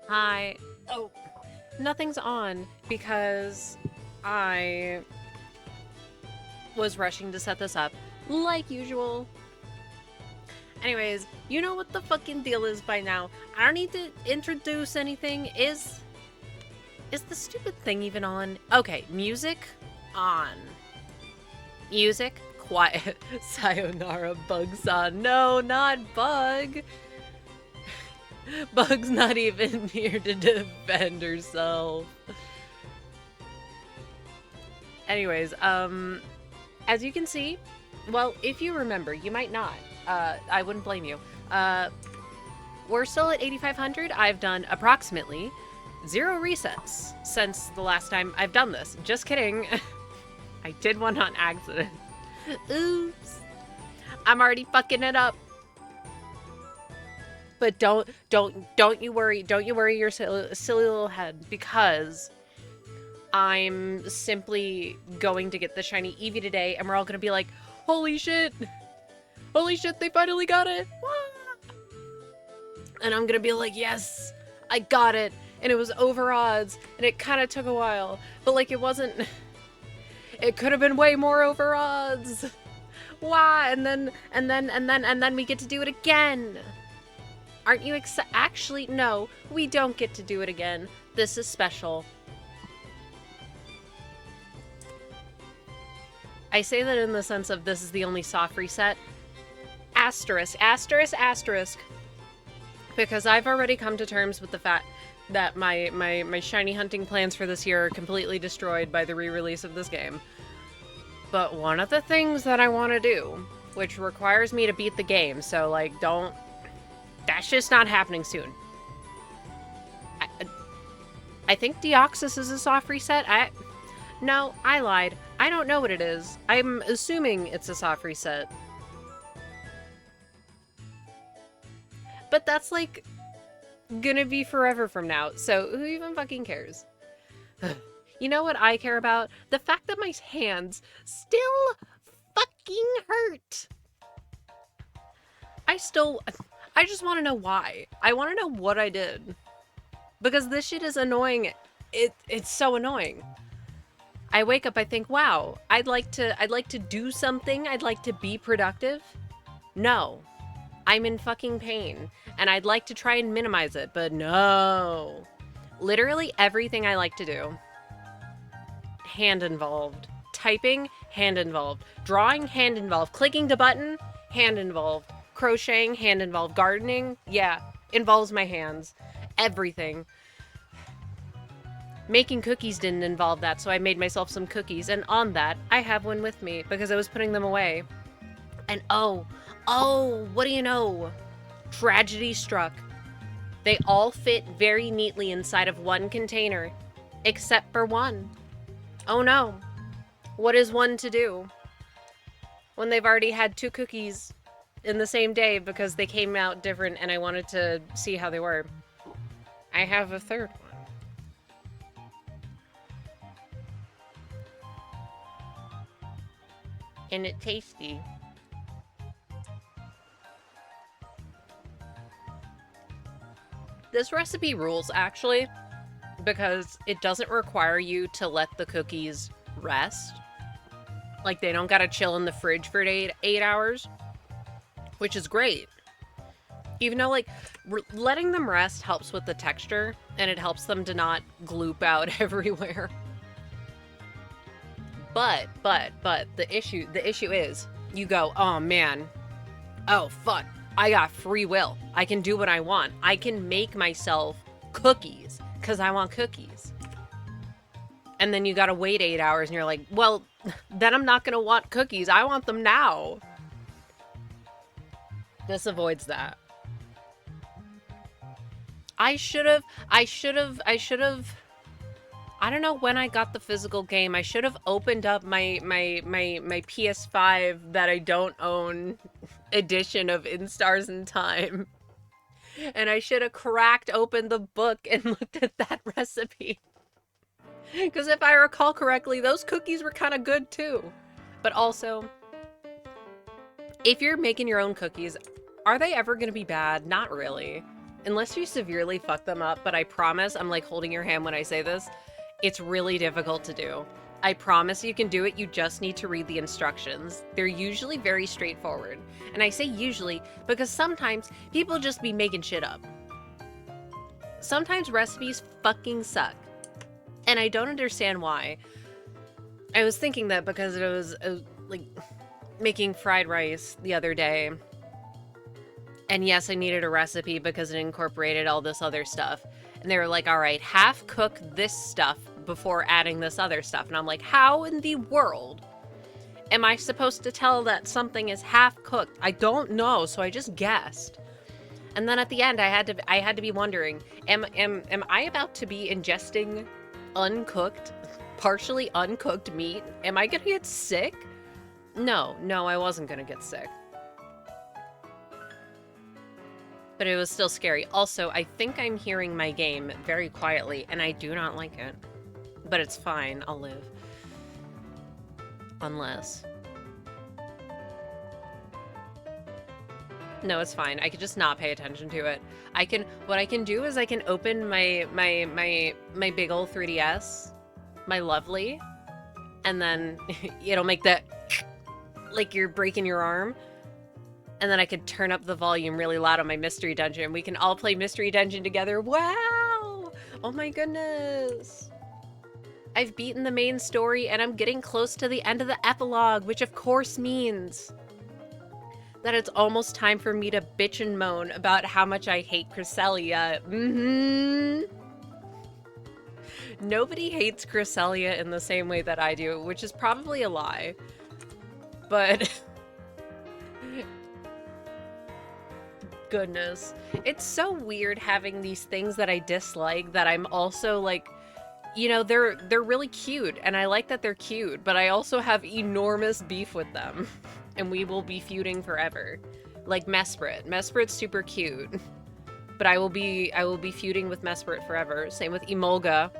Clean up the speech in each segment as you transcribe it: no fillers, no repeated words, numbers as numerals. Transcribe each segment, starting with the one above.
Hi. Oh, nothing's on because I was rushing to set this up, like usual. Anyways, you know what the fucking deal is by now. I don't need to introduce anything. Is the stupid thing even on? Okay, music on. Music quiet. Sayonara, Bug's on. No, not Bug. Bug's not even here to defend herself. Anyways, as you can see, well, if you remember, you might not. I wouldn't blame you. We're still at 8,500. I've done approximately 0 resets since the last time I've done this. Just kidding. I did one on accident. Oops. I'm already fucking it up. But don't you worry. Don't you worry your silly little head, because I'm simply going to get the shiny Eevee today, and we're all gonna be like, holy shit! Holy shit, they finally got it! And I'm gonna be like, yes! I got it! And it was over odds, and it kinda took a while. But like, it wasn't... It could have been way more over odds! Why? And then we get to do it again! Aren't you Actually, no, we don't get to do it again. This is special. I say that in the sense of this is the only soft reset. Asterisk, asterisk, asterisk. Because I've already come to terms with the fact that my shiny hunting plans for this year are completely destroyed by the re-release of this game. But one of the things that I want to do, which requires me to beat the game, so like, that's just not happening soon. I think Deoxys is a soft reset. No, I lied. I don't know what it is. I'm assuming it's a soft reset. But that's like gonna be forever from now, so who even fucking cares? You know what I care about? The fact that my hands still fucking hurt. I just want to know why. I want to know what I did. Because this shit is annoying. It's so annoying. I wake up, I think, wow, I'd like to do something. I'd like to be productive. No. I'm in fucking pain, and I'd like to try and minimize it, but no. Literally everything I like to do. Hand involved. Typing, hand involved. Drawing, hand involved. Clicking the button, hand involved. Crocheting, hand involved. Gardening, yeah, involves my hands. Everything. Making cookies didn't involve that, so I made myself some cookies, and on that, I have one with me because I was putting them away. And oh, what do you know? Tragedy struck. They all fit very neatly inside of one container, except for one. Oh no. What is one to do when they've already had 2 cookies in the same day because they came out different and I wanted to see how they were? I have a third one. And it's tasty. This recipe rules, actually, because it doesn't require you to let the cookies rest. Like, they don't gotta chill in the fridge for 8 hours, which is great. Even though, like, letting them rest helps with the texture, and it helps them to not gloop out everywhere. But, the issue is, you go, oh man, oh fuck, I got free will. I can do what I want. I can make myself cookies, because I want cookies. And then you gotta wait 8 hours, and you're like, well, then I'm not gonna want cookies. I want them now. This avoids that. I should have, I don't know when I got the physical game. I should have opened up my PS5 that I don't own edition of In Stars in Time. And I should have cracked open the book and looked at that recipe. Because if I recall correctly, those cookies were kind of good too. But also, if you're making your own cookies, are they ever going to be bad? Not really. unless you severely fuck them up, but I promise, I'm like holding your hand when I say this, it's really difficult to do. I promise you can do it, you just need to read the instructions. They're usually very straightforward. And I say usually because sometimes people just be making shit up. Sometimes recipes fucking suck. And I don't understand why. I was thinking that because it was like making fried rice the other day. And yes, I needed a recipe because it incorporated all this other stuff. And they were like, all right, half cook this stuff before adding this other stuff. And I'm like, how in the world am I supposed to tell that something is half cooked? I don't know, so I just guessed. And then at the end, I had to be wondering, am I about to be ingesting uncooked, partially uncooked meat? Am I gonna get sick? No, I wasn't gonna get sick. But it was still scary. Also, I think I'm hearing my game very quietly, and I do not like it. But it's fine, I'll live. Unless... No, it's fine. I could just not pay attention to it. What I can do is I can open my big ol' 3DS, my lovely, and then it'll make that like you're breaking your arm. And then I could turn up the volume really loud on my Mystery Dungeon. We can all play Mystery Dungeon together. Wow! Oh my goodness. I've beaten the main story and I'm getting close to the end of the epilogue, which of course means that it's almost time for me to bitch and moan about how much I hate Cresselia. Nobody hates Cresselia in the same way that I do, which is probably a lie. But... goodness. It's so weird having these things that I dislike that I'm also like, you know, they're really cute and I like that they're cute, but I also have enormous beef with them and we will be feuding forever. Like Mesprit. Mesprit's super cute, but I will be feuding with Mesprit forever. Same with Emolga.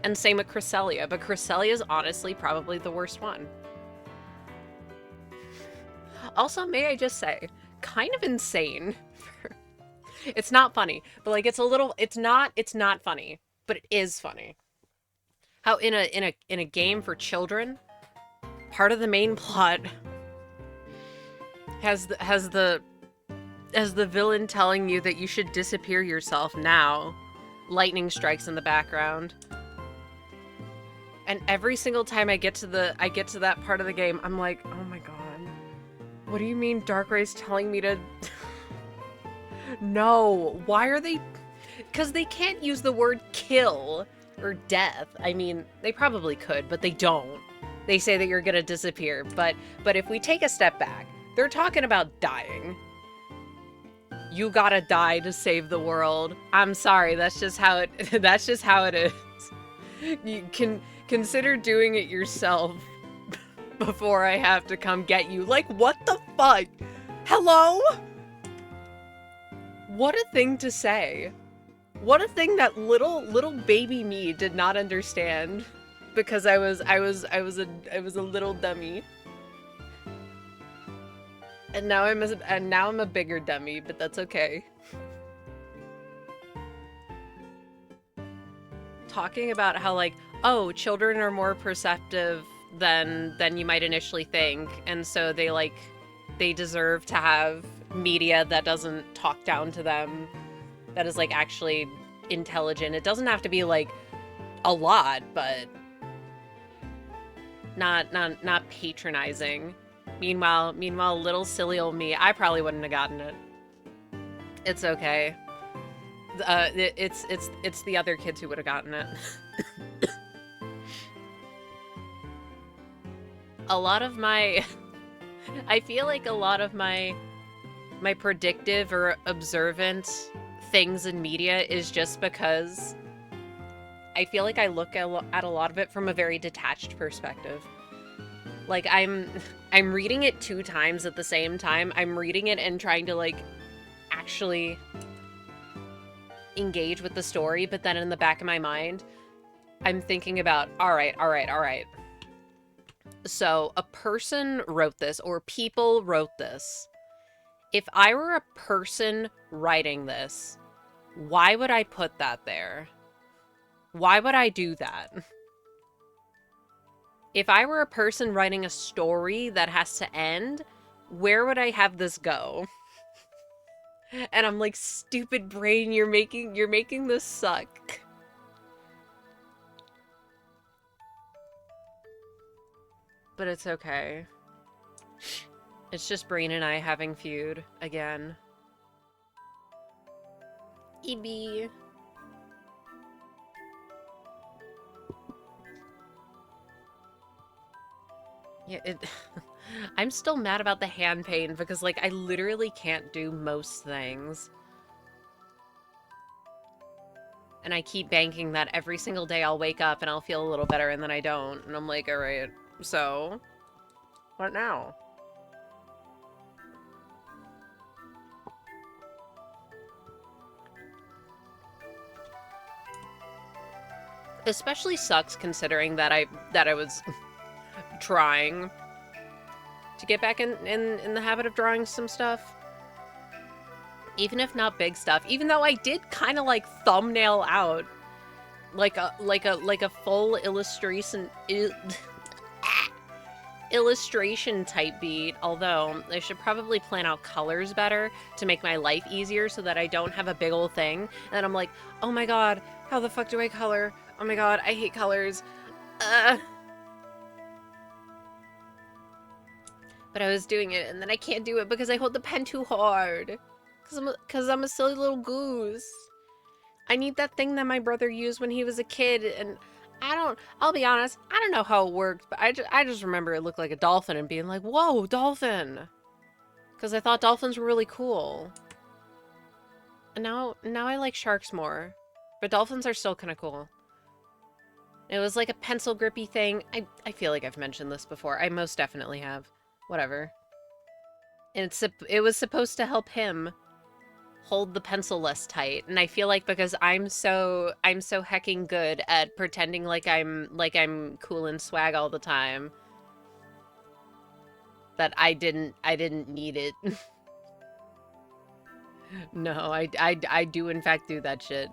And same with Cresselia, but Cresselia is honestly probably the worst one. Also, may I just say, kind of insane. It's not funny, but like it's not funny, but it is funny. How in a game for children, part of the main plot has the villain telling you that you should disappear yourself now. Lightning strikes in the background. And every single time I get to that part of the game, I'm like, oh my god. What do you mean Darkray's telling me to... No, why are they... Because they can't use the word kill or death. I mean, they probably could, but they don't. They say that you're gonna disappear, but if we take a step back, they're talking about dying. You gotta die to save the world. I'm sorry, that's just how it is. You can consider doing it yourself before I have to come get you. Like, what the fuck? Hello? What a thing to say. What a thing that little baby me did not understand because I was a little dummy. And now I'm a bigger dummy, but that's okay. Talking about how like, oh, children are more perceptive than you might initially think, and so they deserve to have media that doesn't talk down to them, that is like actually intelligent. It doesn't have to be like a lot, but not patronizing. Meanwhile, little silly old me, I probably wouldn't have gotten it. It's okay. It's the other kids who would have gotten it. A lot of my... I feel like a lot of my predictive or observant things in media is just because I feel like I look at a lot of it from a very detached perspective. Like, I'm reading it 2 times at the same time. I'm reading it and trying to, like, actually engage with the story, but then in the back of my mind, I'm thinking about, all right. So a person wrote this, or people wrote this, If I were a person writing this, why would I put that there? Why would I do that? If I were a person writing a story that has to end, where would I have this go? And I'm like, stupid brain, you're making this suck. But it's okay. It's just Brain and I having feud again. eevee. Yeah, I'm still mad about the hand pain because, like, I literally can't do most things. And I keep banking that every single day I'll wake up and I'll feel a little better, and then I don't. And I'm like, alright, so what now? Especially sucks considering that I was trying to get back in the habit of drawing some stuff. Even if not big stuff. Even though I did kind of like thumbnail out like a full illustration illustration type beat, although I should probably plan out colors better to make my life easier so that I don't have a big old thing. And I'm like, oh my god, how the fuck do I color? Oh my god, I hate colors. But I was doing it, and then I can't do it because I hold the pen too hard. Because I'm a silly little goose. I need that thing that my brother used when he was a kid, and I'll be honest, I don't know how it worked, but I just remember it looked like a dolphin and being like, whoa, dolphin! Because I thought dolphins were really cool. And now I like sharks more. But dolphins are still kind of cool. It was like a pencil grippy thing. I feel like I've mentioned this before. I most definitely have. Whatever. And it was supposed to help him hold the pencil less tight, and I feel like because I'm so hecking good at pretending like I'm cool and swag all the time that I didn't need it. No, I do in fact do that shit.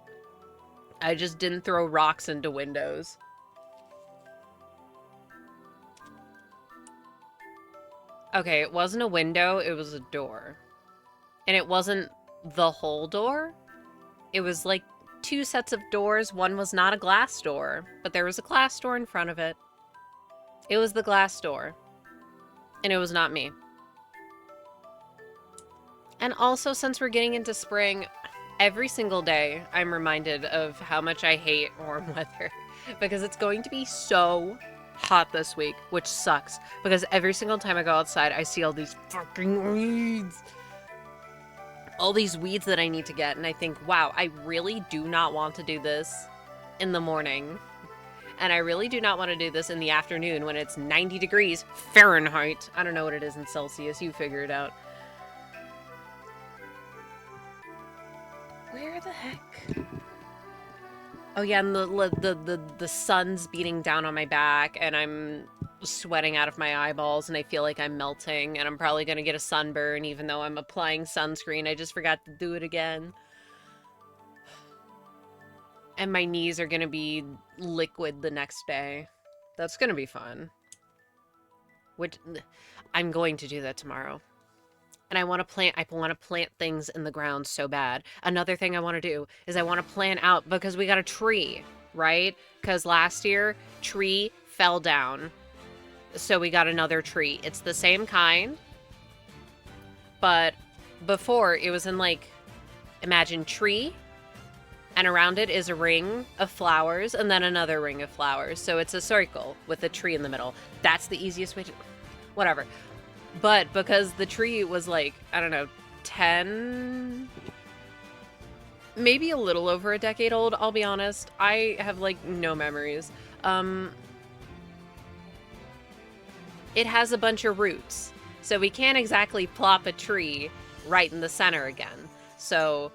I just didn't throw rocks into windows. Okay, it wasn't a window, it was a door. And it wasn't the whole door. It was like 2 sets of doors. One was not a glass door, but there was a glass door in front of it. It was the glass door. And it was not me. And also, since we're getting into spring, every single day I'm reminded of how much I hate warm weather. Because it's going to be so hot this week, which sucks. Because every single time I go outside, I see all these fucking weeds. All these weeds that I need to get, and I think, wow, I really do not want to do this in the morning. And I really do not want to do this in the afternoon when it's 90 degrees Fahrenheit. I don't know what it is in Celsius, you figure it out. Where the heck? Oh yeah, and the sun's beating down on my back, and I'm sweating out of my eyeballs, and I feel like I'm melting, and I'm probably gonna get a sunburn even though I'm applying sunscreen. I just forgot to do it again. And my knees are gonna be liquid the next day. That's gonna be fun. Which, I'm going to do that tomorrow. And I want to plant things in the ground so bad. Another thing I want to do is I want to plan out, because we got a tree, right? Because last year, tree fell down. So we got another tree. It's the same kind. But before, it was in like, imagine tree. And around it is a ring of flowers, and then another ring of flowers. So it's a circle with a tree in the middle. That's the easiest way to... Whatever. But because the tree was like, I don't know, 10... maybe a little over a decade old, I'll be honest. I have, like, no memories. It has a bunch of roots. So we can't exactly plop a tree right in the center again. So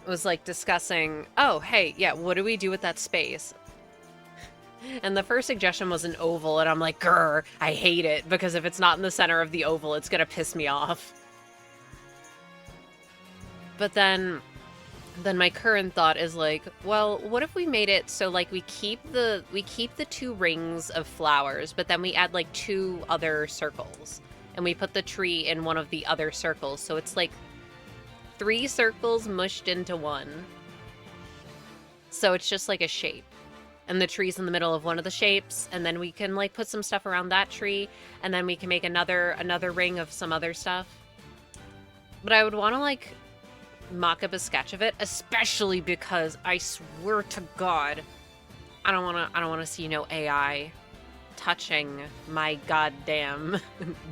it was like discussing, oh, hey, yeah, what do we do with that space? And the first suggestion was an oval, and I'm like, grr, I hate it, because if it's not in the center of the oval, it's gonna piss me off. But then my current thought is like, well, what if we made it so like we keep the 2 rings of flowers, but then we add like 2 other circles, and we put the tree in one of the other circles, so it's like 3 circles mushed into one. So it's just like a shape. And the tree's in the middle of one of the shapes, and then we can like put some stuff around that tree, and then we can make another ring of some other stuff. But I would want to like mock up a sketch of it, especially because I swear to God, I don't want to see no AI touching my goddamn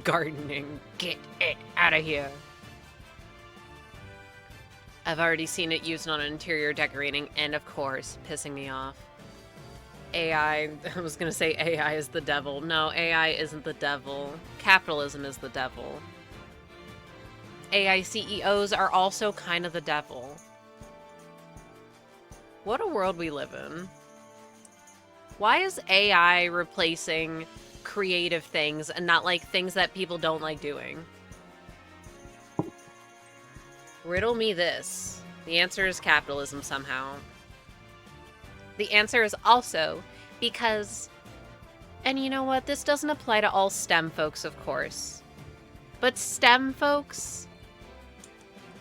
gardening. Get it out of here. I've already seen it used on interior decorating, and of course, pissing me off. I was gonna say AI is the devil. No, AI isn't the devil. Capitalism is the devil. AI CEOs are also kind of the devil. What a world we live in. Why is AI replacing creative things and not like things that people don't like doing? Riddle me this. The answer is capitalism somehow. The answer is also because, and you know what, this doesn't apply to all STEM folks, of course, but STEM folks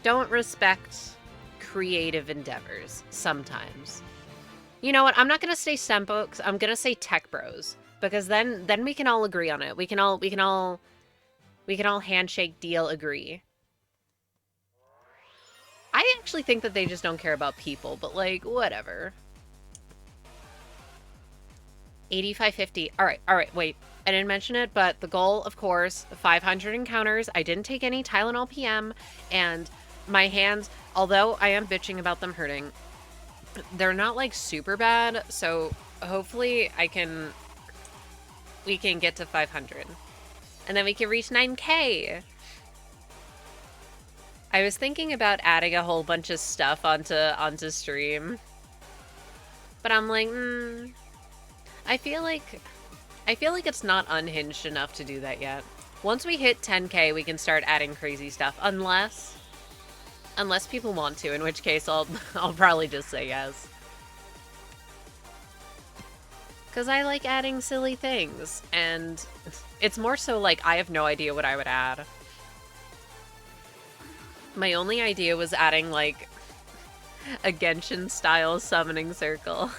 don't respect creative endeavors sometimes. You know what? I'm not gonna say STEM folks. I'm gonna say tech bros, because then we can all agree on it. We can all handshake deal agree. I actually think that they just don't care about people, but like whatever. 8550. All right, wait. I didn't mention it, but the goal, of course, 500 encounters. I didn't take any Tylenol PM, and my hands, although I am bitching about them hurting, they're not like super bad, so hopefully we can get to 500. And then we can reach 9K. I was thinking about adding a whole bunch of stuff onto stream. But I'm like, I feel like it's not unhinged enough to do that yet. Once we hit 10K, we can start adding crazy stuff, unless people want to, in which case I'll probably just say yes. Cause I like adding silly things, and it's more so like I have no idea what I would add. My only idea was adding like a Genshin style summoning circle.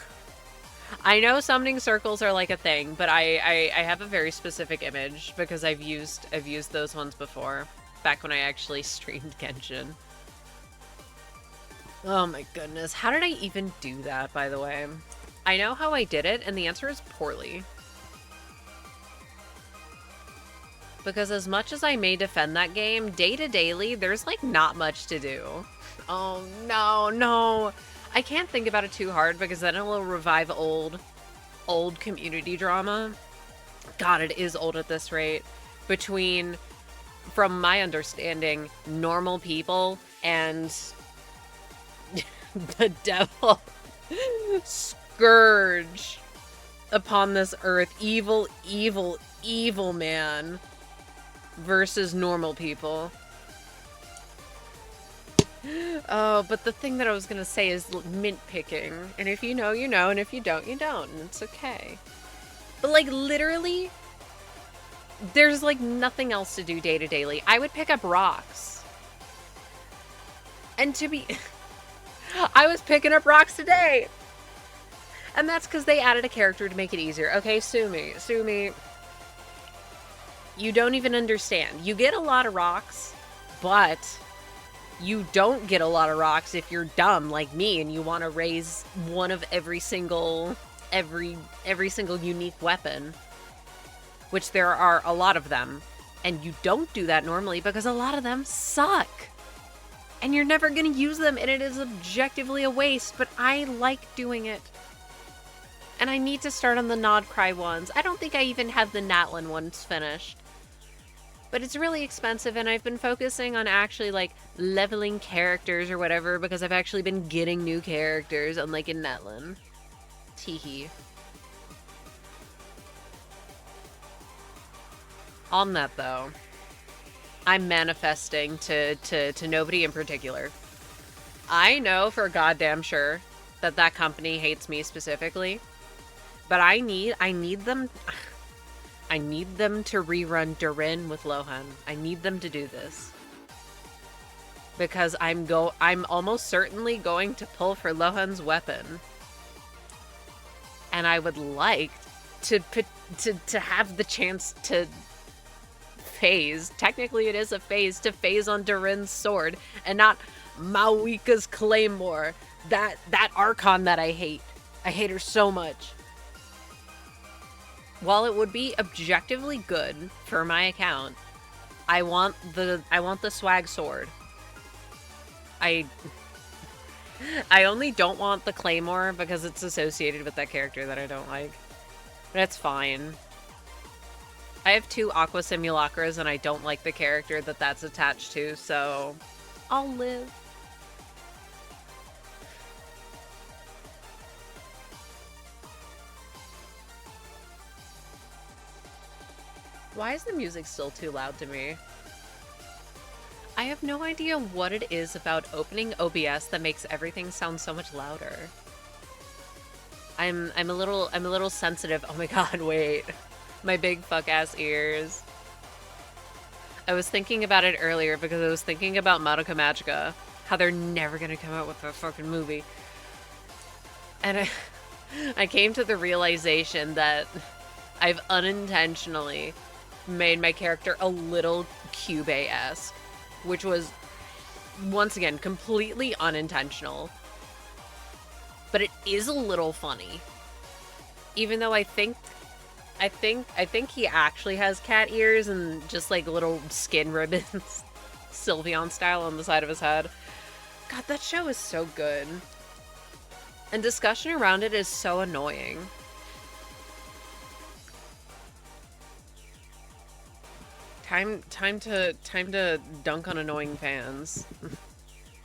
I know summoning circles are like a thing, but I have a very specific image because I've used those ones before, back when I actually streamed Genshin. Oh my goodness, how did I even do that, by the way? I know how I did it, and the answer is poorly. Because as much as I may defend that game, day-to-daily, there's like not much to do. Oh no. I can't think about it too hard because then it will revive old community drama. God, it is old at this rate. Between, from my understanding, normal people and the devil. Scourge upon this earth. Evil, evil, evil man versus normal people. Oh, but the thing that I was gonna say is mint picking. And if you know, you know, and if you don't, you don't. And it's okay. But like literally, there's like nothing else to do day-to-daily. I would pick up rocks. And to be... I was picking up rocks today! And that's because they added a character to make it easier. Okay, sue me. Sue me. You don't even understand. You get a lot of rocks, but you don't get a lot of rocks if you're dumb like me and you want to raise one of every single unique weapon, which there are a lot of them. And you don't do that normally because a lot of them suck. And you're never going to use them, and it is objectively a waste, but I like doing it. And I need to start on the Nod Cry ones. I don't think I even have the Natlin ones finished. But it's really expensive, and I've been focusing on actually, like, leveling characters or whatever, because I've actually been getting new characters, unlike in Natlin. Teehee. On that, though, I'm manifesting to nobody in particular. I know for goddamn sure that that company hates me specifically, but I need them I need them to rerun Durin with Lohan. I need them to do this. Because I'm almost certainly going to pull for Lohan's weapon. And I would like to have the chance to phase. Technically it is a phase to phase on Durin's sword and not Mawika's claymore. That Archon that I hate. I hate her so much. While it would be objectively good for my account, I want the swag sword. I only don't want the claymore because it's associated with that character that I don't like. That's fine. I have 2 Aqua Simulacras and I don't like the character that that's attached to, so I'll live. Why is the music still too loud to me? I have no idea what it is about opening OBS that makes everything sound so much louder. I'm a little sensitive. Oh my god, wait. My big fuck ass ears. I was thinking about it earlier because I was thinking about Madoka Magica. How they're never gonna come out with a fucking movie. And I came to the realization that I've unintentionally made my character a little Cube-esque, which was, once again, completely unintentional. But it is a little funny. Even though I think he actually has cat ears and just like little skin ribbons, Sylveon style on the side of his head. God, that show is so good. And discussion around it is so annoying. Time to dunk on annoying fans.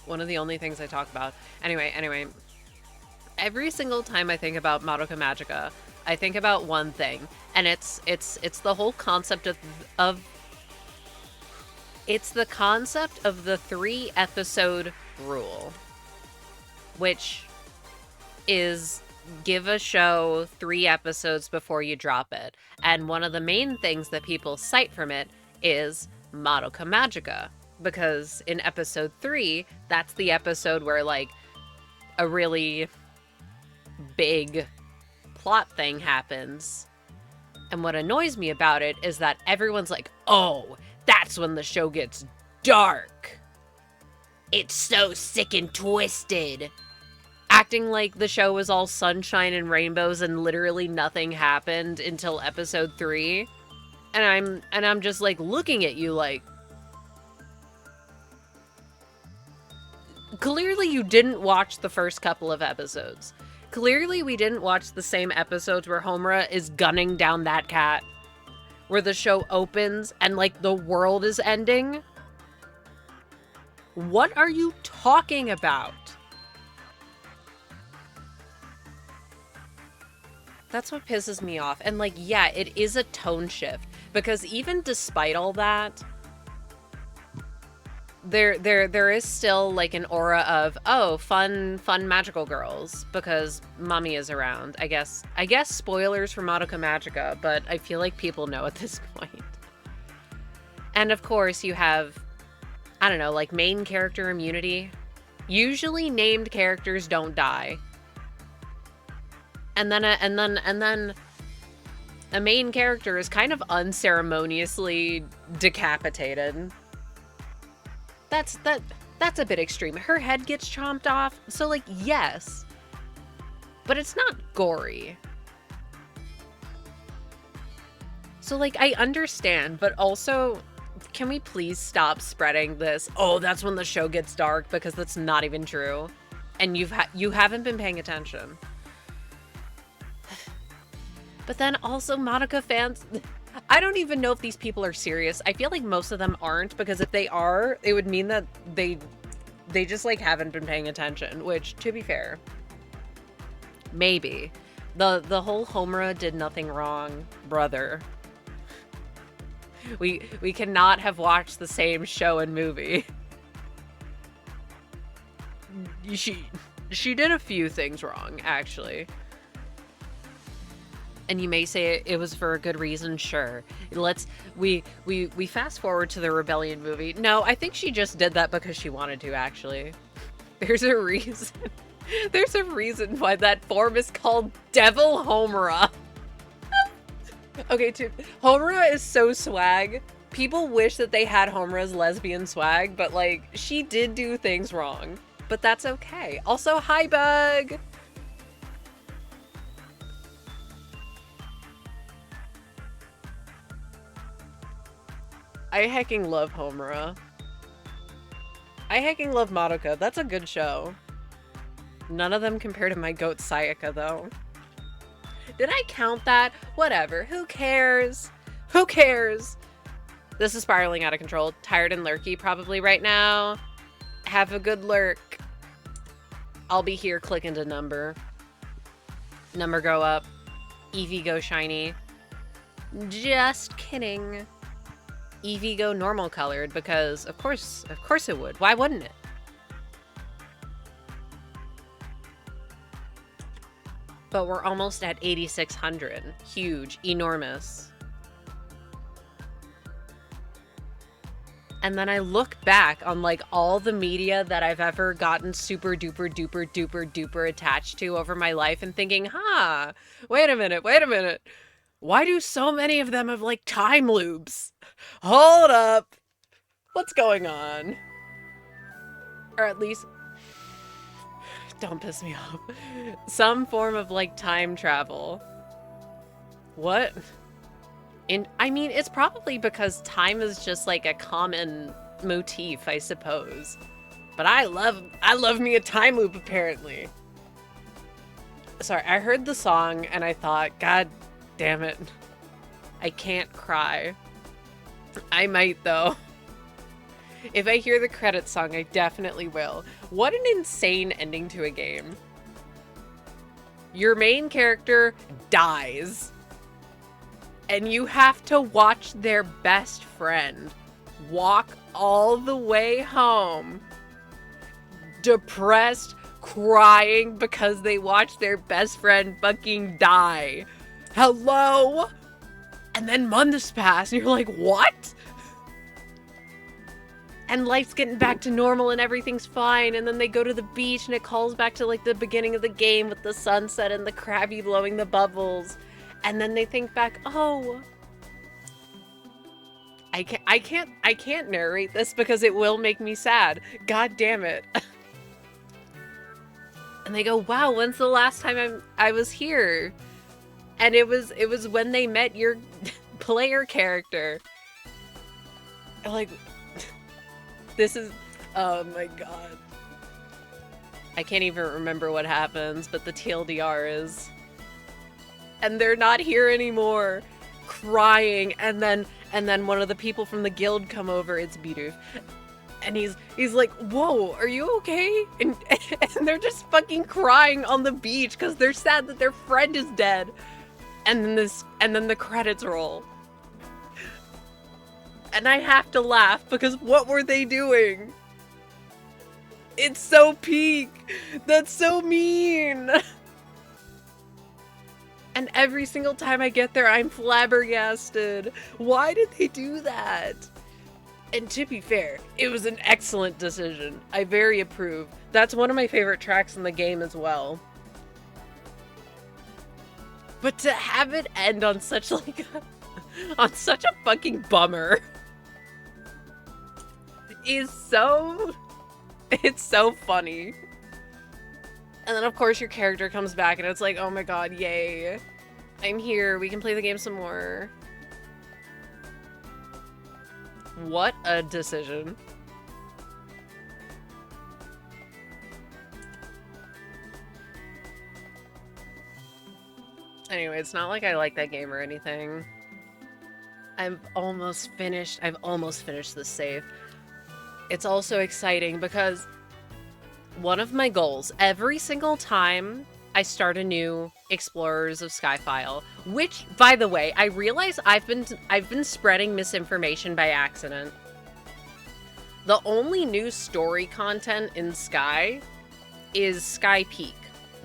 One of the only things I talk about. Anyway. Every single time I think about Madoka Magica, I think about one thing, and it's the whole concept of it's the concept of the 3-episode rule, which is give a show 3 episodes before you drop it. And one of the main things that people cite from it is Madoka Magica, because in episode 3, that's the episode where like a really big plot thing happens. And what annoys me about it is that everyone's like, oh, that's when the show gets dark. It's so sick and twisted. Acting like the show was all sunshine and rainbows and literally nothing happened until episode 3. And I'm just like looking at you like, clearly you didn't watch the first couple of episodes. Clearly we didn't watch the same episodes where Homura is gunning down that cat, where the show opens and like the world is ending. What are you talking about? That's what pisses me off. And like, yeah, it is a tone shift, because even despite all that, there is still like an aura of, oh, fun magical girls because mommy is around. I guess spoilers for Madoka Magica, but I feel like people know at this point. And of course you have, I don't know, like main character immunity. Usually named characters don't die. And then a main character is kind of unceremoniously decapitated. That's a bit extreme. Her head gets chomped off, so like, yes. But it's not gory. So like, I understand, but also, can we please stop spreading this, oh, that's when the show gets dark, because that's not even true. And you haven't been paying attention. But then also Madoka fans, I don't even know if these people are serious. I feel like most of them aren't, because if they are, it would mean that they just like haven't been paying attention, which, to be fair, maybe. The whole Homura did nothing wrong, brother. We cannot have watched the same show and movie. she did a few things wrong, actually. And you may say it was for a good reason, sure. We fast forward to the Rebellion movie. No, I think she just did that because she wanted to, actually. There's a reason. There's a reason why that form is called Devil Homura. Okay, Homura is so swag. People wish that they had Homura's lesbian swag, but like, she did do things wrong. But that's okay. Also, hi, Bug! I hecking love Homura. I hecking love Madoka. That's a good show. None of them compare to my goat Sayaka, though. Did I count that? Whatever. Who cares? Who cares? This is spiraling out of control. Tired and lurky probably right now. Have a good lurk. I'll be here clicking to number. Number go up. Eevee go shiny. Just kidding. Eevee go normal colored because of course it would. Why wouldn't it? But we're almost at 8,600. Huge, enormous. And then I look back on like all the media that I've ever gotten super duper duper duper duper attached to over my life and thinking, huh, wait a minute. Why do so many of them have like time loops? Hold up. What's going on? Or at least, don't piss me off. Some form of like time travel. What? I mean, it's probably because time is just like a common motif, I suppose. But I love me a time loop, apparently. Sorry, I heard the song and I thought, God damn it. I can't cry. I might, though. If I hear the credits song, I definitely will. What an insane ending to a game. Your main character dies. And you have to watch their best friend walk all the way home, depressed, crying because they watched their best friend fucking die. Hello? And then months pass and you're like, what? And life's getting back to normal and everything's fine, and then they go to the beach and it calls back to like the beginning of the game with the sunset and the Krabby blowing the bubbles. And then they think back, oh, I can't narrate this because it will make me sad. God damn it. And they go, wow, when's the last time I was here? And it was when they met your player character. Like, this is, oh my god. I can't even remember what happens, but the TLDR is, and they're not here anymore, crying, and then one of the people from the guild come over, it's Bidoof, and he's like, whoa, are you okay? And they're just fucking crying on the beach because they're sad that their friend is dead. And then the credits roll. And I have to laugh because what were they doing? It's so peak. That's so mean. And every single time I get there, I'm flabbergasted. Why did they do that? And to be fair, it was an excellent decision. I very approve. That's one of my favorite tracks in the game as well. But to have it end on such like on such a fucking bummer is it's so funny. And then of course your character comes back and it's like, oh my god, yay. I'm here, we can play the game some more. What a decision. Anyway, it's not like I like that game or anything. I've almost finished this save. It's also exciting because one of my goals, every single time I start a new Explorers of Skyfile, which, by the way, I realize I've been spreading misinformation by accident. The only new story content in Sky is Sky Peak.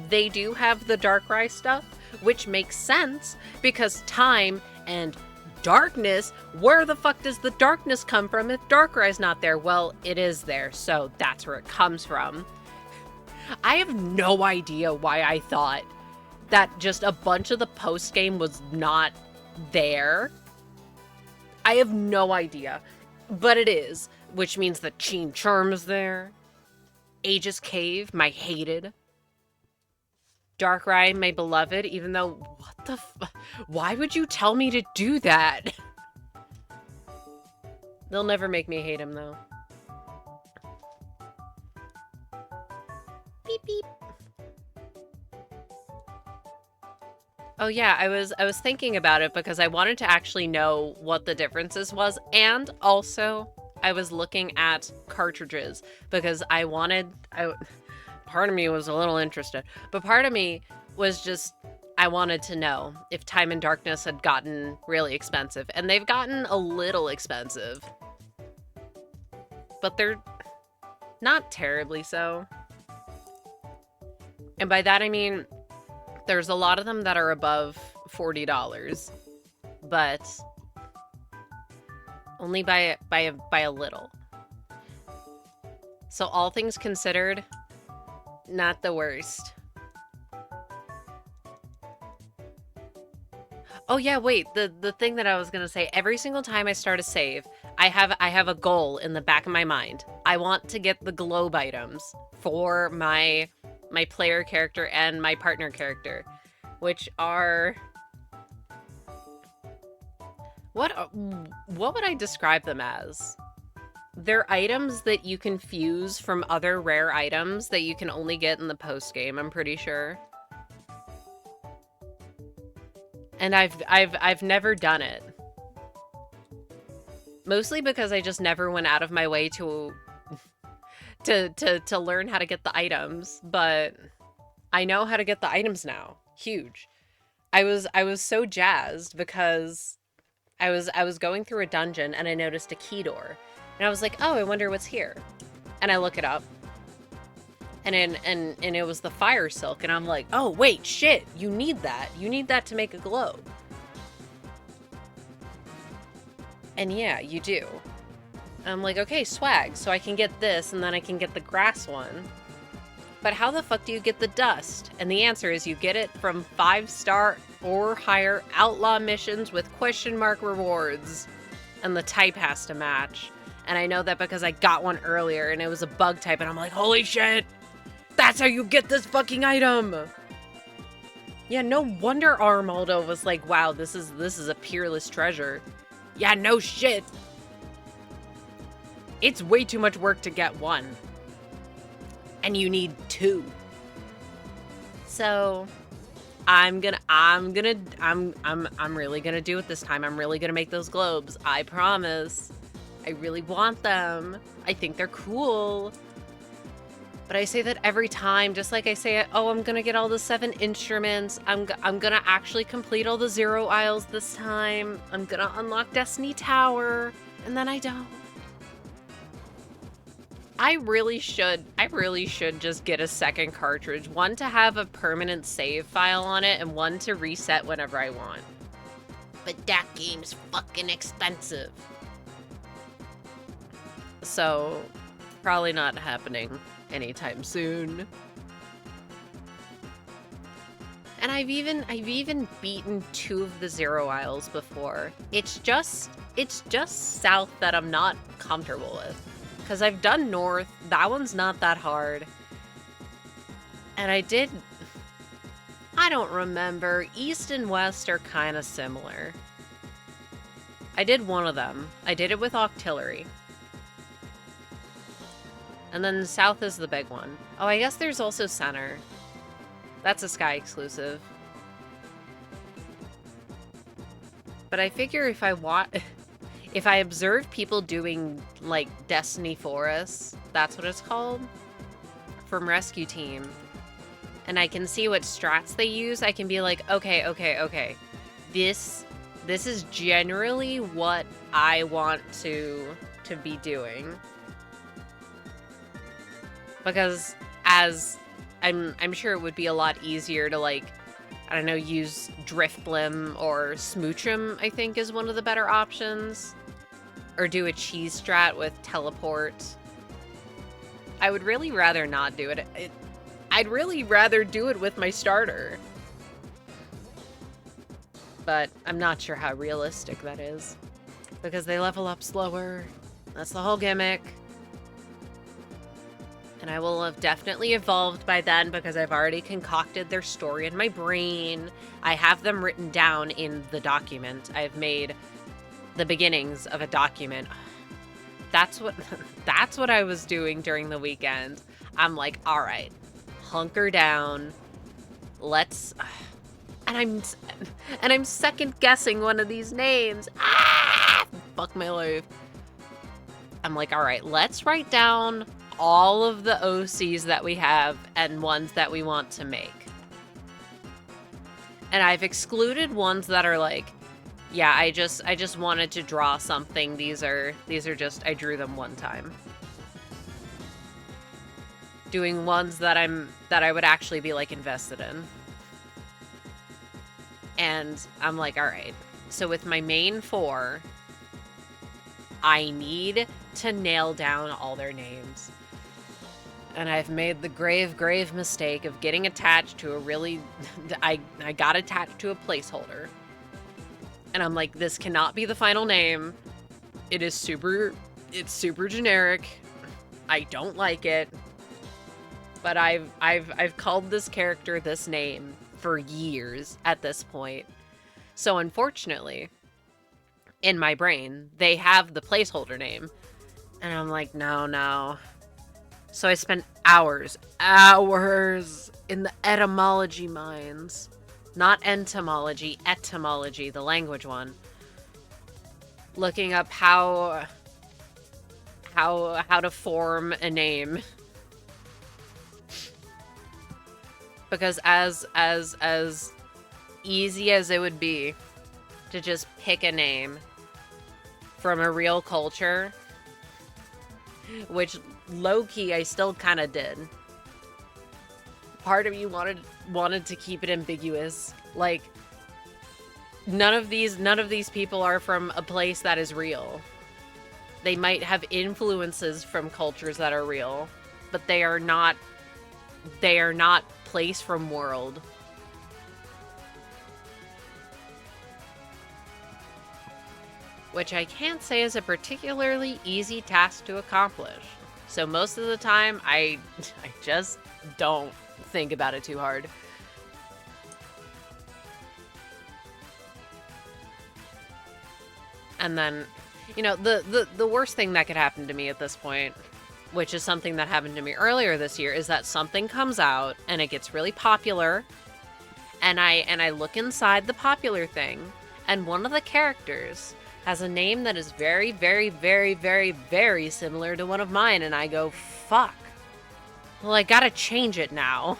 They do have the Darkrai stuff, which makes sense because time and darkness, where the fuck does the darkness come from if Darkrai's not there? Well, it is there, so that's where it comes from. I have no idea why I thought that just a bunch of the post-game was not there. I have no idea, but it is, which means that Cheen Charm's there. Aegis Cave, my hated. Darkrai, my beloved, even though, what the why would you tell me to do that? They'll never make me hate him, though. Beep, beep. Oh yeah, I was thinking about it because I wanted to actually know what the differences was, and also I was looking at cartridges because part of me was a little interested, but part of me was just, I wanted to know if Time and Darkness had gotten really expensive, and they've gotten a little expensive, but they're not terribly so. And by that I mean, there's a lot of them that are above $40, but only by a little. So all things considered, not the worst. Oh yeah, wait, the thing that I was gonna say, every single time I start a save, I have a goal in the back of my mind. I want to get the globe items for my player character and my partner character, which are, what would I describe them as? They're items that you can fuse from other rare items that you can only get in the post game, I'm pretty sure. And I've never done it. Mostly because I just never went out of my way to learn how to get the items, but I know how to get the items now. Huge. I was so jazzed because I was going through a dungeon and I noticed a key door. And I was like, "Oh, I wonder what's here." And I look it up. And it was the fire silk, and I'm like, "Oh, wait, shit. You need that. You need that to make a globe." And yeah, you do. I'm like, "Okay, swag. So I can get this and then I can get the grass one." But how the fuck do you get the dust? And the answer is you get it from 5-star or higher outlaw missions with question mark rewards. And the type has to match. And I know that because I got one earlier and it was a bug type and I'm like, holy shit! That's how you get this fucking item! Yeah, no wonder Armaldo was like, wow, this is a peerless treasure. Yeah, no shit! It's way too much work to get one. And you need 2. So I'm really gonna do it this time. I'm really gonna make those globes. I promise. I really want them. I think they're cool. But I say that every time, just like I say, oh, I'm gonna get all the 7 instruments. I'm gonna actually complete all the 0 isles this time. I'm gonna unlock Destiny Tower, and then I don't. I really should just get a second cartridge. One to have a permanent save file on it, and one to reset whenever I want. But that game's fucking expensive. So, probably not happening anytime soon. And I've even beaten 2 of the 0 isles before. It's just south that I'm not comfortable with. Because I've done north, that one's not that hard. And I don't remember, east and west are kind of similar. I did one of them. I did it with Octillery. And then south is the big one. Oh, I guess there's also center. That's a Sky exclusive. But I figure if I observe people doing, like, Destiny Forest, that's what it's called, from Rescue Team, and I can see what strats they use, I can be like, okay. This is generally what I want to be doing. Because as I'm sure it would be a lot easier to, like, I don't know, use Driftblim or Smoochum, I think is one of the better options. Or do a cheese strat with teleport. I would really rather not do it. I'd really rather do it with my starter. But I'm not sure how realistic that is. Because they level up slower. That's the whole gimmick. And I will have definitely evolved by then because I've already concocted their story in my brain. I have them written down in the document. I've made the beginnings of a document. That's what I was doing during the weekend. I'm like, all right, hunker down. Let's and I'm second guessing one of these names. Ah! Fuck my life. I'm like, all right, let's write down all of the OCs that we have and ones that we want to make. And I've excluded ones that are like, yeah, I just wanted to draw something. These are just, I drew them one time. Doing ones that I would actually be like invested in. And I'm like, all right. So with my main 4, I need to nail down all their names. And I've made the grave mistake of getting attached to a really... I got attached to a placeholder. And I'm like, this cannot be the final name. It's super generic. I don't like it. But I've called this character this name for years at this point. So unfortunately, in my brain, they have the placeholder name. And I'm like, no. So I spent hours in the etymology mines. Not entomology, etymology, the language one. Looking up how to form a name. Because as easy as it would be to just pick a name from a real culture, which low-key I still kind of did. Part of you wanted to keep it ambiguous. Like, none of these people are from a place that is real. They might have influences from cultures that are real, but they are not place from world. Which I can't say is a particularly easy task to accomplish. So most of the time, I just don't think about it too hard. And then, you know, the worst thing that could happen to me at this point, which is something that happened to me earlier this year, is that something comes out and it gets really popular, and I look inside the popular thing, and one of the characters has a name that is very, very, very, very, very similar to one of mine, and I go, fuck. Well, I gotta change it now.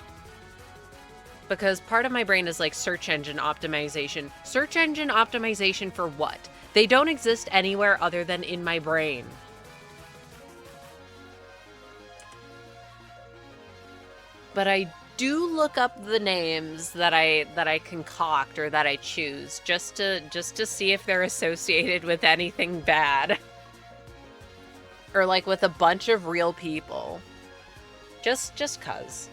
Because part of my brain is like search engine optimization. Search engine optimization for what? They don't exist anywhere other than in my brain. But I do look up the names that I concoct or that I choose just to see if they're associated with anything bad. Or like with a bunch of real people. Just cuz.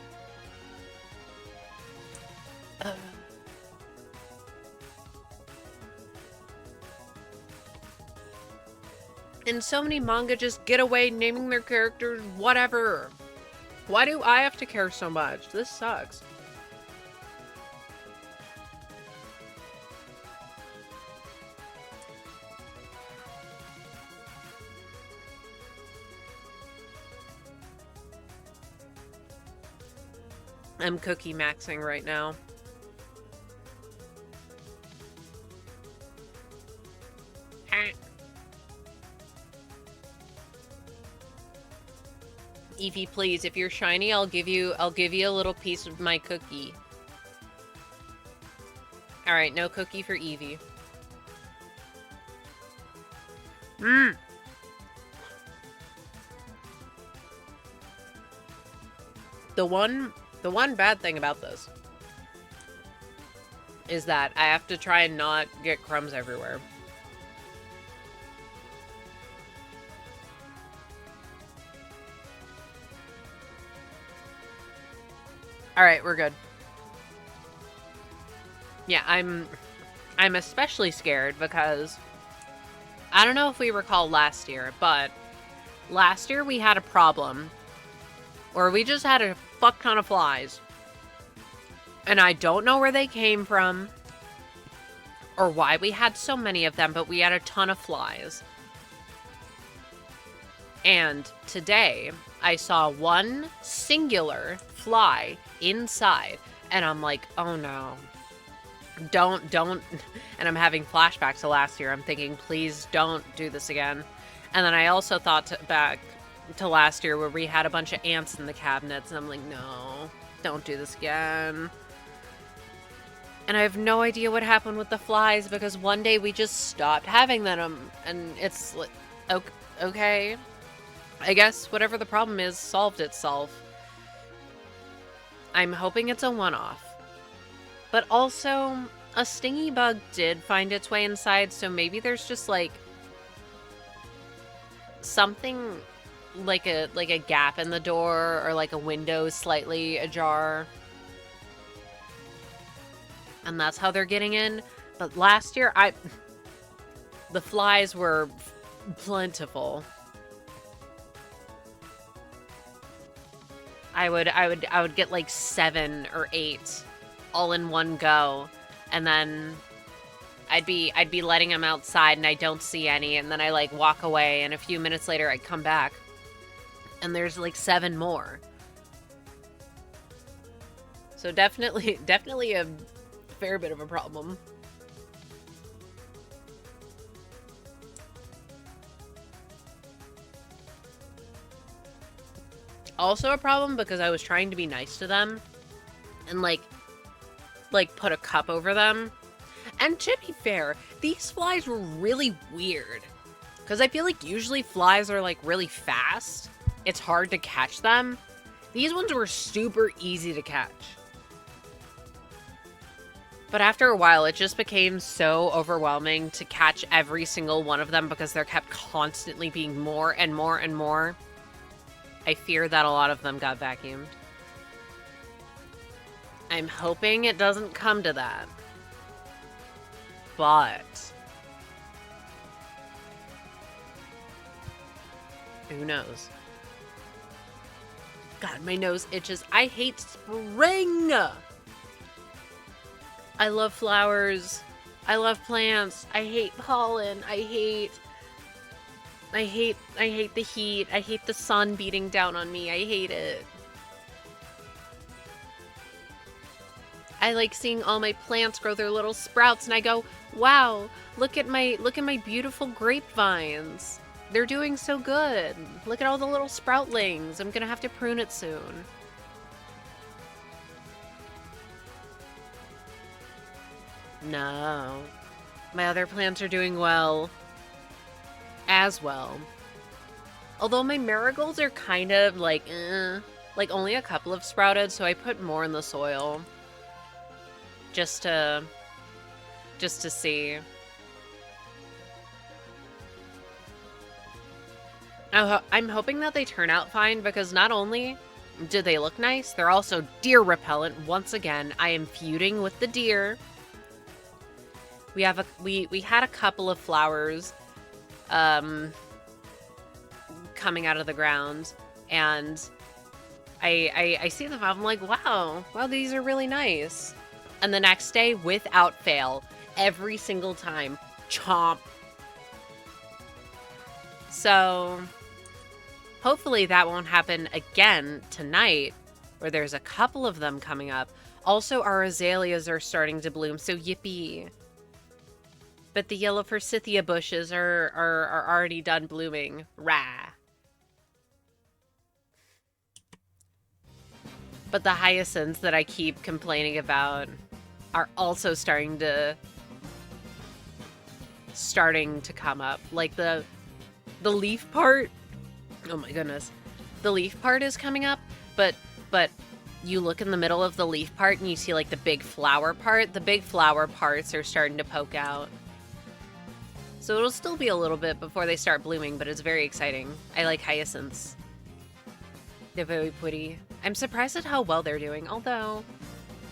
And so many manga just get away naming their characters whatever. Why do I have to care so much? This sucks. I'm cookie maxing right now. Eevee, please, if you're shiny, I'll give you a little piece of my cookie. Alright, no cookie for Eevee. The one The one bad thing about this is that I have to try and not get crumbs everywhere. All right, we're good. Yeah, I'm especially scared because I don't know if we recall last year, but last year we had a problem where we just had a fuck ton of flies. And I don't know where they came from or why we had so many of them, but we had a ton of flies. And today I saw one singular fly inside, and I'm like, oh no. Don't. And I'm having flashbacks to last year. I'm thinking, please don't do this again. And then I also thought back to last year where we had a bunch of ants in the cabinets, and I'm like, no, don't do this again. And I have no idea what happened with the flies because one day we just stopped having them, and it's like, okay. I guess whatever the problem is solved itself. I'm hoping it's a one-off. But also, a stingy bug did find its way inside, so maybe there's just like something like a gap in the door or like a window slightly ajar. And that's how they're getting in. But last year, the flies were plentiful. I would get like 7 or 8 all in one go, and then I'd be letting them outside and I don't see any, and then I like walk away, and a few minutes later I come back and there's like 7 more. So definitely a fair bit of a problem. Also a problem because I was trying to be nice to them and like put a cup over them. And to be fair, these flies were really weird. Because I feel like usually flies are like really fast. It's hard to catch them. These ones were super easy to catch. But after a while, it just became so overwhelming to catch every single one of them because there kept constantly being more and more and more. I fear that a lot of them got vacuumed. I'm hoping it doesn't come to that. But who knows? God, my nose itches. I hate spring! I love flowers. I love plants. I hate pollen. I hate the heat. I hate the sun beating down on me. I hate it. I like seeing all my plants grow their little sprouts and I go, wow, look at my beautiful grapevines. They're doing so good. Look at all the little sproutlings. I'm gonna have to prune it soon. No. My other plants are doing well. As well. Although my marigolds are kind of like, like only a couple have sprouted, so I put more in the soil. Just to see. I'm hoping that they turn out fine because not only do they look nice, they're also deer repellent. Once again, I am feuding with the deer. We had a couple of flowers coming out of the ground, and I see them. I'm like, wow, these are really nice. And the next day, without fail, every single time, chomp. So hopefully that won't happen again tonight, where there's a couple of them coming up. Also, our azaleas are starting to bloom, so yippee. But the yellow forsythia bushes are already done blooming. Rah. But the hyacinths that I keep complaining about are also starting to come up. Like the leaf part. Oh my goodness. The leaf part is coming up, but you look in the middle of the leaf part and you see like the big flower part. The big flower parts are starting to poke out. So it'll still be a little bit before they start blooming, but it's very exciting. I like hyacinths. They're very pretty. I'm surprised at how well they're doing, although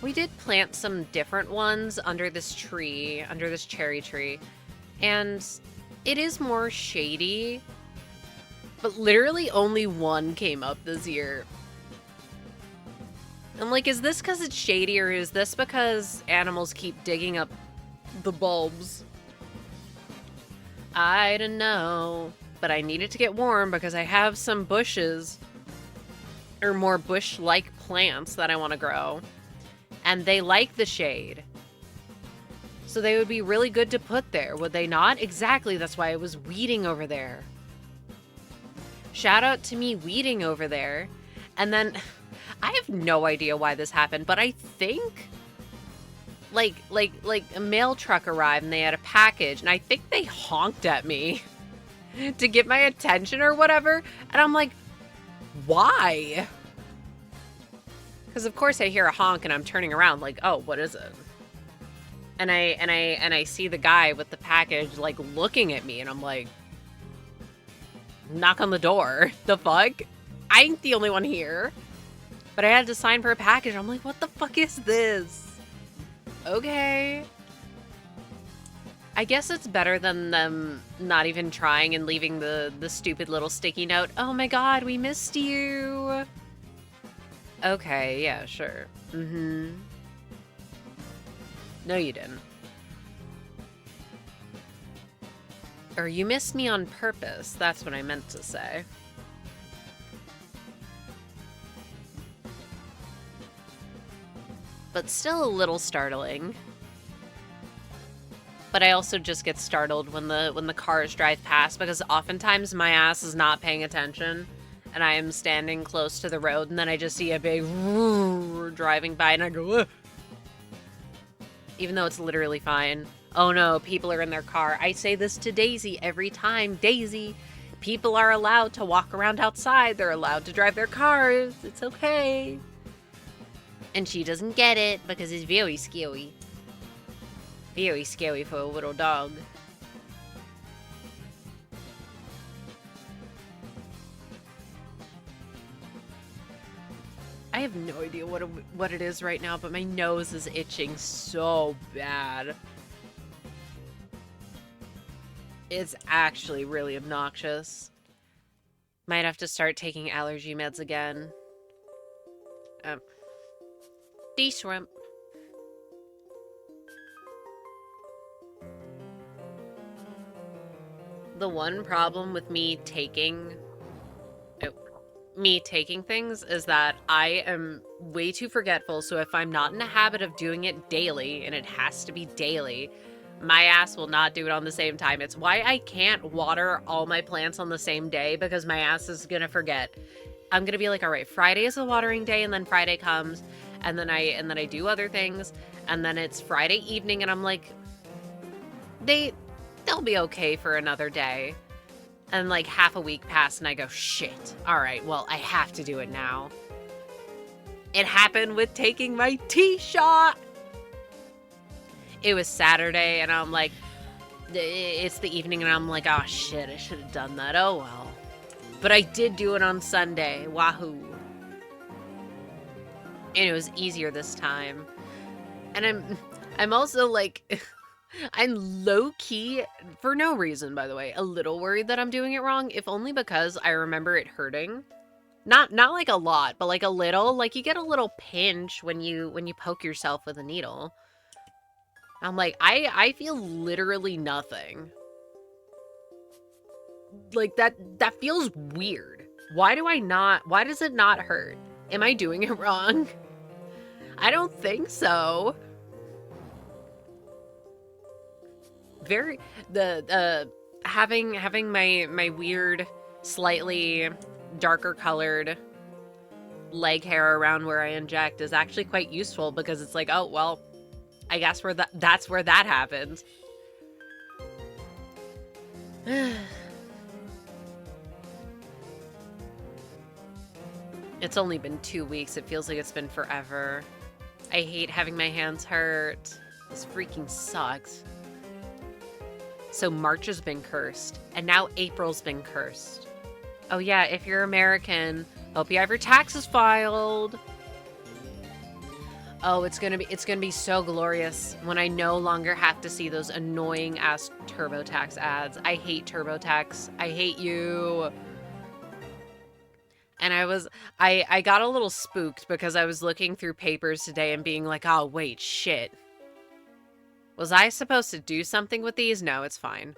we did plant some different ones under this tree, under this cherry tree, and it is more shady, but literally only one came up this year. I'm like, is this because it's shady, or is this because animals keep digging up the bulbs? I don't know, but I needed to get warm because I have some bushes, or more bush-like plants that I want to grow, and they like the shade. So they would be really good to put there, would they not? Exactly, that's why I was weeding over there. Shout out to me weeding over there. And then, I have no idea why this happened, but I think like a mail truck arrived and they had a package, and I think they honked at me to get my attention or whatever. And I'm like, why? Because of course I hear a honk and I'm turning around like, oh, what is it? And I see the guy with the package like looking at me, and I'm like, knock on the door. The fuck? I ain't the only one here. But I had to sign for a package. I'm like, what the fuck is this? Okay. I guess it's better than them not even trying and leaving the stupid little sticky note. Oh my god, we missed you. Okay, yeah, sure. Mm-hmm. No, you didn't. Or you missed me on purpose. That's what I meant to say. But still a little startling. But I also just get startled when the cars drive past, because oftentimes my ass is not paying attention and I am standing close to the road, and then I just see a big driving by and I go, ugh. Even though it's literally fine. Oh no, people are in their car. I say this to Daisy every time. Daisy, people are allowed to walk around outside. They're allowed to drive their cars. It's okay. And she doesn't get it because it's very scary. Very scary for a little dog. I have no idea what it is right now, but my nose is itching so bad. It's actually really obnoxious. Might have to start taking allergy meds again. De-shrimp. The one problem with me taking things is that I am way too forgetful, so if I'm not in a habit of doing it daily, and it has to be daily, my ass will not do it on the same time. It's why I can't water all my plants on the same day, because my ass is gonna forget. I'm gonna be like, all right, Friday is the watering day, and then Friday comes, and then I do other things, and then it's Friday evening, and I'm like, they'll be okay for another day. And like half a week passed, and I go, shit. All right, well, I have to do it now. It happened with taking my tea shot. It was Saturday, and I'm like, it's the evening, and I'm like, oh shit, I should have done that. Oh well. But I did do it on Sunday. Wahoo. And it was easier this time. And I'm also like, I'm low-key, for no reason, by the way, a little worried that I'm doing it wrong, if only because I remember it hurting. Not like a lot, but like a little. Like you get a little pinch when you poke yourself with a needle. I'm like, I feel literally nothing. Like that feels weird. Why does it not hurt? Am I doing it wrong? I don't think so. Having my weird, slightly darker colored leg hair around where I inject is actually quite useful, because it's like, oh well, I guess that's where that happens. It's only been 2 weeks. It feels like it's been forever. I hate having my hands hurt. This freaking sucks. So March has been cursed, and now April's been cursed. Oh yeah, if you're American, hope you have your taxes filed. Oh, it's gonna be so glorious when I no longer have to see those annoying ass TurboTax ads. I hate TurboTax. I hate you. And I got a little spooked because I was looking through papers today and being like, oh wait, shit. Was I supposed to do something with these? No, it's fine.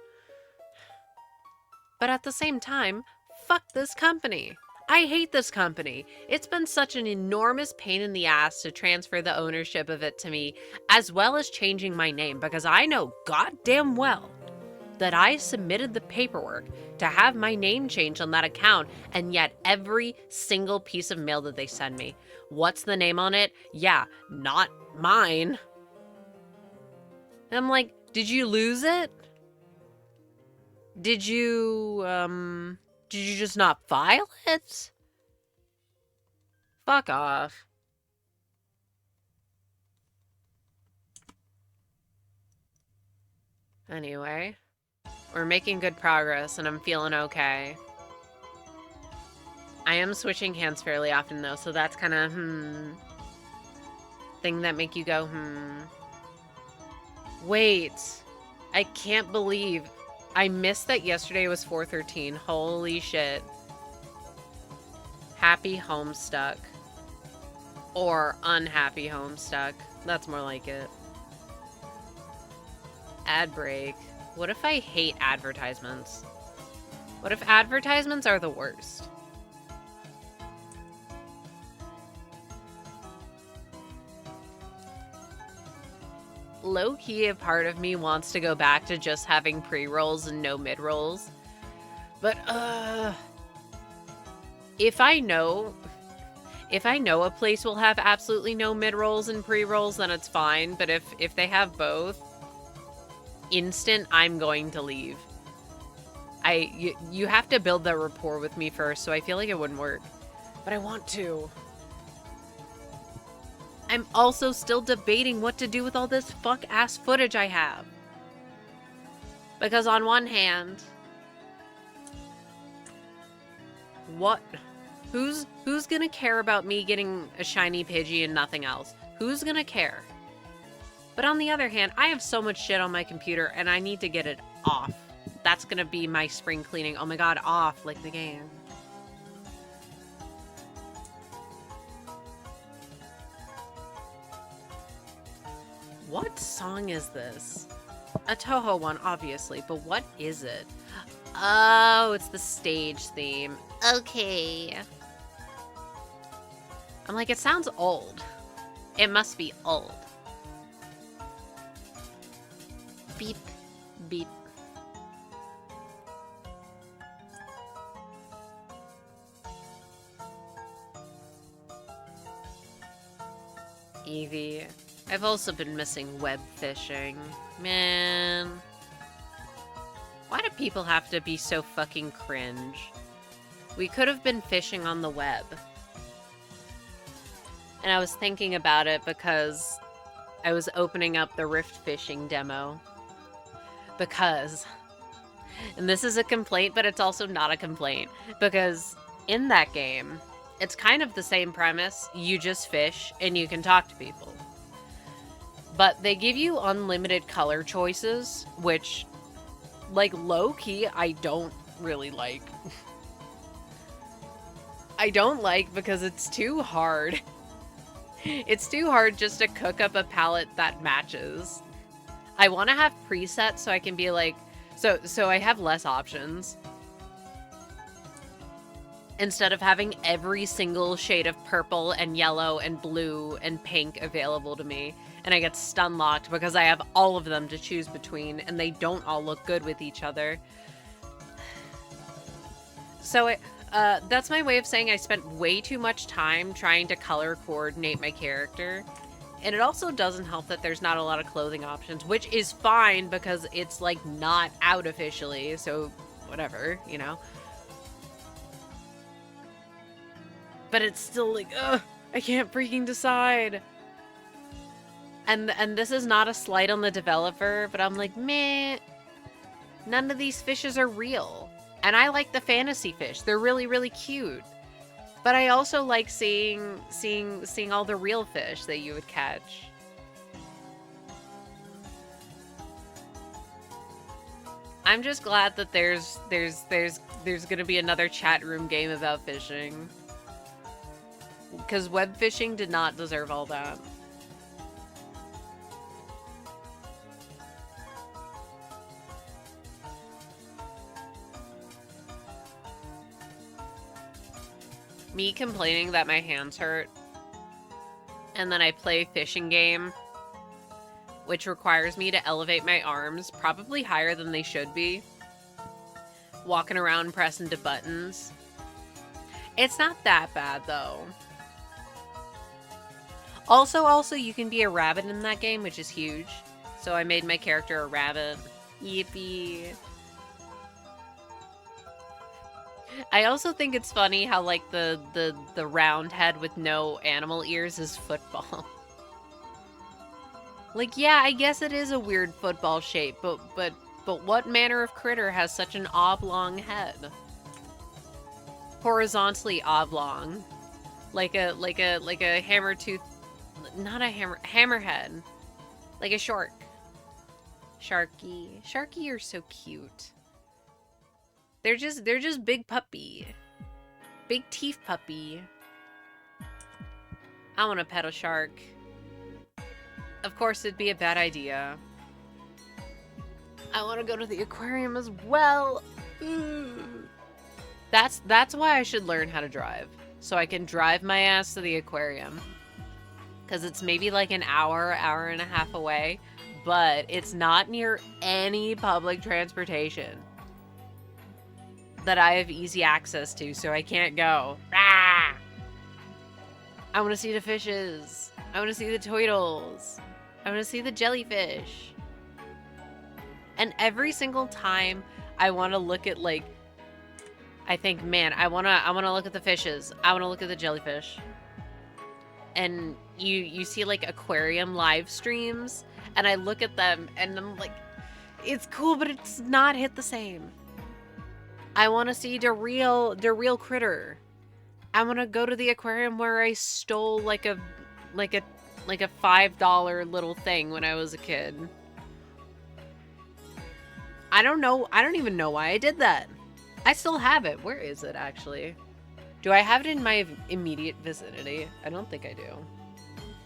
But at the same time, fuck this company. I hate this company. It's been such an enormous pain in the ass to transfer the ownership of it to me, as well as changing my name, because I know goddamn well that I submitted the paperwork to have my name changed on that account, and yet every single piece of mail that they send me, what's the name on it? Yeah, not mine. And I'm like, did you lose it? Did you just not file it? Fuck off. Anyway, we're making good progress and I'm feeling okay. I am switching hands fairly often though, so that's kind of, thing that make you go, Wait, I can't believe I missed that yesterday was 4/13. Holy shit. Happy Homestuck. Or unhappy Homestuck. That's more like it. Ad break. What if I hate advertisements? What if advertisements are the worst? Low-key, a part of me wants to go back to just having pre-rolls and no mid-rolls. But, if I know a place will have absolutely no mid-rolls and pre-rolls, then it's fine. But if they have both, instant, I'm going to leave. You have to build that rapport with me first, so I feel like it wouldn't work. But I want to. I'm also still debating what to do with all this fuck-ass footage I have. Because on one hand, who's gonna care about me getting a shiny Pidgey and nothing else? Who's gonna care? But on the other hand, I have so much shit on my computer and I need to get it off. That's gonna be my spring cleaning. Oh my god, off, like the game. What song is this? A Toho one, obviously, but what is it? Oh, it's the stage theme. Okay. I'm like, it sounds old. It must be old. Beep, beep. Eevee. I've also been missing web fishing. Man. Why do people have to be so fucking cringe? We could have been fishing on the web. And I was thinking about it because I was opening up the Rift fishing demo. Because, and this is a complaint, but it's also not a complaint. Because in that game, it's kind of the same premise. You just fish and you can talk to people. But they give you unlimited color choices, which, like, low-key, I don't really like. I don't like because it's too hard. It's too hard just to cook up a palette that matches. I want to have presets so I can be like, so I have less options. Instead of having every single shade of purple and yellow and blue and pink available to me. And I get stun locked because I have all of them to choose between and they don't all look good with each other. So that's my way of saying I spent way too much time trying to color coordinate my character. And it also doesn't help that there's not a lot of clothing options, which is fine because it's like not out officially, so whatever, you know. But it's still like, ugh, I can't freaking decide. And this is not a slight on the developer, but I'm like, meh, none of these fishes are real. And I like the fantasy fish. They're really, really cute. But I also like seeing all the real fish that you would catch. I'm just glad that there's gonna be another chat room game about fishing. Because web fishing did not deserve all that. Me complaining that my hands hurt, and then I play a fishing game, which requires me to elevate my arms, probably higher than they should be, walking around pressing the buttons. It's not that bad, though. Also, you can be a rabbit in that game, which is huge. So I made my character a rabbit. Yippee. I also think it's funny how, like, the round head with no animal ears is football. Like, yeah, I guess it is a weird football shape, but what manner of critter has such an oblong head? Horizontally oblong. Like a hammer tooth, not a hammerhead. Like a shark. Sharky are so cute. They're just big puppy. Big teeth puppy. I want to pet a shark. Of course, it'd be a bad idea. I want to go to the aquarium as well. That's why I should learn how to drive. So I can drive my ass to the aquarium. Because it's maybe like an hour and a half away. But it's not near any public transportation that I have easy access to, so I can't go. Ah! I want to see the fishes. I want to see the turtles. I want to see the jellyfish. And every single time I want to look at, like, I think, man, I want to look at the fishes. I want to look at the jellyfish. And you see, like, aquarium live streams, and I look at them, and I'm like, it's cool, but it's not hit the same. I want to see the real critter. I want to go to the aquarium where I stole like a $5 little thing when I was a kid. I don't know. I don't even know why I did that. I still have it. Where is it actually? Do I have it in my immediate vicinity? I don't think I do.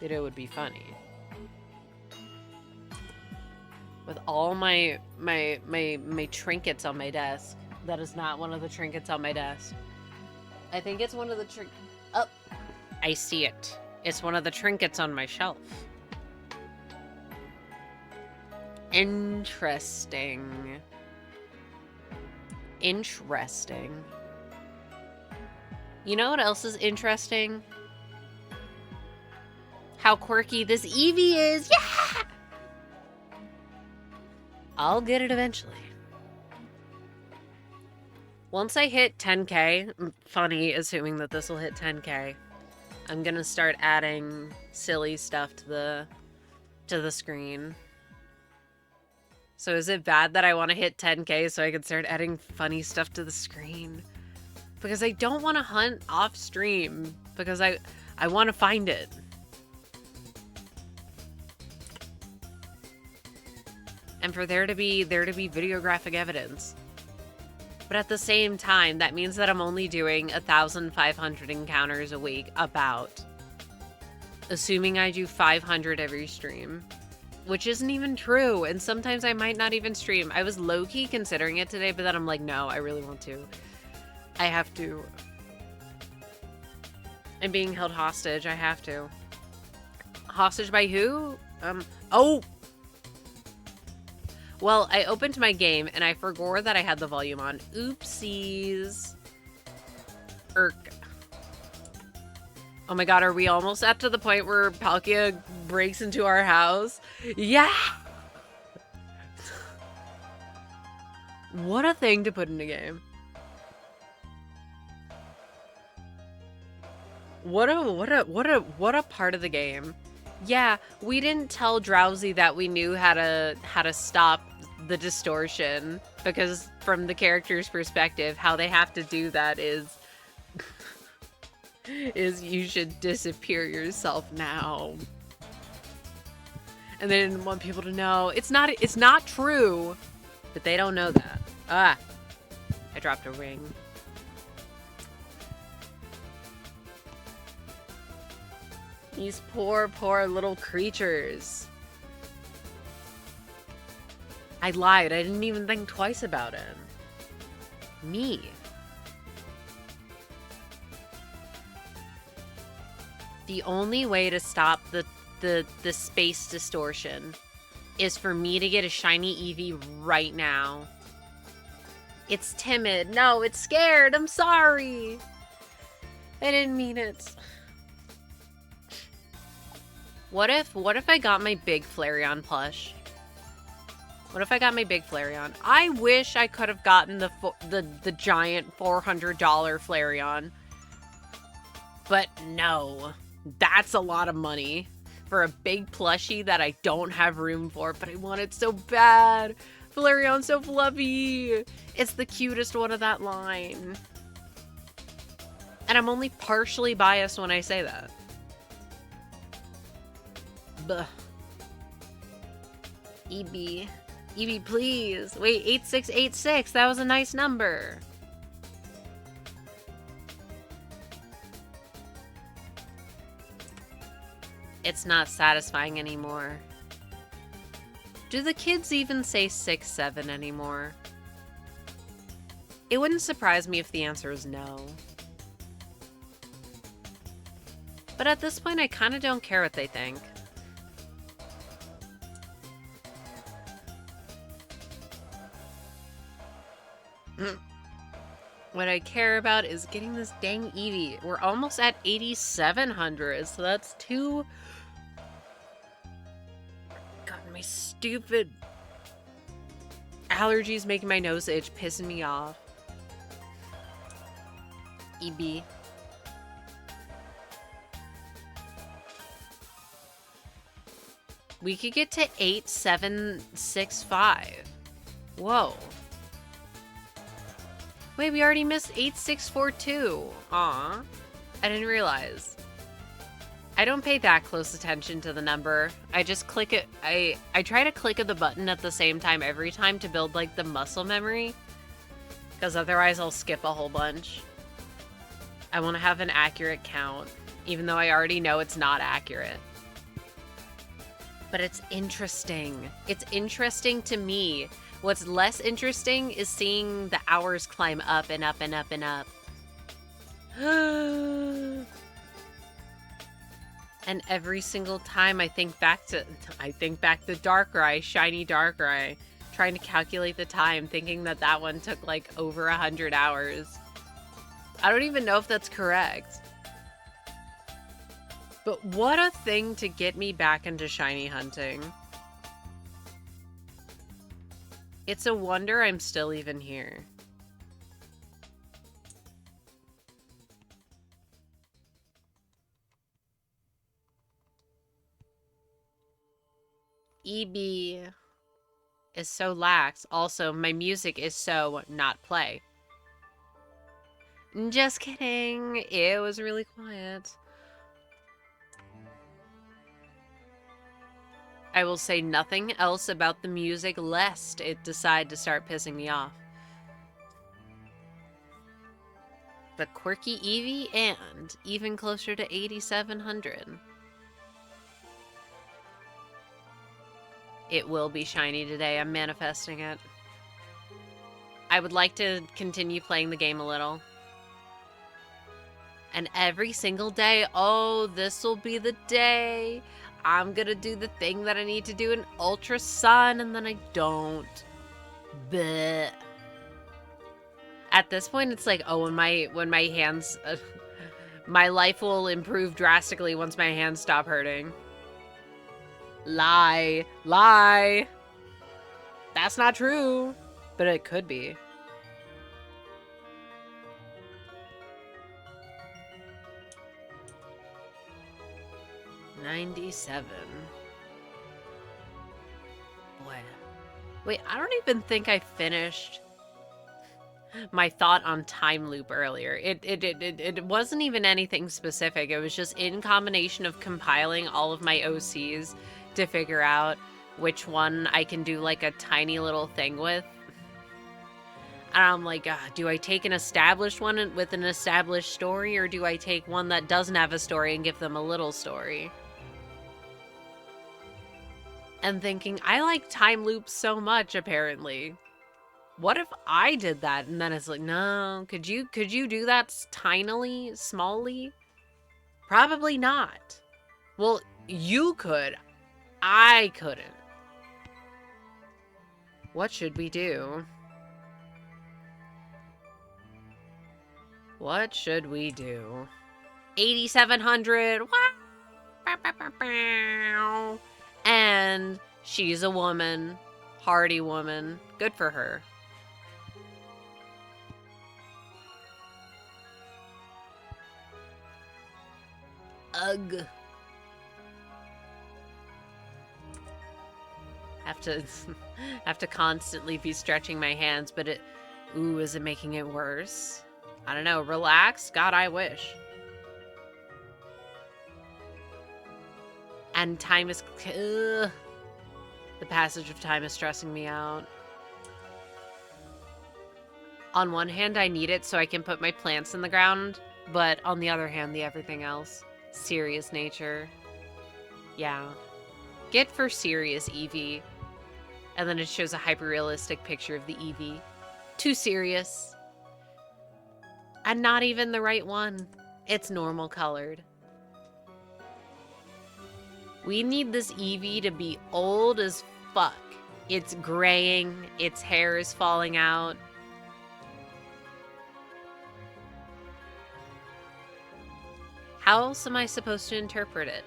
It would be funny. With all my trinkets on my desk. That is not one of the trinkets on my desk. I think it's one of the oh, I see it. It's one of the trinkets on my shelf. Interesting. Interesting. You know what else is interesting? How quirky this eevee is. Yeah! I'll get it eventually. Once I hit 10K, funny assuming that this will hit 10K, I'm gonna start adding silly stuff to the screen. So is it bad that I want to hit 10K so I can start adding funny stuff to the screen? Because I don't want to hunt off stream, because I want to find it. And for there to be videographic evidence. But at the same time, that means that I'm only doing 1,500 encounters a week, about. Assuming I do 500 every stream. Which isn't even true, and sometimes I might not even stream. I was low-key considering it today, but then I'm like, no, I really want to. I have to. I'm being held hostage, I have to. Hostage by who? Oh! Well, I opened my game, and I forgot that I had the volume on. Oopsies. Irk. Oh my god, are we almost up to the point where Palkia breaks into our house? Yeah! What a thing to put in a game. What a part of the game. Yeah, we didn't tell Drowsy that we knew how to stop the distortion, because from the character's perspective, how they have to do that is you should disappear yourself now. And they didn't want people to know. It's not true. But they don't know that. Ah. I dropped a ring. These poor, poor little creatures. I lied. I didn't even think twice about it. Me. The only way to stop the space distortion is for me to get a shiny Eevee right now. It's timid. No, it's scared. I'm sorry. I didn't mean it. What if I got my big Flareon plush? What if I got my big Flareon? I wish I could have gotten the giant $400 Flareon. But no. That's a lot of money for a big plushie that I don't have room for, but I want it so bad. Flareon's so fluffy. It's the cutest one of that line. And I'm only partially biased when I say that. Buh. eevee. eevee, please. Wait, 8686. That was a nice number. It's not satisfying anymore. Do the kids even say 6-7 anymore? It wouldn't surprise me if the answer is no. But at this point, I kind of don't care what they think. What I care about is getting this dang Eevee. We're almost at 8,700, so that's two... God, my stupid allergies making my nose itch, pissing me off. eevee. We could get to 8,765. Whoa. Wait, we already missed 8,642. Aw. I didn't realize. I don't pay that close attention to the number. I just click it. I try to click the button at the same time every time to build, like, the muscle memory. Because otherwise I'll skip a whole bunch. I want to have an accurate count, even though I already know it's not accurate. But it's interesting. It's interesting to me. What's less interesting is seeing the hours climb up and up and up and up. And every single time I think back to Darkrai, shiny Darkrai, trying to calculate the time, thinking that that one took like over 100 hours. I don't even know if that's correct. But what a thing to get me back into shiny hunting. It's a wonder I'm still even here. eevee is so lax. Also, my music is so not play. Just kidding. It was really quiet. I will say nothing else about the music lest it decide to start pissing me off. But quirky Eevee and even closer to 8,700. It will be shiny today. I'm manifesting it. I would like to continue playing the game a little. And every single day, oh, this will be the day. I'm gonna do the thing that I need to do in Ultra Sun, and then I don't. Bleh. At this point, it's like, oh, when my hands... my life will improve drastically once my hands stop hurting. Lie. Lie. That's not true. But it could be. 97. Boy. Wait, I don't even think I finished my thought on time loop earlier. It wasn't even anything specific. It was just in combination of compiling all of my OCs to figure out which one I can do like a tiny little thing with. And I'm like, do I take an established one with an established story, or do I take one that doesn't have a story and give them a little story? And thinking, I like time loops so much, apparently. What if I did that? And then it's like, no, could you do that tinily, smallly? Probably not. Well, you could. I couldn't. What should we do? What should we do? 8,700. And she's a woman. Hardy woman. Good for her. Ugh. Have to constantly be stretching my hands, but ooh, is it making it worse? I don't know. Relax? God, I wish. And time is... Ugh. The passage of time is stressing me out. On one hand, I need it so I can put my plants in the ground, but on the other hand, the everything else. Serious nature. Yeah. Get for serious, eevee. And then it shows a hyper-realistic picture of the eevee. Too serious. And not even the right one. It's normal colored. We need this eevee to be old as fuck. It's graying. Its hair is falling out. How else am I supposed to interpret it?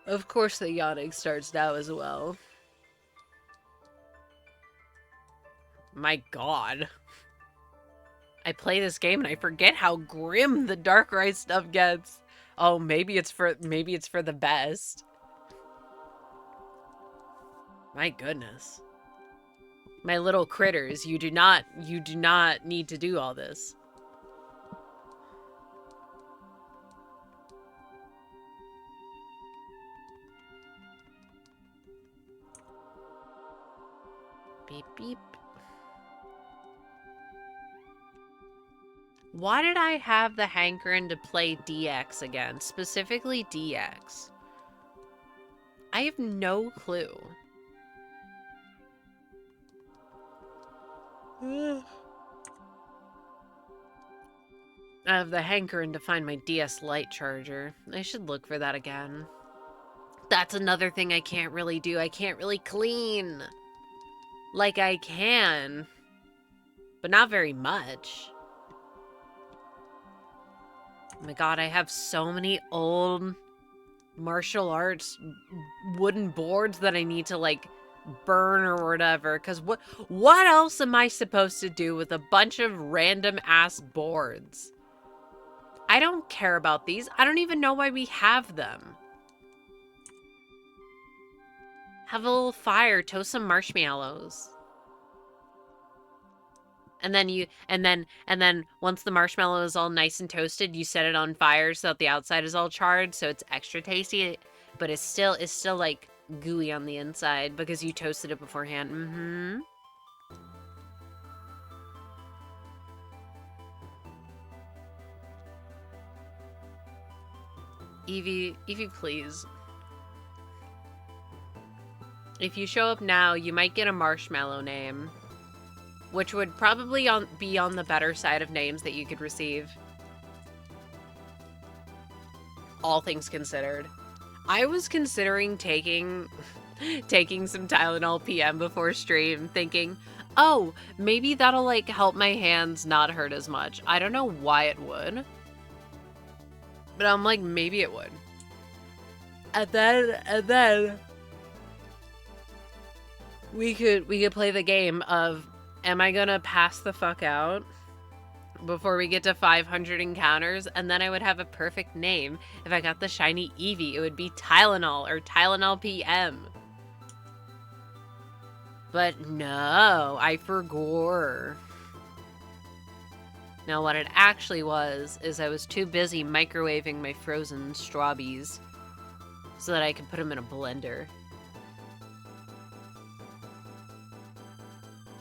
Of course the yawning starts now as well. My god. I play this game and I forget how grim the Darkrai stuff gets. Oh, maybe it's for the best. My goodness. My little critters, you do not need to do all this. Beep beep. Why did I have the hankering to play DX again? Specifically DX. I have no clue. I have the hankering to find my DS Lite charger. I should look for that again. That's another thing I can't really do. I can't really clean. Like I can. But not very much. Oh my god, I have so many old martial arts wooden boards that I need to, like, burn or whatever. Because what else am I supposed to do with a bunch of random-ass boards? I don't care about these. I don't even know why we have them. Have a little fire. Toast some marshmallows. And then once the marshmallow is all nice and toasted, you set it on fire so that the outside is all charred, so it's extra tasty, but it's still like gooey on the inside because you toasted it beforehand. Eevee, please. If you show up now, you might get a marshmallow name. Which would probably be on the better side of names that you could receive. All things considered. I was considering taking some Tylenol PM before stream, thinking, oh, maybe that'll, like, help my hands not hurt as much. I don't know why it would. But I'm like, maybe it would. And then we could play the game of, am I gonna pass the fuck out before we get to 500 encounters, and then I would have a perfect name. If I got the shiny Eevee, it would be Tylenol or Tylenol PM. But no, I forgot. Now what it actually was is I was too busy microwaving my frozen strawberries so that I could put them in a blender.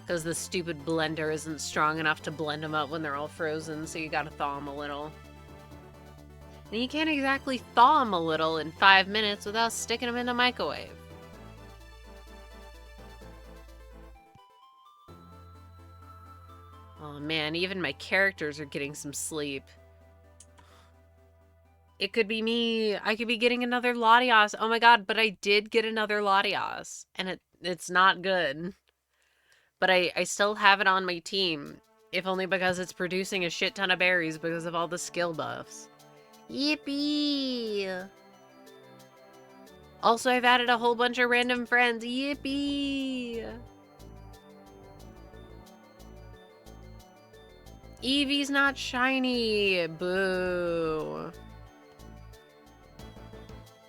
Because the stupid blender isn't strong enough to blend them up when they're all frozen, so you gotta thaw them a little. And you can't exactly thaw them a little in 5 minutes without sticking them in the microwave. Oh man, even my characters are getting some sleep. It could be me. I could be getting another Latias. Oh my god, but I did get another Latias. And it's not good. But I still have it on my team. If only because it's producing a shit ton of berries because of all the skill buffs. Yippee! Also, I've added a whole bunch of random friends. Yippee! Eevee's not shiny. Boo.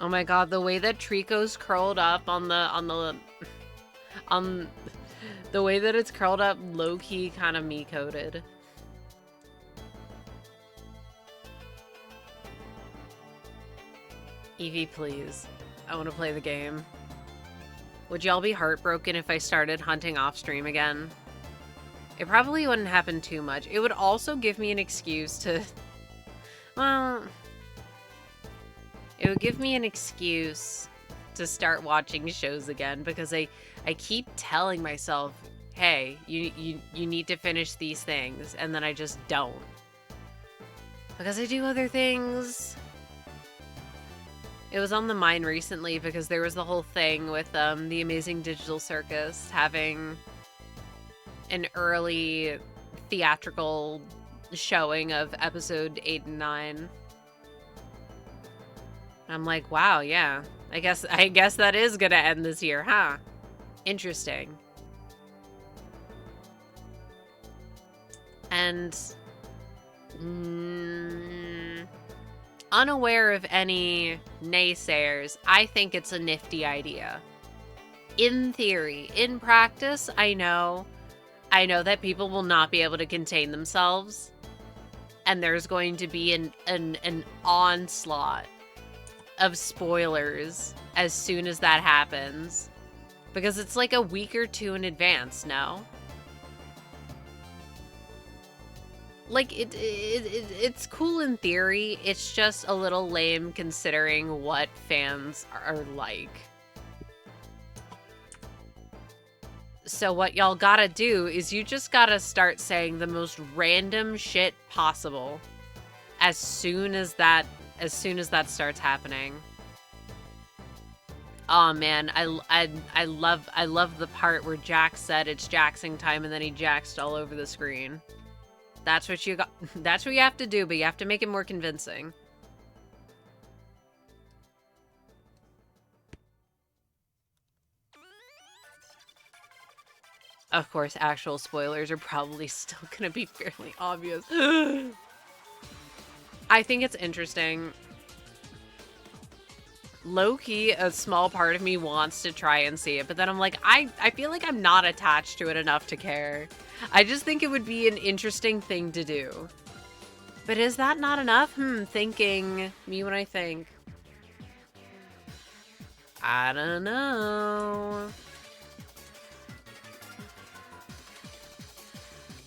Oh my god, the way that Trico's curled up on the way that it's curled up, low-key kind of me-coded. Eevee, please. I want to play the game. Would y'all be heartbroken if I started hunting off stream again? It probably wouldn't happen too much. It would also give me an excuse to... Well... It would give me an excuse to start watching shows again, because I keep telling myself, hey, you need to finish these things, and then I just don't. Because I do other things. It was on the mind recently because there was the whole thing with the Amazing Digital Circus having an early theatrical showing of episode 8 and 9. I'm like, wow, yeah. I guess that is gonna end this year, huh? Interesting. And unaware of any naysayers, I think it's a nifty idea. In theory. In practice, I know that people will not be able to contain themselves, and there's going to be an onslaught of spoilers as soon as that happens, because it's like a week or two in advance. No, like it's cool in theory, it's just a little lame considering what fans are like. So what y'all gotta do is you just gotta start saying the most random shit possible as soon as that starts happening. Oh man, I love the part where Jax said it's jaxing time and then he jaxed all over the screen. That's what you got. That's what you have to do, but you have to make it more convincing. Of course, actual spoilers are probably still gonna be fairly obvious. I think it's interesting. Low-key, a small part of me wants to try and see it, but then I'm like, I feel like I'm not attached to it enough to care. I just think it would be an interesting thing to do. But is that not enough? Thinking. Me when I think. I don't know.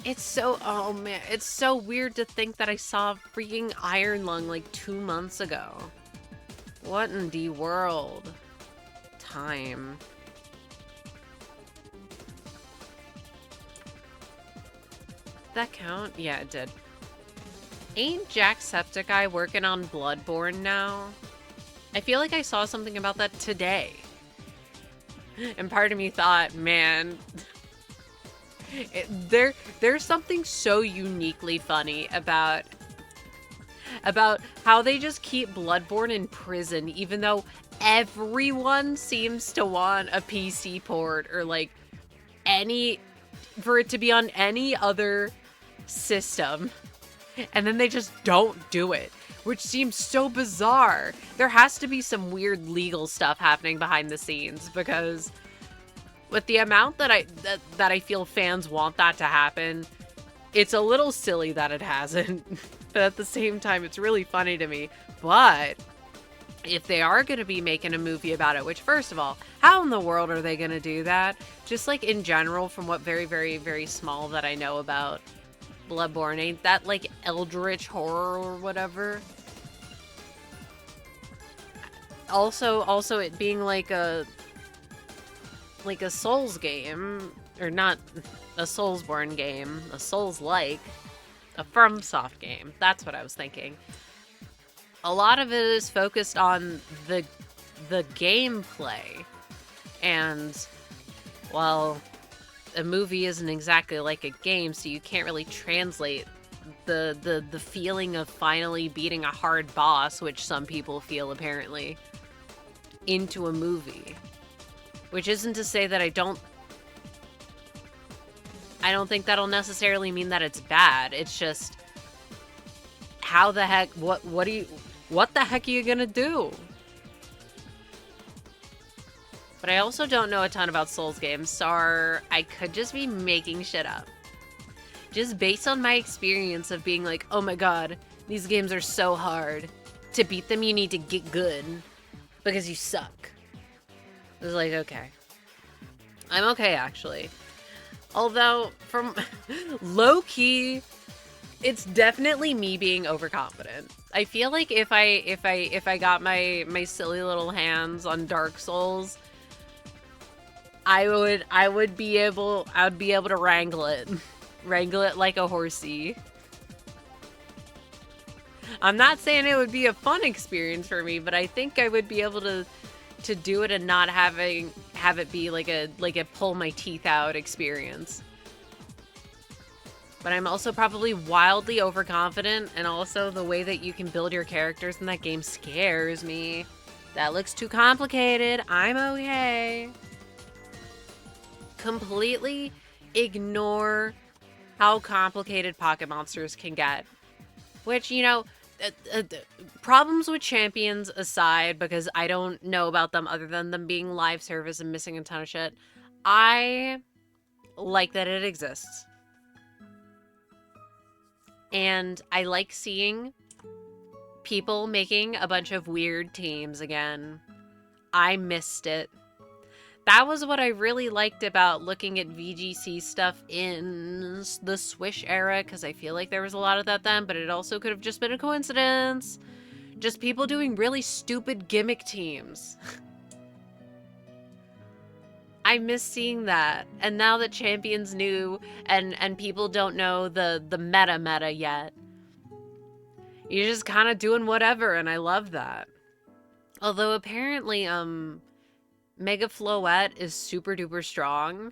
It's so, oh man, it's so weird to think that I saw freaking Iron Lung like 2 months ago. What in the world? Time. Did that count? Yeah, it did. Ain't Jacksepticeye working on Bloodborne now? I feel like I saw something about that today. And part of me thought, man... There's something so uniquely funny about how they just keep Bloodborne in prison, even though everyone seems to want a PC port or like for it to be on any other system. and then they just don't do it, which seems so bizarre. There has to be some weird legal stuff happening behind the scenes, because with the amount that I feel fans want that to happen, it's a little silly that it hasn't. But at the same time, it's really funny to me. But if they are going to be making a movie about it, which, first of all, how in the world are they going to do that? Just like in general, from what very, very, very small that I know about Bloodborne, ain't that like eldritch horror or whatever? Also it being like a Souls game, or not a Soulsborne game, a Souls-like, a FromSoft game. That's what I was thinking. A lot of it is focused on the gameplay, and, well, a movie isn't exactly like a game, so you can't really translate the feeling of finally beating a hard boss, which some people feel apparently, into a movie. Which isn't to say that I don't think that'll necessarily mean that it's bad. It's just, how the heck, what the heck are you gonna do? But I also don't know a ton about Souls games, so I could just be making shit up. Just based on my experience of being like, oh my god, these games are so hard. To beat them, you need to get good, because you suck. It was like, okay. I'm okay, actually. Although, from low-key, it's definitely me being overconfident. I feel like if I got my silly little hands on Dark Souls, I would be able to wrangle it. Wrangle it like a horsey. I'm not saying it would be a fun experience for me, but I think I would be able to do it and not have it be like a pull my teeth out experience. But I'm also probably wildly overconfident, and also the way that you can build your characters in that game scares me. That looks too complicated. I'm okay. Completely ignore how complicated pocket monsters can get. Which, you know, problems with champions aside, because I don't know about them other than them being live service and missing a ton of shit, I like that it exists. And I like seeing people making a bunch of weird teams again. I missed it. That was what I really liked about looking at VGC stuff in the Swish era, because I feel like there was a lot of that then, but it also could have just been a coincidence. Just people doing really stupid gimmick teams. I miss seeing that. And now that Champion's new and people don't know the meta yet, you're just kind of doing whatever, and I love that. Although apparently, Mega Floette is super duper strong,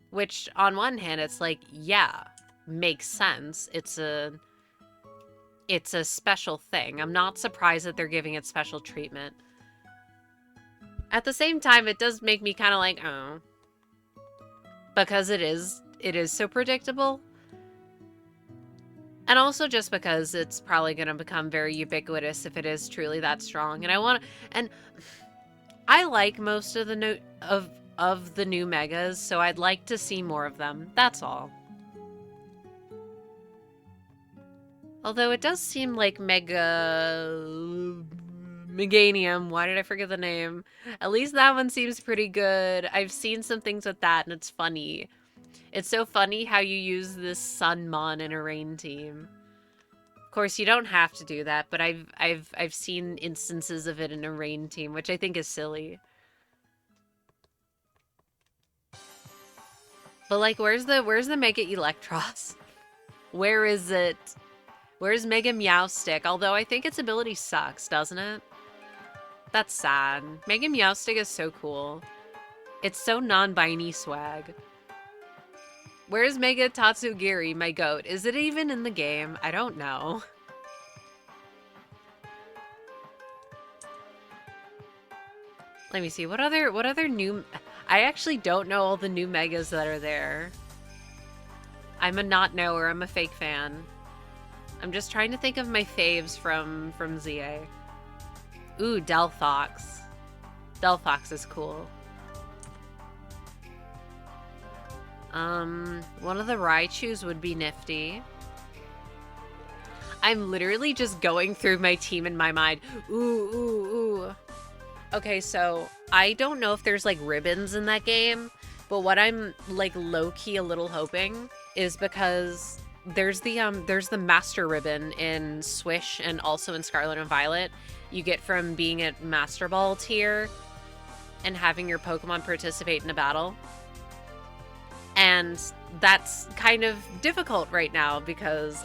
which on one hand it's like, yeah, makes sense. It's a special thing. I'm not surprised that they're giving it special treatment. At the same time, it does make me kind of like, oh, because it is so predictable. And also just because it's probably going to become very ubiquitous if it is truly that strong. And I like most of the new megas, so I'd like to see more of them. That's all. Although it does seem like Meganium, why did I forget the name? At least that one seems pretty good. I've seen some things with that, and it's funny. It's so funny how you use this Sunmon in a rain team. Of course, you don't have to do that, but I've seen instances of it in a rain team, which I think is silly. But like, where's the Mega Electros? Where is it? Where's Mega Meowstick? Although I think its ability sucks, doesn't it? That's sad. Mega Meowstick is so cool. It's so non-binary swag. Where's Mega Tatsugiri, my goat? Is it even in the game? I don't know. Let me see. What other new... I actually don't know all the new megas that are there. I'm a not knower. I'm a fake fan. I'm just trying to think of my faves from ZA. Ooh, Delphox. Delphox is cool. One of the Raichus would be nifty. I'm literally just going through my team in my mind. Ooh. Okay, so I don't know if there's like ribbons in that game, but what I'm like low-key a little hoping is because there's the Master Ribbon in Swish and also in Scarlet and Violet. You get from being at Master Ball tier and having your Pokemon participate in a battle. And that's kind of difficult right now because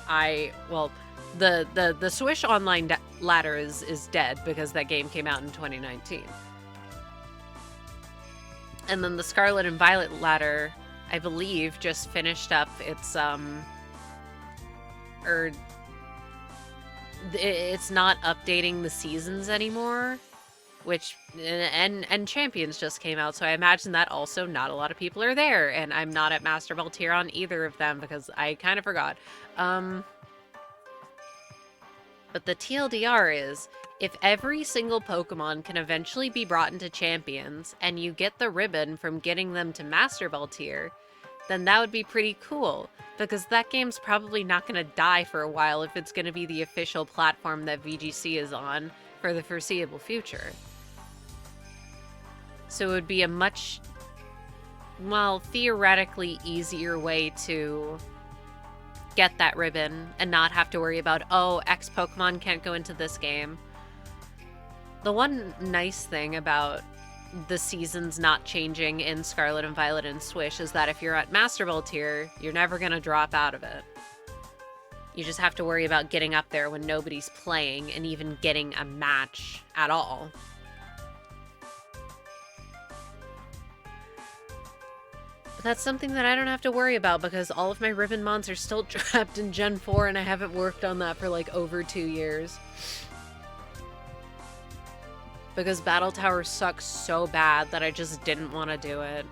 the Swish online ladder is dead because that game came out in 2019. And then the Scarlet and Violet ladder, I believe, just finished up its it's not updating the seasons anymore, which and Champions just came out, so I imagine that also not a lot of people are there, and I'm not at Master Ball tier on either of them because I kind of forgot. But the TLDR is, if every single Pokemon can eventually be brought into Champions, and you get the ribbon from getting them to Master Ball tier, then that would be pretty cool, because that game's probably not going to die for a while if it's going to be the official platform that VGC is on for the foreseeable future. So it would be a much, well, theoretically easier way to get that ribbon and not have to worry about, oh, X Pokemon can't go into this game. The one nice thing about the seasons not changing in Scarlet and Violet and Swish is that if you're at Master Ball tier, you're never going to drop out of it. You just have to worry about getting up there when nobody's playing and even getting a match at all. That's something that I don't have to worry about because all of my ribbon mons are still trapped in Gen 4 and I haven't worked on that for like over 2 years. Because Battle Tower sucks so bad that I just didn't want to do it.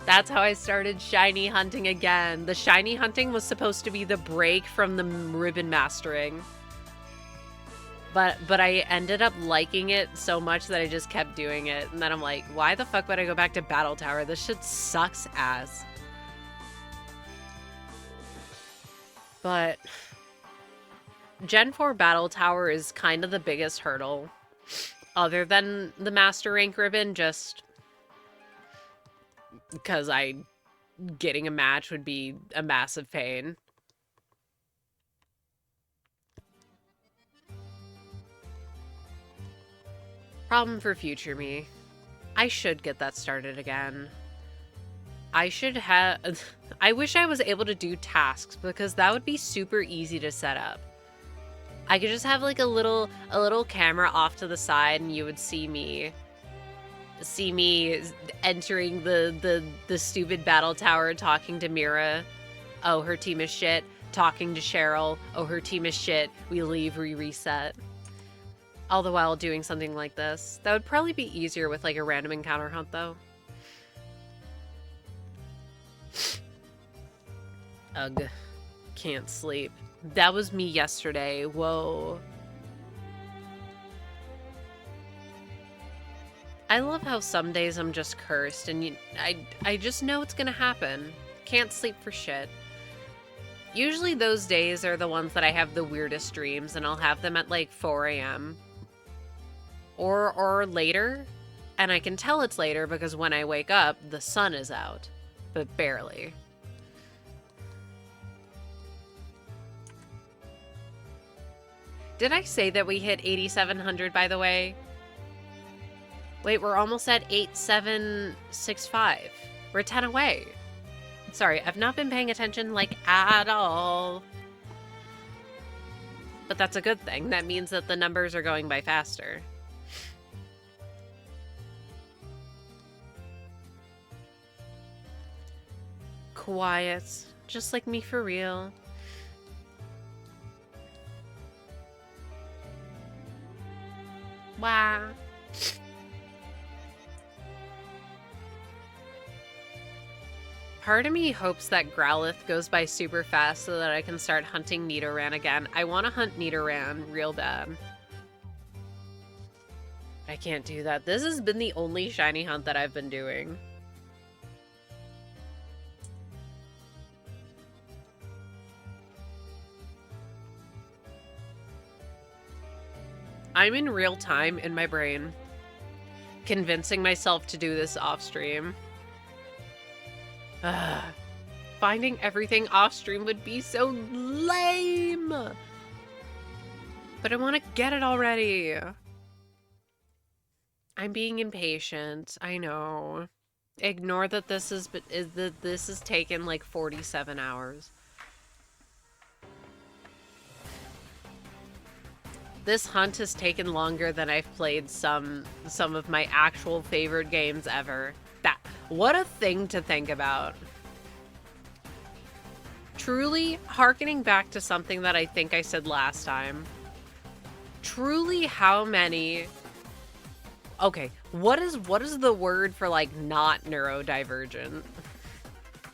That's how I started shiny hunting again. The shiny hunting was supposed to be the break from the ribbon mastering. But I ended up liking it so much that I just kept doing it. And then I'm like, why the fuck would I go back to Battle Tower? This shit sucks ass. But Gen 4 Battle Tower is kind of the biggest hurdle. Other than the Master Rank ribbon, just because getting a match would be a massive pain. Problem for future me. I should get that started again. I should have... I wish I was able to do tasks because that would be super easy to set up. I could just have like a little camera off to the side and you would see me entering the stupid battle tower, talking to Mira. Oh, her team is shit. Talking to Cheryl. Oh, her team is shit. We leave, we reset. All the while doing something like this. That would probably be easier with like a random encounter hunt though. Ugh. Can't sleep. That was me yesterday. Whoa. I love how some days I'm just cursed and I just know it's gonna happen. Can't sleep for shit. Usually those days are the ones that I have the weirdest dreams and I'll have them at like 4 a.m. Or later. And I can tell it's later because when I wake up, the sun is out. But barely. Did I say that we hit 8,700, by the way? Wait, we're almost at 8,765. We're 10 away. Sorry, I've not been paying attention, like, at all. But that's a good thing. That means that the numbers are going by faster. Quiet. Just like me for real. Wow. Part of me hopes that Growlithe goes by super fast so that I can start hunting Nidoran again. I want to hunt Nidoran real bad. I can't do that. This has been the only shiny hunt that I've been doing. I'm in real time in my brain, convincing myself to do this off stream. Finding everything off stream would be so lame. But I want to get it already. I'm being impatient. I know. Ignore that this is taken like 47 hours. This hunt has taken longer than I've played some of my actual favorite games ever. What a thing to think about. Truly, hearkening back to something that I think I said last time. Truly, how many... Okay, what is the word for, like, not neurodivergent?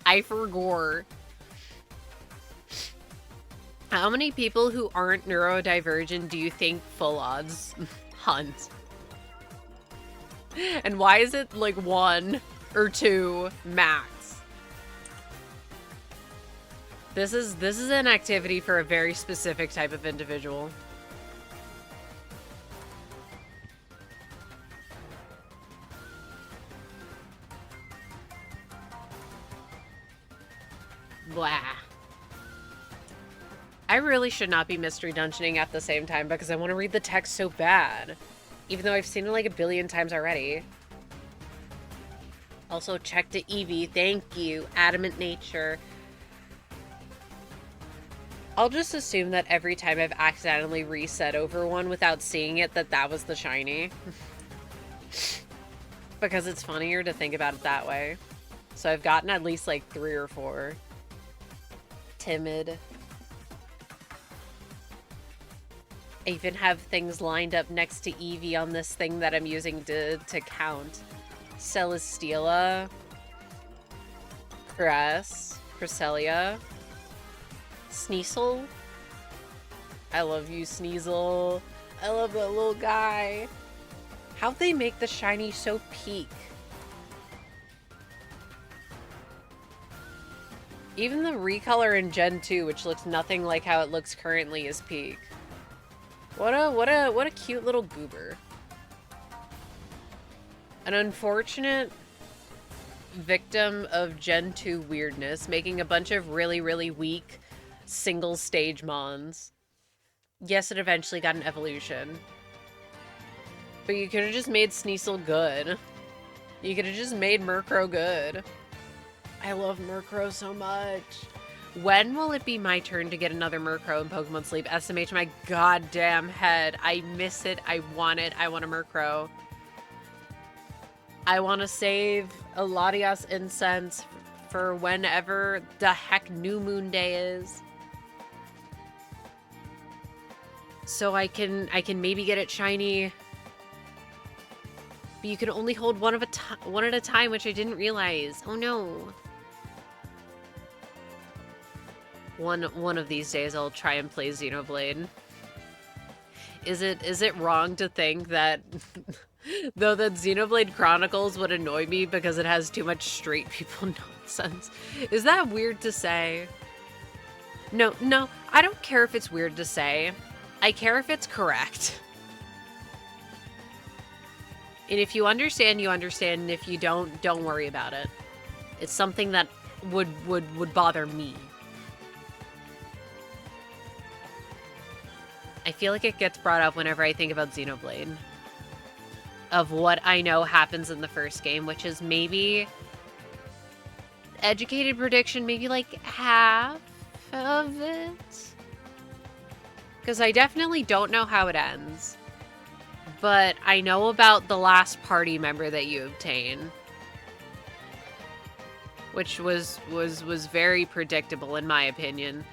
I forgot. How many people who aren't neurodivergent do you think full odds hunt? And why is it, like, 1 or 2 max? This is an activity for a very specific type of individual. Blah. I really should not be mystery dungeoning at the same time because I want to read the text so bad. Even though I've seen it like a billion times already. Also, check to eevee. Thank you. Adamant Nature. I'll just assume that every time I've accidentally reset over one without seeing it, that was the shiny. Because it's funnier to think about it that way. So I've gotten at least like 3 or 4. Timid. I even have things lined up next to eevee on this thing that I'm using to count. Celesteela. Cress. Cresselia. Sneasel. I love you, Sneasel. I love that little guy. How'd they make the shiny so peak? Even the recolor in Gen 2, which looks nothing like how it looks currently, is peak. What a cute little goober. An unfortunate victim of Gen 2 weirdness, making a bunch of really, really weak single stage mons. Yes, it eventually got an evolution. But you could have just made Sneasel good. You could have just made Murkrow good. I love Murkrow so much. When will it be my turn to get another Murkrow in Pokemon Sleep? SMH my goddamn head. I miss it. I want it. I want a Murkrow. I want to save a Latias Incense for whenever the heck New Moon Day is. So I can maybe get it shiny. But you can only hold one at a time, which I didn't realize. Oh no. One of these days I'll try and play Xenoblade. Is it wrong to think that though that Xenoblade Chronicles would annoy me because it has too much straight people nonsense? Is that weird to say? No, I don't care if it's weird to say. I care if it's correct. And if you understand, you understand, and if you don't worry about it. It's something that would bother me. I feel like it gets brought up whenever I think about Xenoblade. Of what I know happens in the first game, which is maybe... educated prediction, maybe like half of it? Because I definitely don't know how it ends. But I know about the last party member that you obtain. Which was very predictable in my opinion.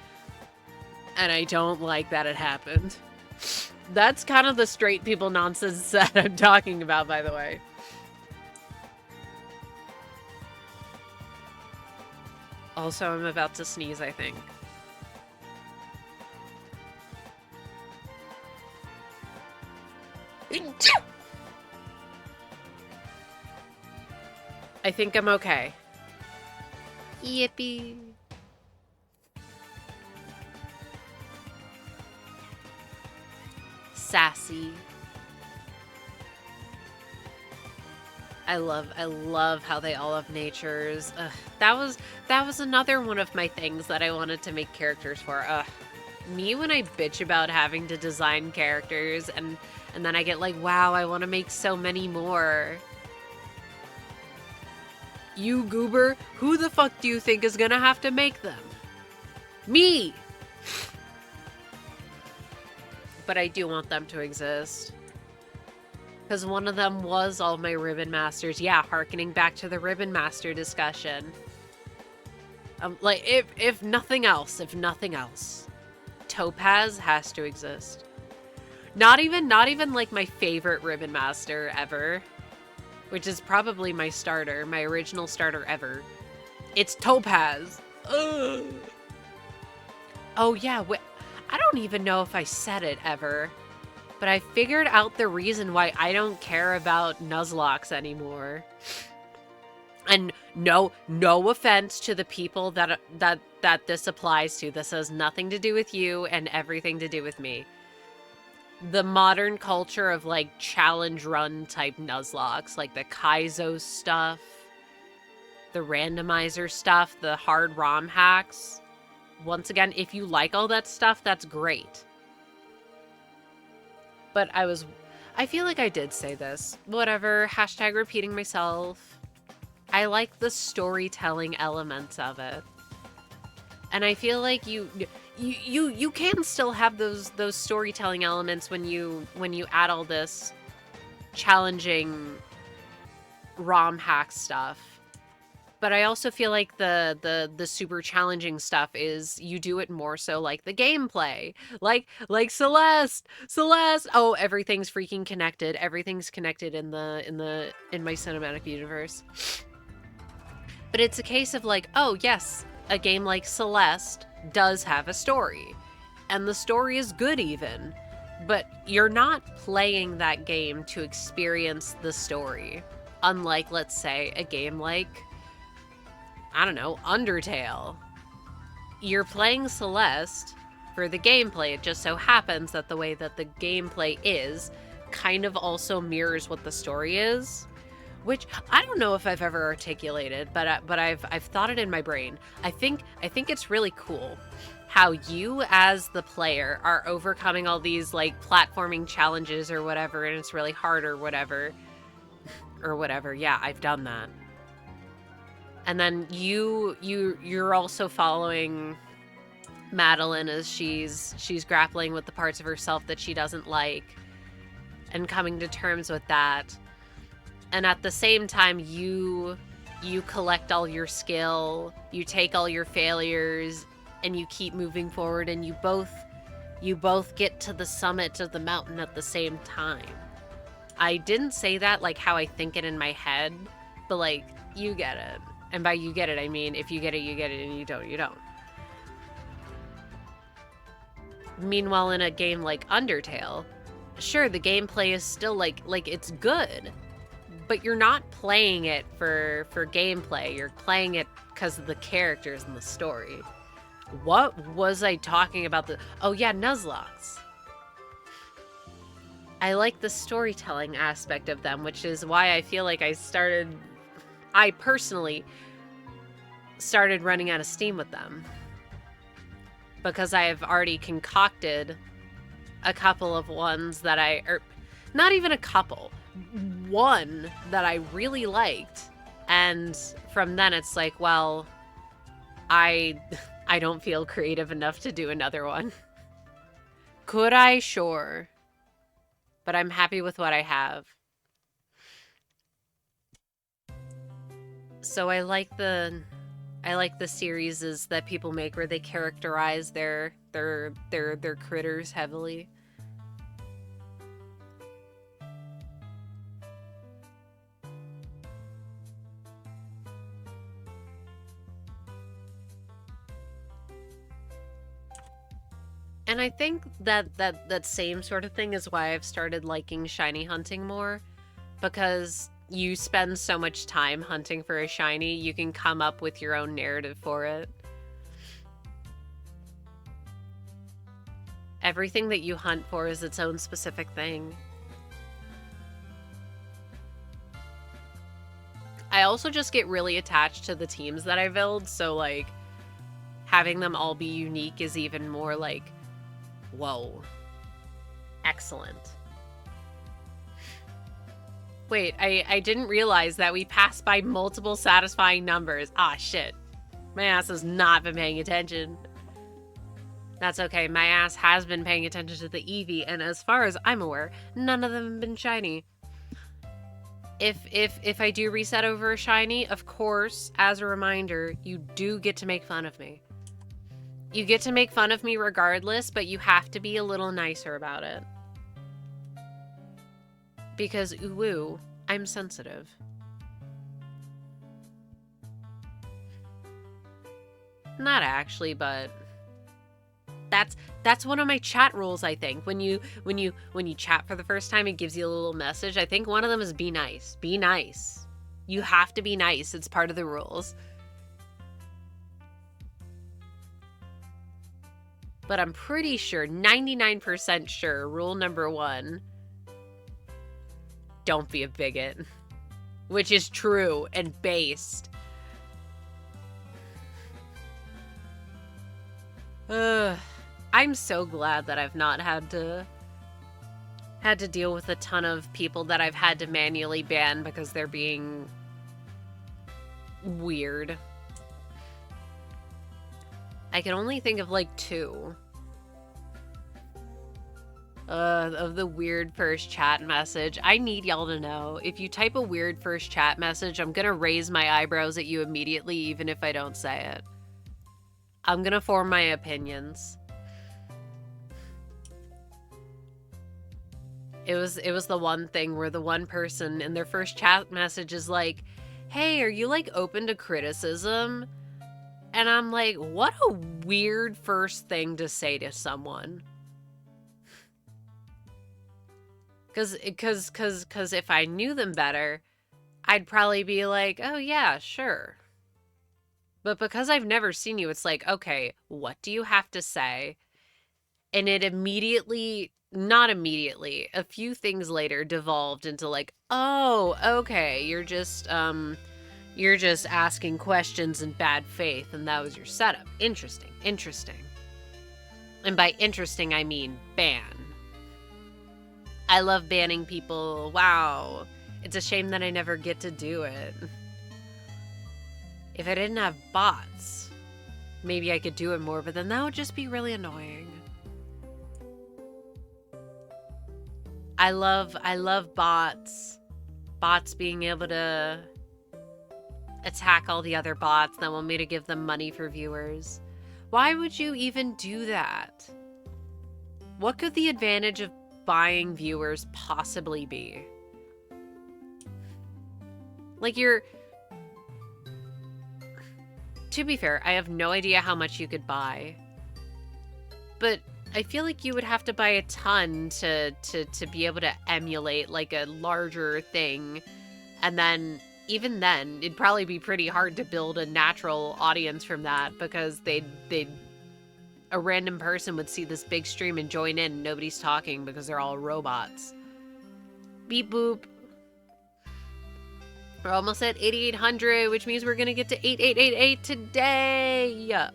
And I don't like that it happened. That's kind of the straight people nonsense that I'm talking about, by the way. Also, I'm about to sneeze, I think. I think I'm okay. Yippee. Sassy. I love how they all have natures. Ugh, that was another one of my things that I wanted to make characters for. Ugh. Me when I bitch about having to design characters and then I get like, wow, I want to make so many more. You goober, who the fuck do you think is gonna have to make them? Me! But I do want them to exist. Because one of them was all my Ribbon Masters. Yeah, harkening back to the Ribbon Master discussion. Like, if nothing else, Topaz has to exist. Not even like my favorite Ribbon Master ever. Which is probably my starter, my original starter ever. It's Topaz. Ugh. Oh yeah, I don't even know if I said it ever. But I figured out the reason why I don't care about Nuzlocke anymore. And no offense to the people that this applies to. This has nothing to do with you and everything to do with me. The modern culture of like challenge run type Nuzlocke, like the Kaizo stuff, the randomizer stuff, the hard ROM hacks. Once again, if you like all that stuff, that's great. But I feel like I did say this. Whatever, hashtag repeating myself. I like the storytelling elements of it. And I feel like you can still have those storytelling elements when you add all this challenging ROM hack stuff. But I also feel like the super challenging stuff is you do it more so like the gameplay. Like Celeste. Oh, everything's freaking connected. Everything's connected in my cinematic universe. But it's a case of like, oh yes, a game like Celeste does have a story. And the story is good even. But you're not playing that game to experience the story. Unlike, let's say, a game like, I don't know, Undertale. You're playing Celeste for the gameplay. It just so happens that the way that the gameplay is kind of also mirrors what the story is. Which I don't know if I've ever articulated, but I've thought it in my brain. I think it's really cool how you as the player are overcoming all these like platforming challenges or whatever, and it's really hard or whatever. Yeah, I've done that. And then you're also following Madeline as she's grappling with the parts of herself that she doesn't like and coming to terms with that. And at the same time, you collect all your skill, you take all your failures, and you keep moving forward, and you both get to the summit of the mountain at the same time. I didn't say that like how I think it in my head, but like, you get it. And by you get it, I mean, if you get it, you get it, and you don't, you don't. Meanwhile, in a game like Undertale, sure, the gameplay is still like it's good. But you're not playing it for gameplay. You're playing it because of the characters and the story. What was I talking about? Oh yeah, Nuzlocke. I like the storytelling aspect of them, which is why I feel like I personally started running out of steam with them. Because I have already concocted a couple of ones that not even a couple. One that I really liked, and from then it's like, well, I don't feel creative enough to do another one. Could I? Sure. But I'm happy with what I have. So I like the series that people make where they characterize their critters heavily. And I think that same sort of thing is why I've started liking shiny hunting more, because you spend so much time hunting for a shiny, you can come up with your own narrative for it. Everything that you hunt for is its own specific thing. I also just get really attached to the teams that I build, so like having them all be unique is even more like, whoa, excellent. Wait, I didn't realize that we passed by multiple satisfying numbers. Ah, shit. My ass has not been paying attention. That's okay, my ass has been paying attention to the eevee, and as far as I'm aware, none of them have been shiny. If I do reset over a shiny, of course, as a reminder, you do get to make fun of me. You get to make fun of me regardless, but you have to be a little nicer about it. Because, ooh, I'm sensitive. Not actually, but that's one of my chat rules, I think. When you chat for the first time, it gives you a little message. I think one of them is be nice. Be nice. You have to be nice. It's part of the rules. But I'm pretty sure, 99% sure, rule number 1, don't be a bigot. Which is true and based. I'm so glad that I've not had to deal with a ton of people that I've had to manually ban because they're being weird. I can only think of like 2 of the weird first chat message. I need y'all to know, if you type a weird first chat message, I'm gonna raise my eyebrows at you immediately, even if I don't say it. I'm gonna form my opinions. It was the one thing where the one person in their first chat message is like, hey, are you like open to criticism? And I'm like, what a weird first thing to say to someone. Cause if I knew them better, I'd probably be like, oh yeah, sure. But because I've never seen you, it's like, okay, what do you have to say? And it immediately, not immediately, a few things later devolved into like, oh, okay, you're just asking questions in bad faith, and that was your setup. Interesting. And by interesting, I mean ban. I love banning people. Wow. It's a shame that I never get to do it. If I didn't have bots, maybe I could do it more, but then that would just be really annoying. I love bots. Bots being able to attack all the other bots that want me to give them money for viewers. Why would you even do that? What could the advantage of buying viewers possibly be? Like, to be fair, I have no idea how much you could buy. But I feel like you would have to buy a ton to be able to emulate like a larger thing. And then, even then, it'd probably be pretty hard to build a natural audience from that, because a random person would see this big stream and join in, and nobody's talking because they're all robots. Beep boop. We're almost at 8,800, which means we're gonna get to 8,888 today.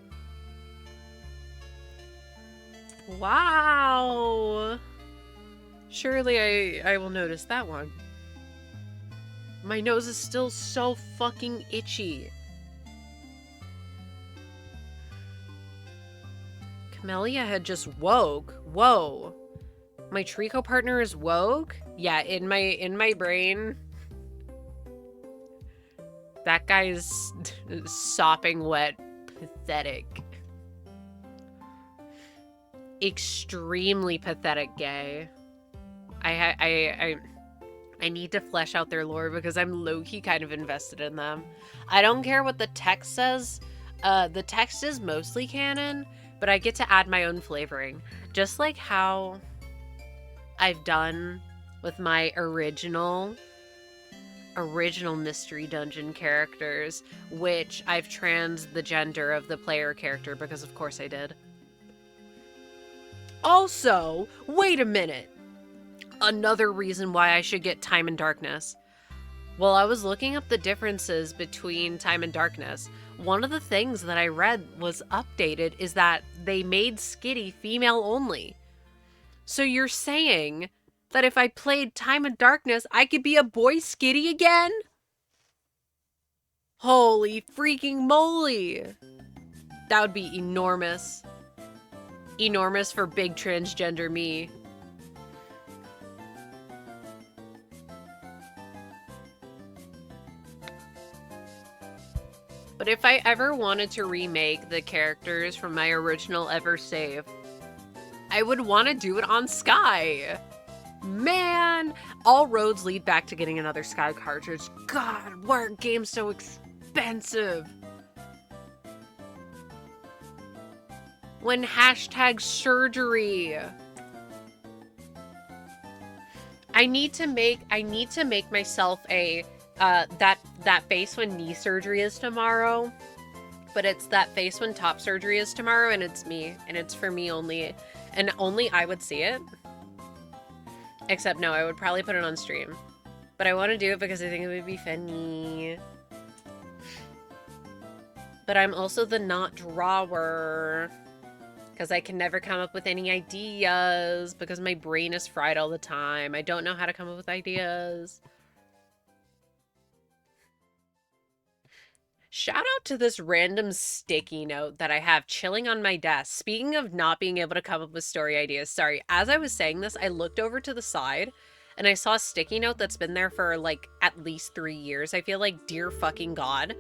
Wow. Surely I will notice that one. My nose is still so fucking itchy. Camellia had just woke. Whoa. My Trico partner is woke? Yeah, in my brain, that guy's sopping wet. Pathetic. Extremely pathetic gay. I need to flesh out their lore because I'm low-key kind of invested in them. I don't care what the text says. The text is mostly canon, but I get to add my own flavoring. Just like how I've done with my original Mystery Dungeon characters, which I've trans the gender of the player character because of course I did. Also, wait a minute. Another reason why I should get Time and Darkness. Well, I was looking up the differences between Time and Darkness. One of the things that I read was updated is that they made Skitty female only. So you're saying that if I played Time and Darkness, I could be a boy Skitty again? Holy freaking moly! That would be enormous. Enormous for big transgender me. But if I ever wanted to remake the characters from my original ever save, I would want to do it on Sky. Man, all roads lead back to getting another Sky cartridge. God, why are games so expensive? When hashtag surgery. I need to make myself a that face when knee surgery is tomorrow, but it's that face when top surgery is tomorrow, and it's me, and it's for me only, and only I would see it. Except no, I would probably put it on stream, but I want to do it because I think it would be funny. But I'm also the not drawer because I can never come up with any ideas because my brain is fried all the time. I don't know how to come up with ideas. Shout out to this random sticky note that I have chilling on my desk. Speaking of not being able to come up with story ideas, sorry, as I was saying this, I looked over to the side and I saw a sticky note that's been there for like at least 3 years. I feel like, dear fucking God,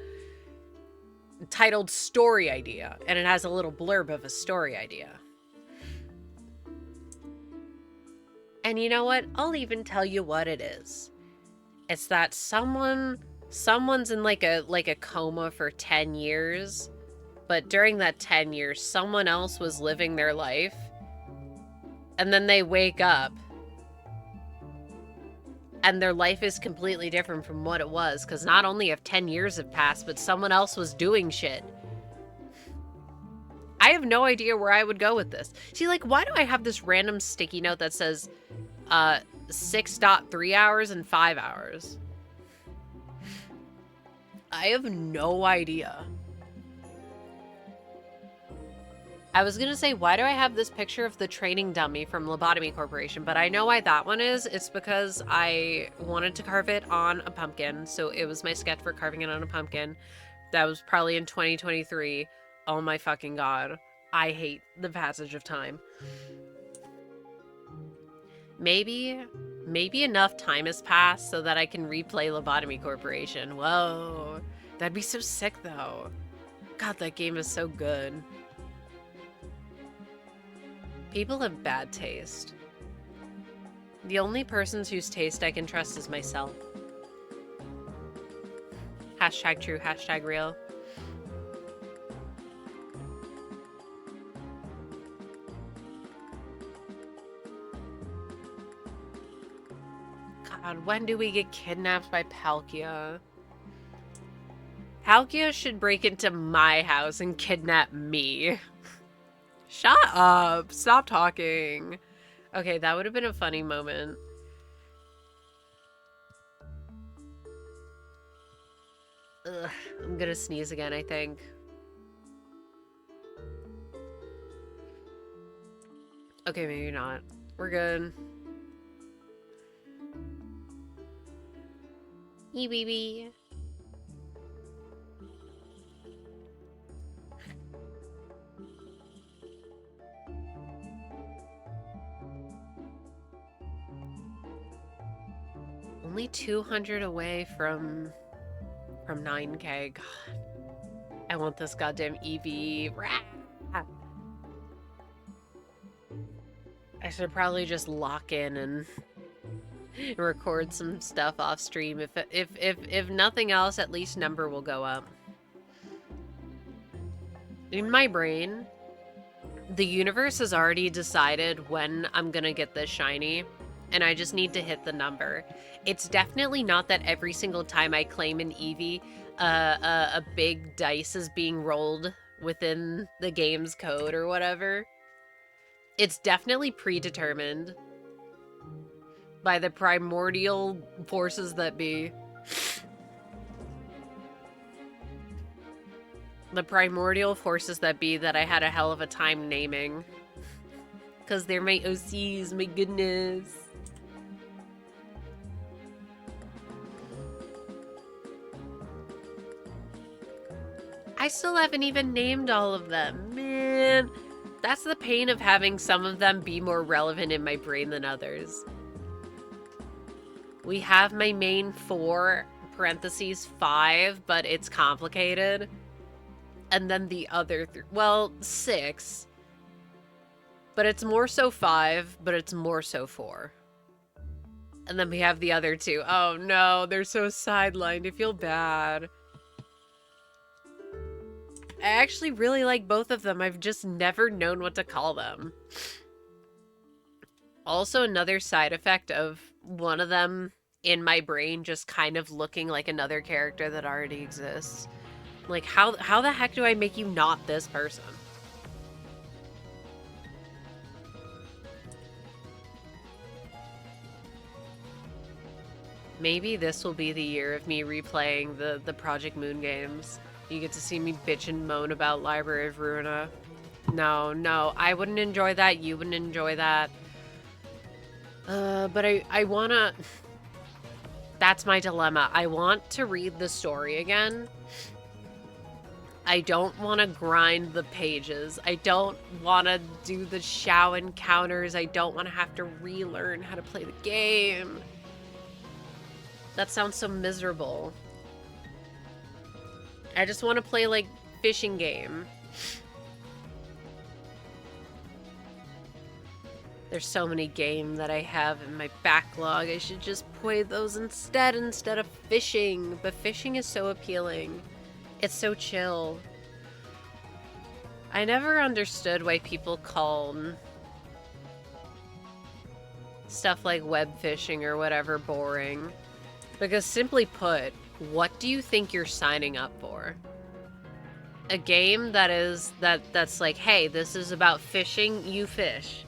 titled story idea, and it has a little blurb of a story idea. And you know what? I'll even tell you what it is. It's that someone's in like a coma for 10 years, but during that 10 years, someone else was living their life, and then they wake up, and their life is completely different from what it was, because not only have 10 years have passed, but someone else was doing shit. I have no idea where I would go with this. See, like, why do I have this random sticky note that says 6.3 hours and 5 hours? I have no idea. I was gonna say, why do I have this picture of the training dummy from Lobotomy Corporation? But I know why that one is. It's because I wanted to carve it on a pumpkin. So it was my sketch for carving it on a pumpkin. That was probably in 2023. Oh my fucking God. I hate the passage of time. Maybe enough time has passed so that I can replay Lobotomy Corporation. Whoa. That'd be so sick, though. God, that game is so good. People have bad taste. The only persons whose taste I can trust is myself. Hashtag true, hashtag real. God, when do we get kidnapped by Palkia? Palkia should break into my house and kidnap me. Shut up. Stop talking. Okay, that would have been a funny moment. Ugh, I'm gonna sneeze again, I think. Okay, maybe not. We're good. Eevee. Only 200 away from 9K. God. I want this goddamn eevee. Rah! I should probably just lock in and record some stuff off stream. If nothing else, at least number will go up. In my brain, The universe has already decided when I'm gonna get this shiny, and I just need to hit the number. It's definitely not that every single time I claim an eevee, a big dice is being rolled within the game's code or whatever. It's definitely predetermined by the primordial forces that be. The primordial forces that be that I had a hell of a time naming. Because they're my OCs, my goodness. I still haven't even named all of them. Man, that's the pain of having some of them be more relevant in my brain than others. We have my main 4, parentheses 5, but it's complicated. And then the other 3, well, 6. But it's more so 5, but it's more so 4. And then we have the other 2. Oh no, they're so sidelined. I feel bad. I actually really like both of them. I've just never known what to call them. Also, another side effect of one of them in my brain just kind of looking like another character that already exists. Like, how the heck do I make you not this person? Maybe this will be the year of me replaying the Project Moon games. You get to see me bitch and moan about Library of Ruina. No, I wouldn't enjoy that. You wouldn't enjoy that. But I wanna... That's my dilemma. I want to read the story again. I don't want to grind the pages. I don't want to do the Shao encounters. I don't want to have to relearn how to play the game. That sounds so miserable. I just want to play, like, fishing game. There's so many games that I have in my backlog. I should just play those instead of fishing. But fishing is so appealing. It's so chill. I never understood why people call stuff like web fishing or whatever boring. Because simply put, what do you think you're signing up for? A game that's like, hey, this is about fishing, you fish.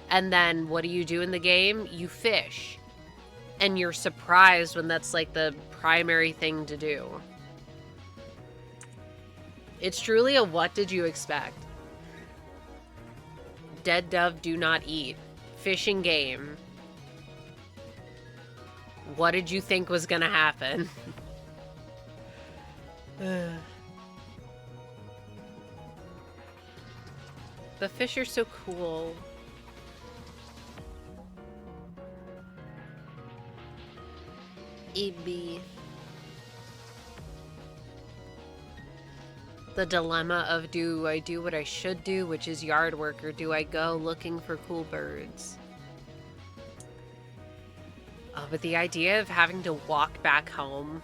And then what do you do in the game? You fish. And you're surprised when that's like the primary thing to do. It's truly a what did you expect? Dead dove do not eat. Fishing game. What did you think was gonna happen? The fish are so cool. eevee. The dilemma of do I do what I should do, which is yard work, or do I go looking for cool birds? But the idea of having to walk back home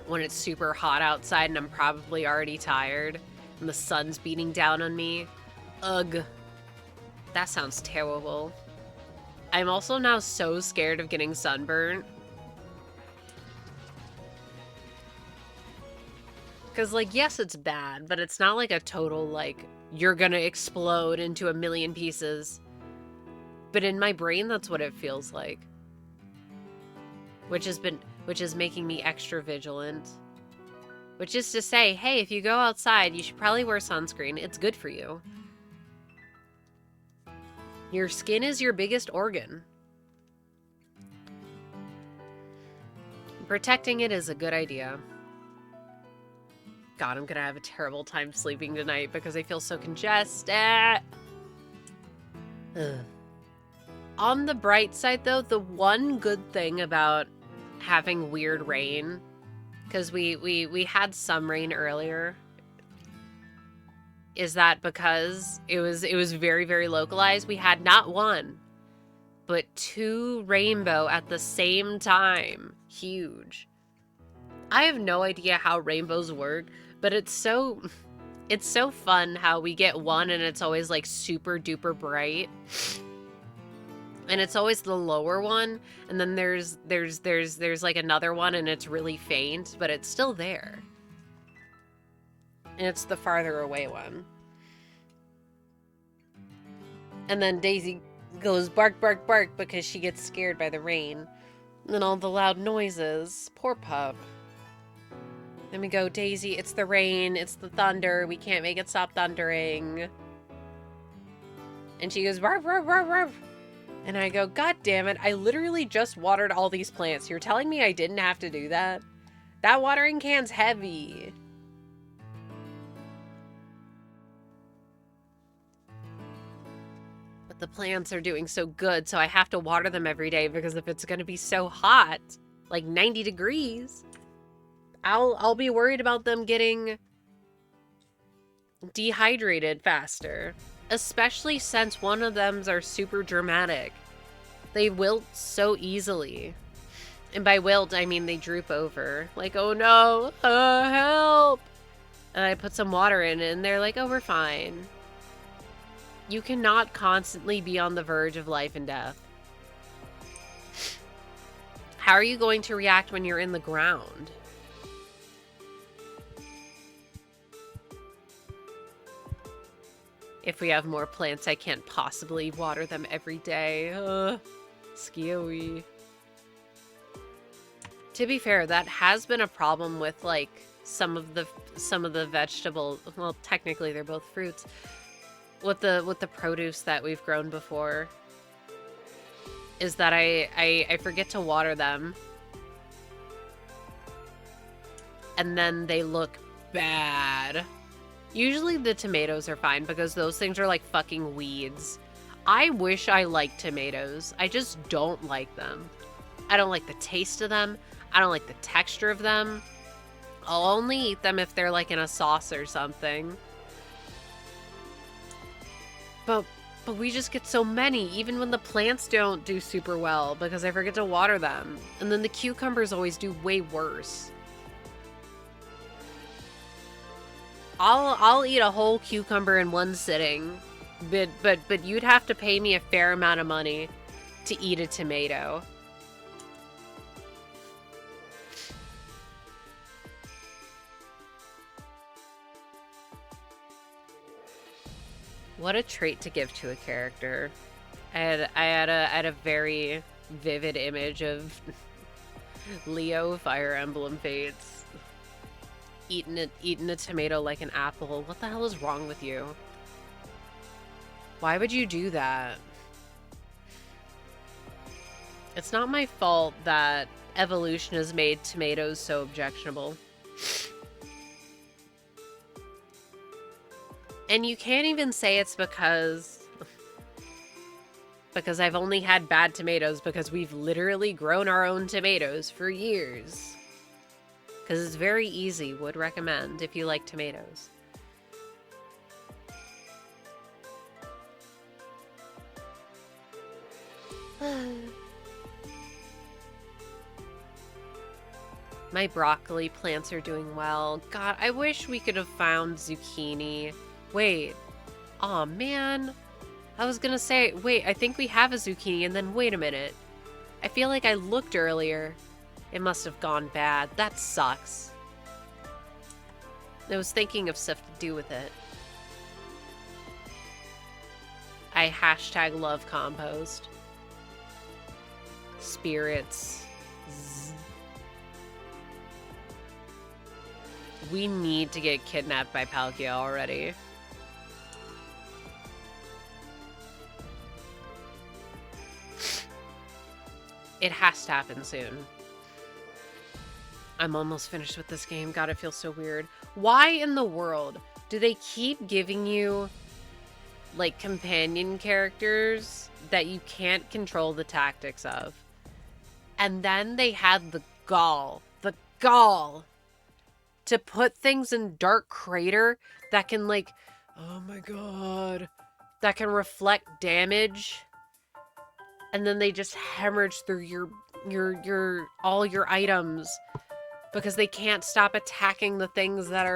when it's super hot outside and I'm probably already tired and the sun's beating down on me, ugh. That sounds terrible. I'm also now so scared of getting sunburnt. Because, like, yes, it's bad, but it's not like a total, like, you're gonna explode into a million pieces. But in my brain, that's what it feels like. Which is making me extra vigilant. Which is to say, hey, if you go outside, you should probably wear sunscreen. It's good for you. Your skin is your biggest organ. Protecting it is a good idea. God, I'm gonna have a terrible time sleeping tonight because I feel so congested. Ugh. On the bright side, though, the one good thing about having weird rain, because we had some rain earlier, is that because it was very, very localized, we had not one, but 2 rainbow at the same time. Huge. I have no idea how rainbows work, but it's so It's so fun how we get one and it's always like super duper bright. And it's always the lower one, and then there's like another one and it's really faint, but it's still there. And it's the farther away one. And then Daisy goes bark, bark, bark because she gets scared by the rain. And all the loud noises. Poor pup. Then we go, Daisy, it's the rain, it's the thunder, we can't make it stop thundering. And she goes, bark, bark, bark, bark. And I go, God damn it, I literally just watered all these plants. You're telling me I didn't have to do that? That watering can's heavy. But the plants are doing so good, so I have to water them every day because if it's gonna be so hot, like 90 degrees, I'll be worried about them getting dehydrated faster. Especially since one of them's are super dramatic. They wilt so easily. And by wilt, I mean they droop over. Like, oh no, help! And I put some water in it and they're like, oh, we're fine. You cannot constantly be on the verge of life and death. How are you going to react when you're in the ground? If we have more plants, I can't possibly water them every day. Scary. To be fair, that has been a problem with like some of the vegetables. Well, technically they're both fruits. With the produce that we've grown before, is that I forget to water them, and then they look bad. Usually the tomatoes are fine because those things are like fucking weeds. I wish I liked tomatoes. I just don't like them. I don't like the taste of them. I don't like the texture of them. I'll only eat them if they're like in a sauce or something. But we just get so many, even when the plants don't do super well because I forget to water them. And then the cucumbers always do way worse. I'll eat a whole cucumber in one sitting, but you'd have to pay me a fair amount of money to eat a tomato. What a trait to give to a character. I had a very vivid image of Leo Fire Emblem Fates. Eating a tomato like an apple. What the hell is wrong with you? Why would you do that? It's not my fault that evolution has made tomatoes so objectionable. And you can't even say it's because I've only had bad tomatoes because we've literally grown our own tomatoes for years. Because it's very easy, would recommend if you like tomatoes. My broccoli plants are doing well. God, I wish we could have found zucchini. Wait. Aw, man. I was gonna say, wait, I think we have a zucchini, and then wait a minute. I feel like I looked earlier. It must have gone bad. That sucks. I was thinking of stuff to do with it. I hashtag love compost. Spirits. Zzz. We need to get kidnapped by Palkia already. It has to happen soon. I'm almost finished with this game. God, it feels so weird. Why in the world do they keep giving you, like, companion characters that you can't control the tactics of? And then they had the gall to put things in Dark Crater that can, like, oh my god, that can reflect damage. And then they just hemorrhage through all your items because they can't stop attacking the things that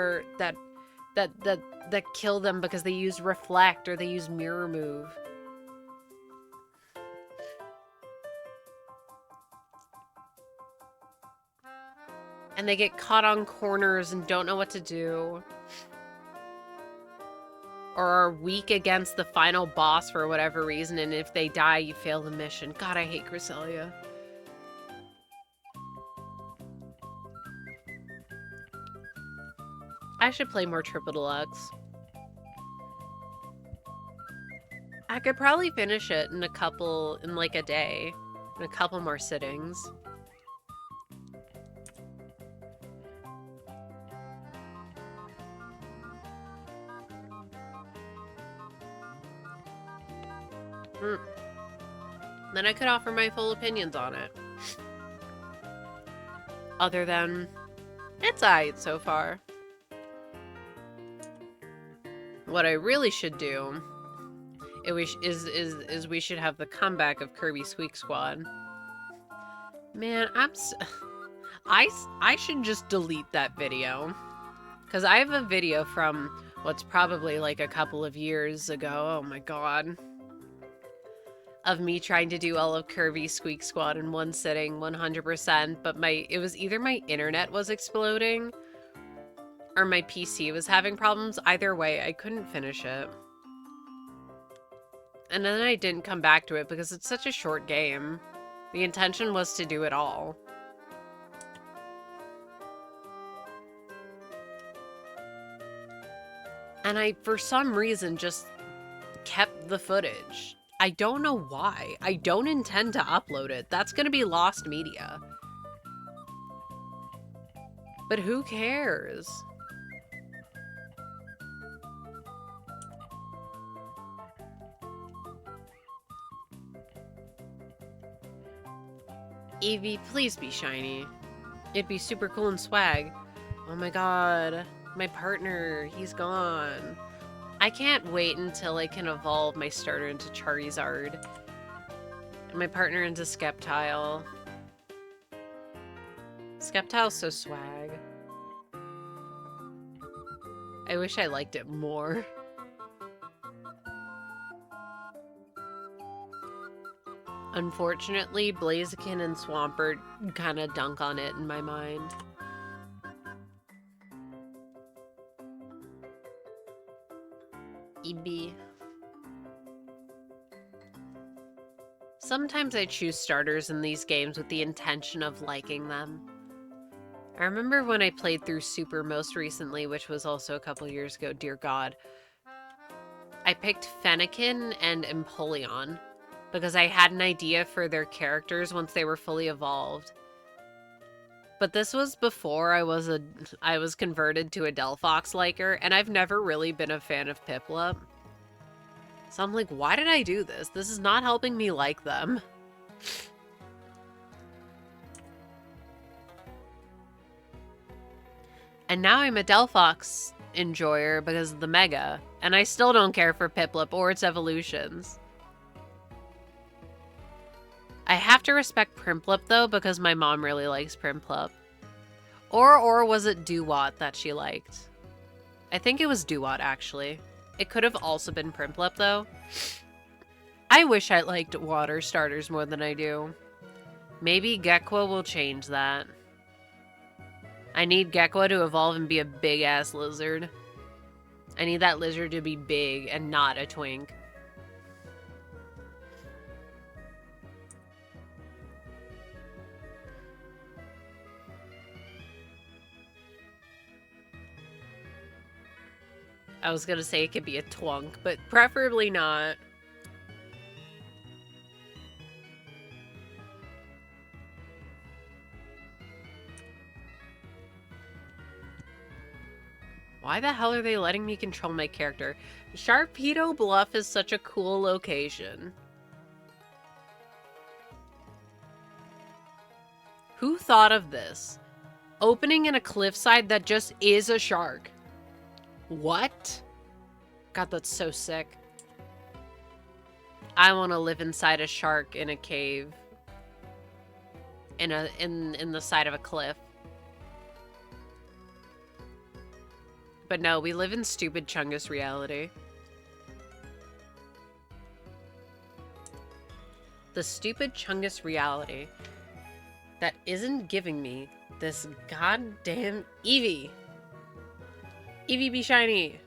that kill them because they use reflect or they use mirror move. And they get caught on corners and don't know what to do. Or are weak against the final boss for whatever reason, and if they die, you fail the mission. God, I hate Cresselia. I should play more Triple Deluxe. I could probably finish it in like a day. In a couple more sittings. Then I could offer my full opinions on it. Other than, it's alright so far. What I really should do is we should have the comeback of Kirby Squeak Squad. Man, I should just delete that video. Because I have a video from what's probably like a couple of years ago. Oh my god. Of me trying to do all of Kirby Squeak Squad in one sitting, 100%, but it was either my internet was exploding or my PC was having problems. Either way, I couldn't finish it. And then I didn't come back to it because it's such a short game. The intention was to do it all. And I, for some reason, just kept the footage. I don't know why. I don't intend to upload it. That's gonna be lost media. But who cares? Eevee, please be shiny. It'd be super cool and swag. Oh my god. My partner, he's gone. I can't wait until I can evolve my starter into Charizard. And my partner into Sceptile. Sceptile's so swag. I wish I liked it more. Unfortunately, Blaziken and Swampert kind of dunk on it in my mind. Eevee. Sometimes I choose starters in these games with the intention of liking them. I remember when I played through Super most recently, which was also a couple years ago, dear god. I picked Fennekin and Empoleon because I had an idea for their characters once they were fully evolved. But this was before I was converted to a Delphox liker, and I've never really been a fan of Piplup. So I'm like, why did I do this? This is not helping me like them. And now I'm a Delphox enjoyer because of the Mega, and I still don't care for Piplup or its evolutions. I have to respect Primplup, though, because my mom really likes Primplup. Or was it Duwat that she liked? I think it was Duwat, actually. It could have also been Primplup, though. I wish I liked water starters more than I do. Maybe Gekwa will change that. I need Gekwa to evolve and be a big-ass lizard. I need that lizard to be big and not a twink. I was gonna say it could be a twunk, but preferably not. Why the hell are they letting me control my character? Sharpedo Bluff is such a cool location. Who thought of this? Opening in a cliffside that just is a shark. What? God, that's so sick. I want to live inside a shark in a cave. In the side of a cliff. But no, we live in stupid Chungus reality. The stupid Chungus reality that isn't giving me this goddamn eevee. Eevee be shiny.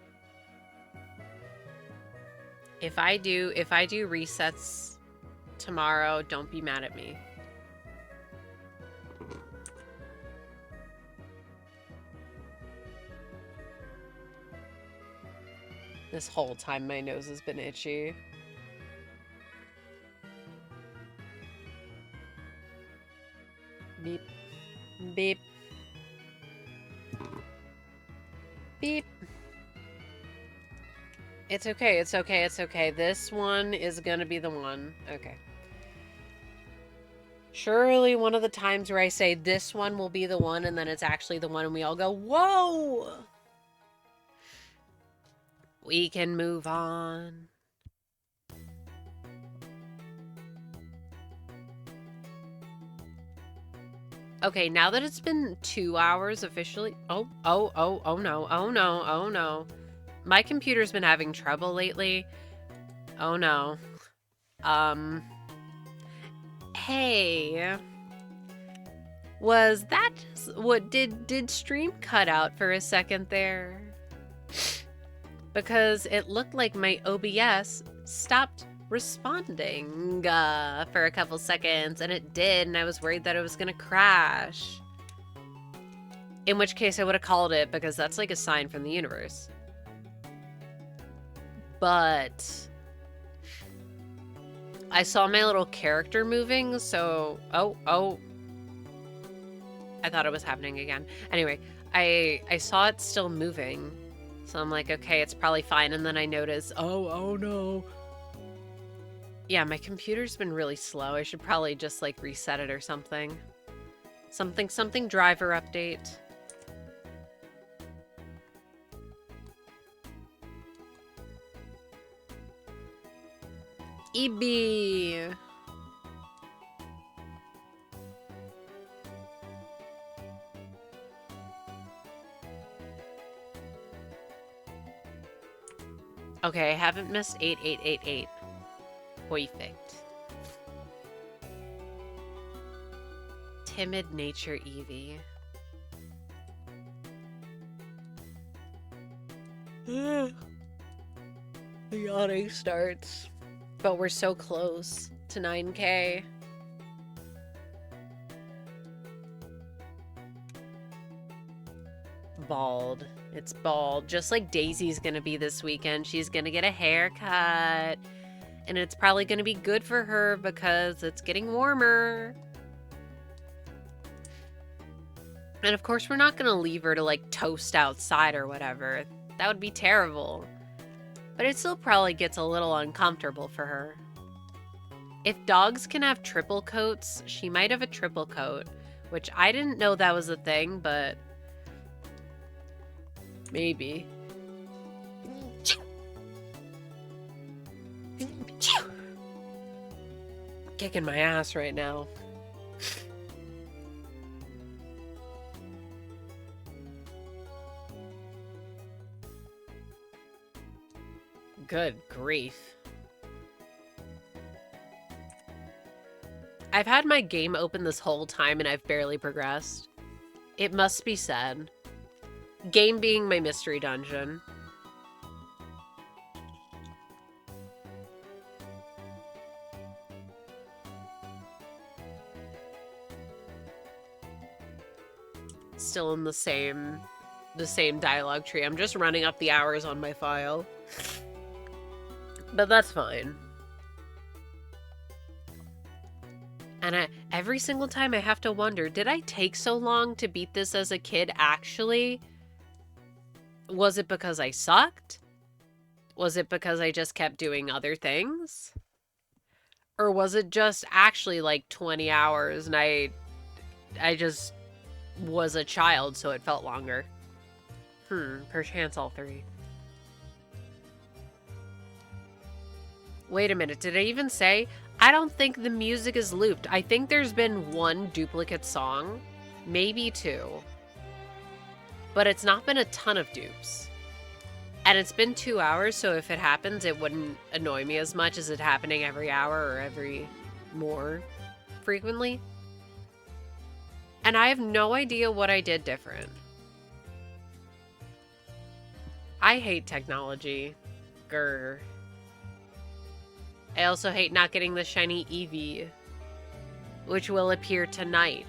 If I do resets tomorrow, don't be mad at me. This whole time my nose has been itchy. Beep. Beep. Beep. It's okay, it's okay, it's okay. This one is gonna be the one. Okay. Surely one of the times where I say this one will be the one and then it's actually the one and we all go, whoa! We can move on. Okay, now that it's been 2 hours officially... Oh no, oh no. My computer's been having trouble lately. Oh no. Hey. Was that just... What, did stream cut out for a second there? Because it looked like my OBS stopped responding for a couple seconds, and it did, and I was worried that it was gonna crash. In which case I would have called it, because that's like a sign from the universe. But I saw my little character moving, so... Oh. I thought it was happening again. Anyway, I saw it still moving. So I'm like, okay, it's probably fine. And then I noticed, oh no. Yeah, my computer's been really slow. I should probably just like reset it or something. Something driver update. eevee. Okay, I haven't missed 8888. Perfect. Timid nature eevee. The yawning starts. But we're so close to 9K. Bald. It's bald. Just like Daisy's gonna be this weekend. She's gonna get a haircut. And it's probably gonna be good for her because it's getting warmer. And of course, we're not gonna leave her to like toast outside or whatever. That would be terrible. But it still probably gets a little uncomfortable for her. If dogs can have triple coats, she might have a triple coat. Which I didn't know that was a thing, but... maybe. Kicking my ass right now. Good grief. I've had my game open this whole time and I've barely progressed. It must be said. Game being my mystery dungeon. Still in the same dialogue tree. I'm just running up the hours on my file. But that's fine. And every single time I have to wonder, did I take so long to beat this as a kid actually? Was it because I sucked? Was it because I just kept doing other things? Or was it just actually like 20 hours and I just was a child, so it felt longer? Perchance all three. Wait a minute, did I even say? I don't think the music is looped. I think there's been one duplicate song. Maybe two. but it's not been a ton of dupes. And it's been 2 hours, so if it happens, it wouldn't annoy me as much as it happening every hour or every more frequently. And I have no idea what I did different. I hate technology. Grr. I also hate not getting the shiny eevee, which will appear tonight.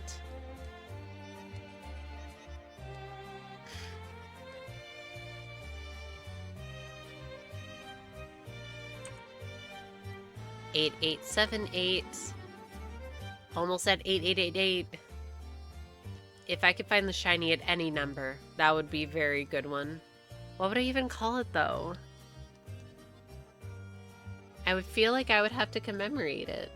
$8878. Almost at 8888. If I could find the shiny at any number, that would be a very good one. What would I even call it, though? I would feel like I would have to commemorate it.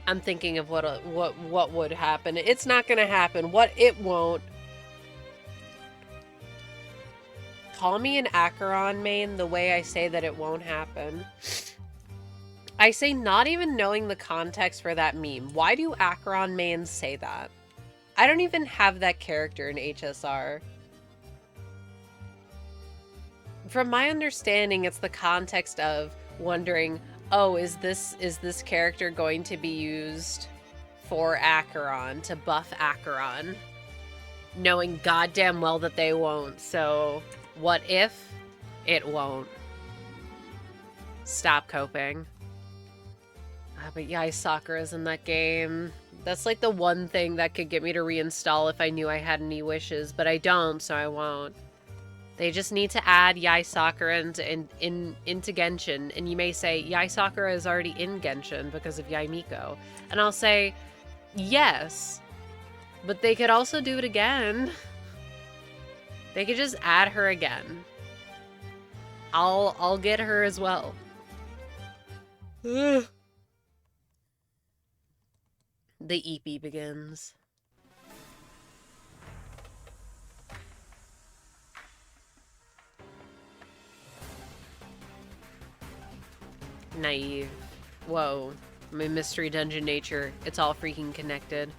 I'm thinking of what would happen. It's not gonna happen. What it won't. Call me an Acheron main the way I say that it won't happen. I say not even knowing the context for that meme. Why do Acheron mains say that? I don't even have that character in HSR. From my understanding, it's the context of wondering, oh, is this character going to be used for Acheron, to buff Acheron? Knowing goddamn well that they won't, so what if it won't? Stop coping. But yeah, Sakura's in that game. That's like the one thing that could get me to reinstall if I knew I had any wishes, but I don't, so I won't. They just need to add Yai Sakura into Genshin, and you may say, Yai Sakura is already in Genshin because of Yai Miko. And I'll say, yes, but they could also do it again. They could just add her again. I'll get her as well. Ugh. The eevee begins. Naive. Whoa. My mystery dungeon nature. It's all freaking connected.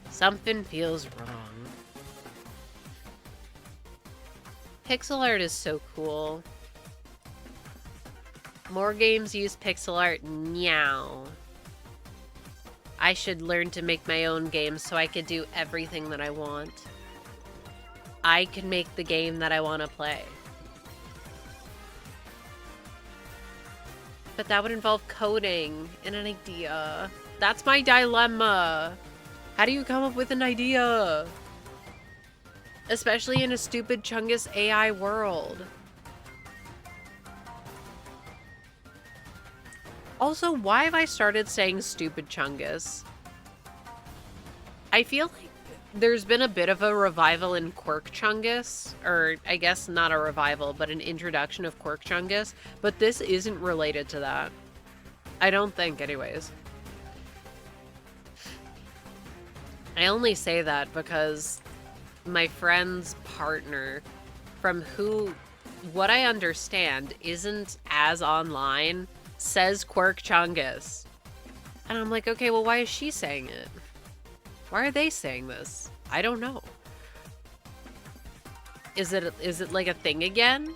Something feels wrong. Pixel art is so cool. More games use pixel art. Meow. I should learn to make my own games so I could do everything that I want. I can make the game that I want to play. But that would involve coding and an idea. That's my dilemma. How do you come up with an idea? Especially in a stupid Chungus AI world. Also, why have I started saying stupid Chungus? I feel like there's been a bit of a revival in Quirk Chungus. Or, I guess not a revival, but an introduction of Quirk Chungus. But this isn't related to that. I don't think, anyways. I only say that because my friend's partner, from who, what I understand, isn't as online, says Quirk Chungus. And I'm like, okay, well, why is she saying it? Why are they saying this? I don't know. Is it like a thing again?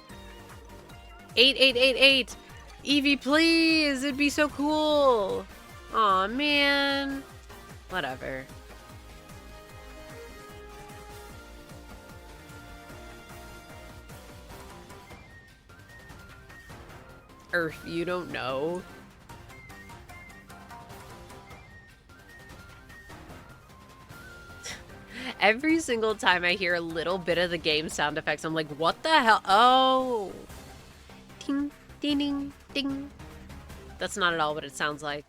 8888! Eevee, please! It'd be so cool! Aw, man. Whatever. Or if you don't know. Every single time I hear a little bit of the game sound effects, I'm like, what the hell? Oh! Ding, ding, ding, ding. That's not at all what it sounds like.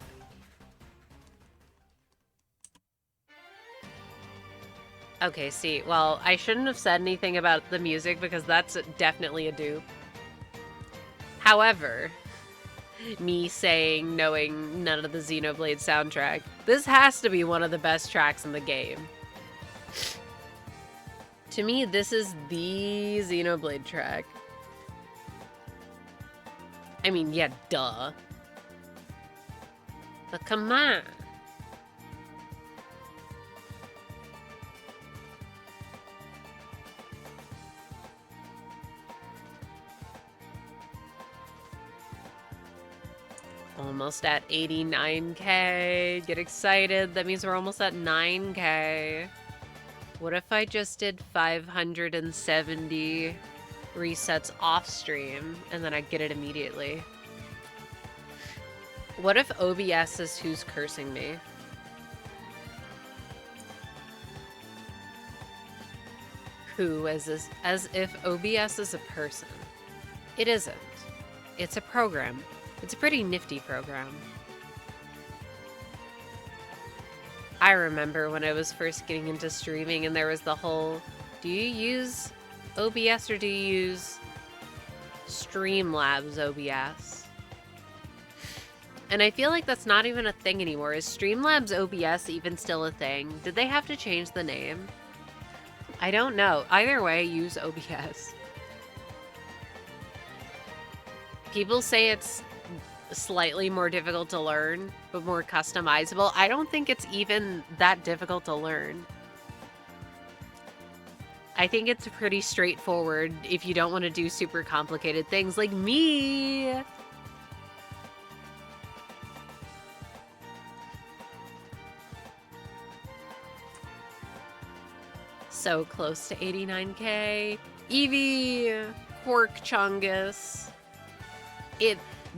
Okay, see, well, I shouldn't have said anything about the music because that's definitely a dupe. However, me saying, knowing none of the Xenoblade soundtrack, this has to be one of the best tracks in the game. To me, this is the Xenoblade track. I mean, yeah, duh. But come on. Almost at 89k. Get excited. That means we're almost at 9k. What if I just did 570 resets off stream and then I get it immediately? What if OBS is who's cursing me? Who as if OBS is a person. It isn't. It's a program. It's a pretty nifty program. I remember when I was first getting into streaming and there was the whole, do you use OBS or do you use Streamlabs OBS? And I feel like that's not even a thing anymore. Is Streamlabs OBS even still a thing? Did they have to change the name? I don't know. Either way, use OBS. People say it's slightly more difficult to learn, but more customizable. I don't think it's even that difficult to learn. I think it's pretty straightforward if you don't want to do super complicated things like me. So close to 89k. Eevee, Quark Chungus.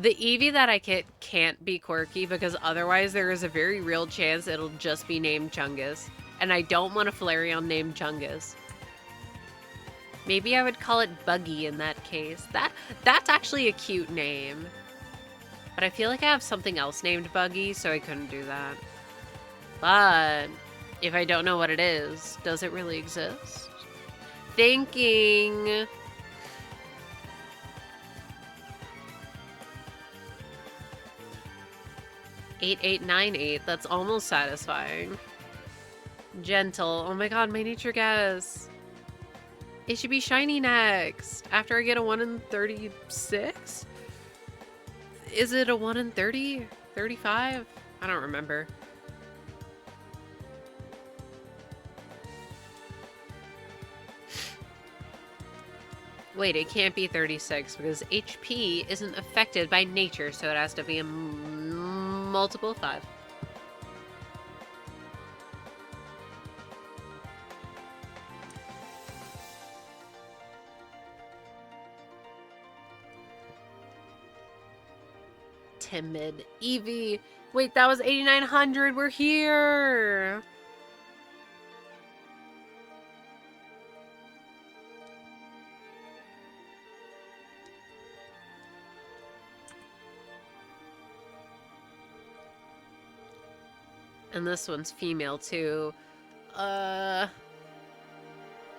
The Eevee that I get can't be quirky because otherwise there is a very real chance it'll just be named Chungus. And I don't want a Flareon named Chungus. Maybe I would call it Buggy in that case. That's actually a cute name. But I feel like I have something else named Buggy, so I couldn't do that. But if I don't know what it is, does it really exist? Thinking. $8898. That's almost satisfying. Gentle. Oh my god, my nature guess. It should be shiny next. After I get a 1 in 36? Is it a 1 in 30? 35? I don't remember. Wait, it can't be 36 because HP isn't affected by nature, so it has to be a multiple of 5. Timid. Eevee. Wait, that was 8,900. We're here. And this one's female too.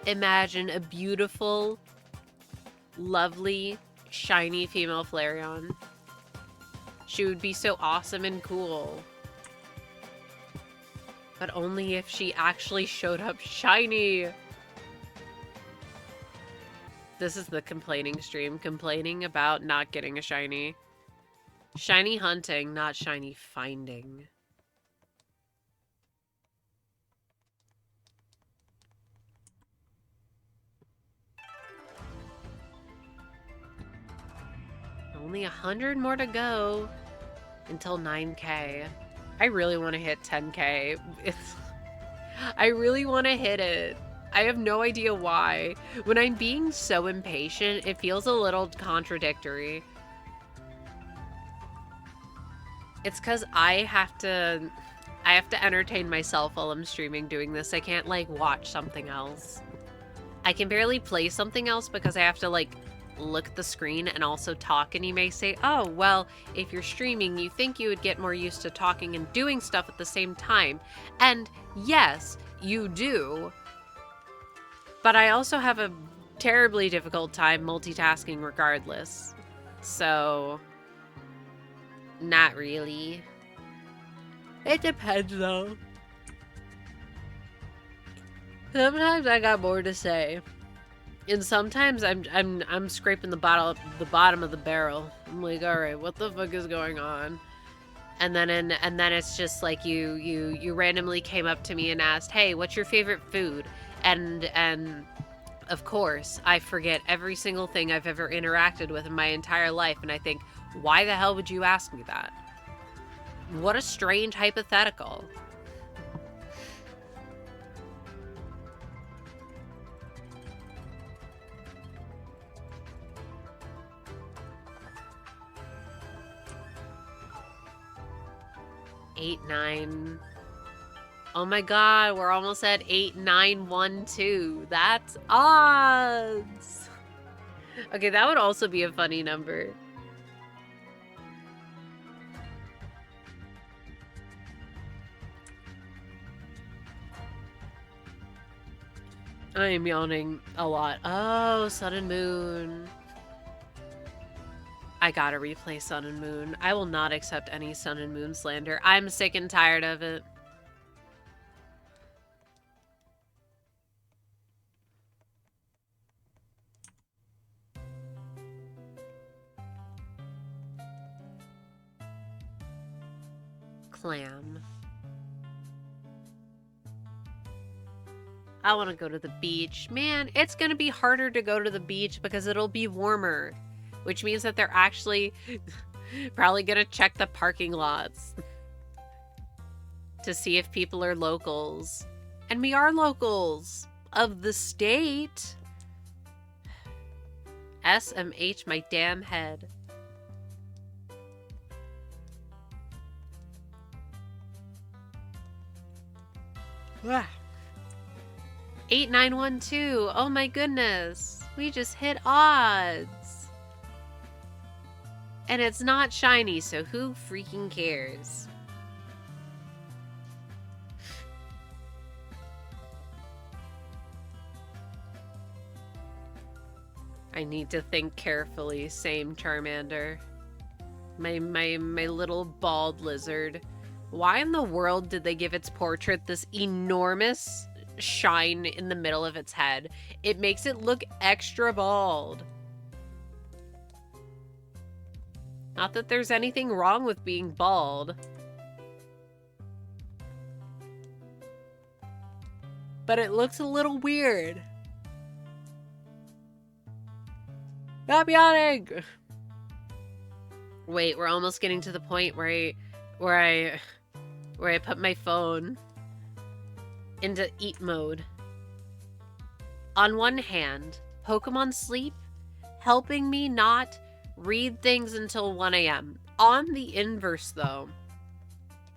Imagine a beautiful, lovely, shiny female Flareon. She would be so awesome and cool. But only if she actually showed up shiny. This is the complaining stream. Complaining about not getting a shiny. Shiny hunting, not shiny finding. Only 100 more to go until 9k. I really want to hit 10k. I really want to hit it. I have no idea why. When I'm being so impatient, it feels a little contradictory. It's because I have to entertain myself while I'm streaming doing this. I can't, like, watch something else. I can barely play something else because I have to, like, look at the screen and also talk, and you may say, oh, well, if you're streaming, you think you would get more used to talking and doing stuff at the same time. And yes, you do. But I also have a terribly difficult time multitasking regardless. So, not really. It depends though. Sometimes I got more to say. And sometimes I'm scraping the bottom of the barrel. I'm like, all right, what the fuck is going on? And then it's just like you randomly came up to me and asked, "Hey, what's your favorite food?" And of course, I forget every single thing I've ever interacted with in my entire life, and I think, why the hell would you ask me that? What a strange hypothetical. Eight, nine. Oh my god, we're almost at 8912. That's odds. Okay, that would also be a funny number. I am yawning a lot. Oh, Sun and Moon. I gotta replay Sun and Moon. I will not accept any Sun and Moon slander. I'm sick and tired of it. Clam. I want to go to the beach. Man, it's going to be harder to go to the beach because it'll be warmer, which means that they're actually probably going to check the parking lots to see if people are locals. And we are locals of the state. SMH my damn head. Ah. 8912. Oh my goodness. We just hit odds. And it's not shiny, so who freaking cares? I need to think carefully. Same, Charmander. My little bald lizard. Why in the world did they give its portrait this enormous shine in the middle of its head? It makes it look extra bald. Not that there's anything wrong with being bald. But it looks a little weird. Stop yawning! Wait, we're almost getting to the point where I put my phone into eat mode. On one hand, Pokemon Sleep helping me not read things until 1 a.m. On the inverse, though,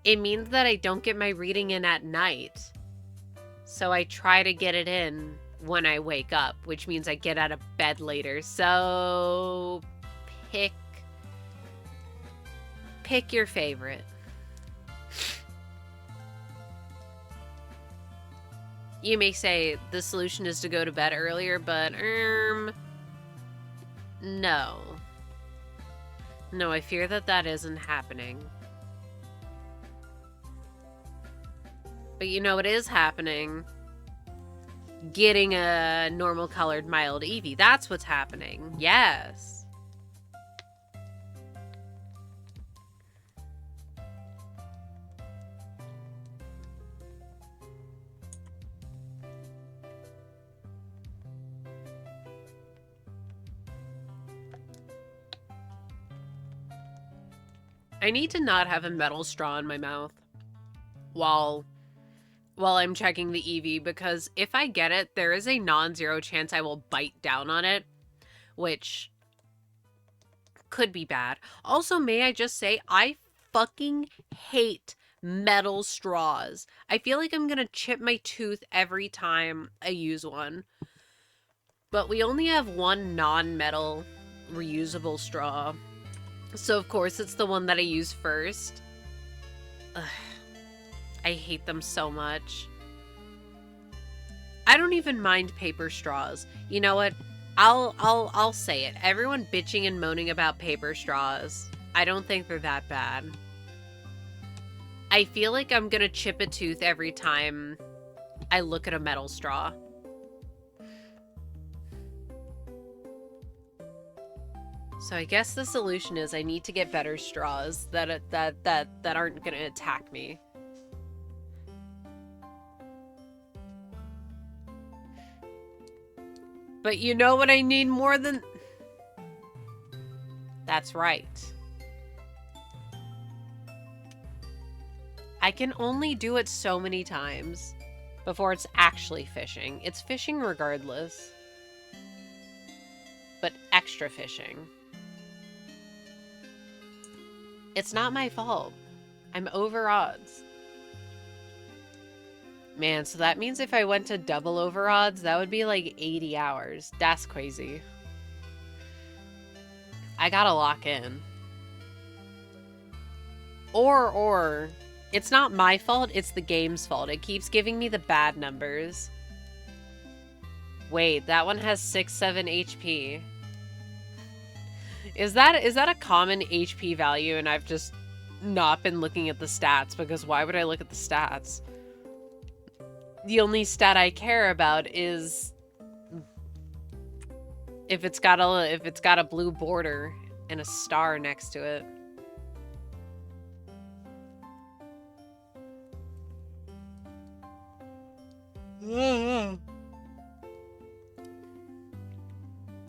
it means that I don't get my reading in at night. So I try to get it in when I wake up, which means I get out of bed later. So pick your favorite. You may say the solution is to go to bed earlier, but no. No, I fear that isn't happening. But you know what is happening? Getting a normal colored mild Eevee. That's what's happening. Yes. I need to not have a metal straw in my mouth while I'm checking the Eevee, because if I get it, there is a non-zero chance I will bite down on it, which could be bad. Also, may I just say, I fucking hate metal straws. I feel like I'm gonna chip my tooth every time I use one. But we only have one non-metal reusable straw. So, of course, it's the one that I use first. Ugh. I hate them so much. I don't even mind paper straws. You know what? I'll say it. Everyone bitching and moaning about paper straws. I don't think they're that bad. I feel like I'm gonna chip a tooth every time I look at a metal straw. So I guess the solution is I need to get better straws that aren't gonna attack me. But you know what I need more than... That's right. I can only do it so many times before it's actually fishing. It's fishing regardless. But extra fishing. It's not my fault. I'm over odds. Man, so that means if I went to double over odds, that would be like 80 hours. That's crazy. I gotta lock in. Or, it's not my fault, it's the game's fault. It keeps giving me the bad numbers. Wait, that one has 6-7 HP. Is that a common HP value and I've just not been looking at the stats? Because why would I look at the stats? The only stat I care about is if it's got a blue border and a star next to it.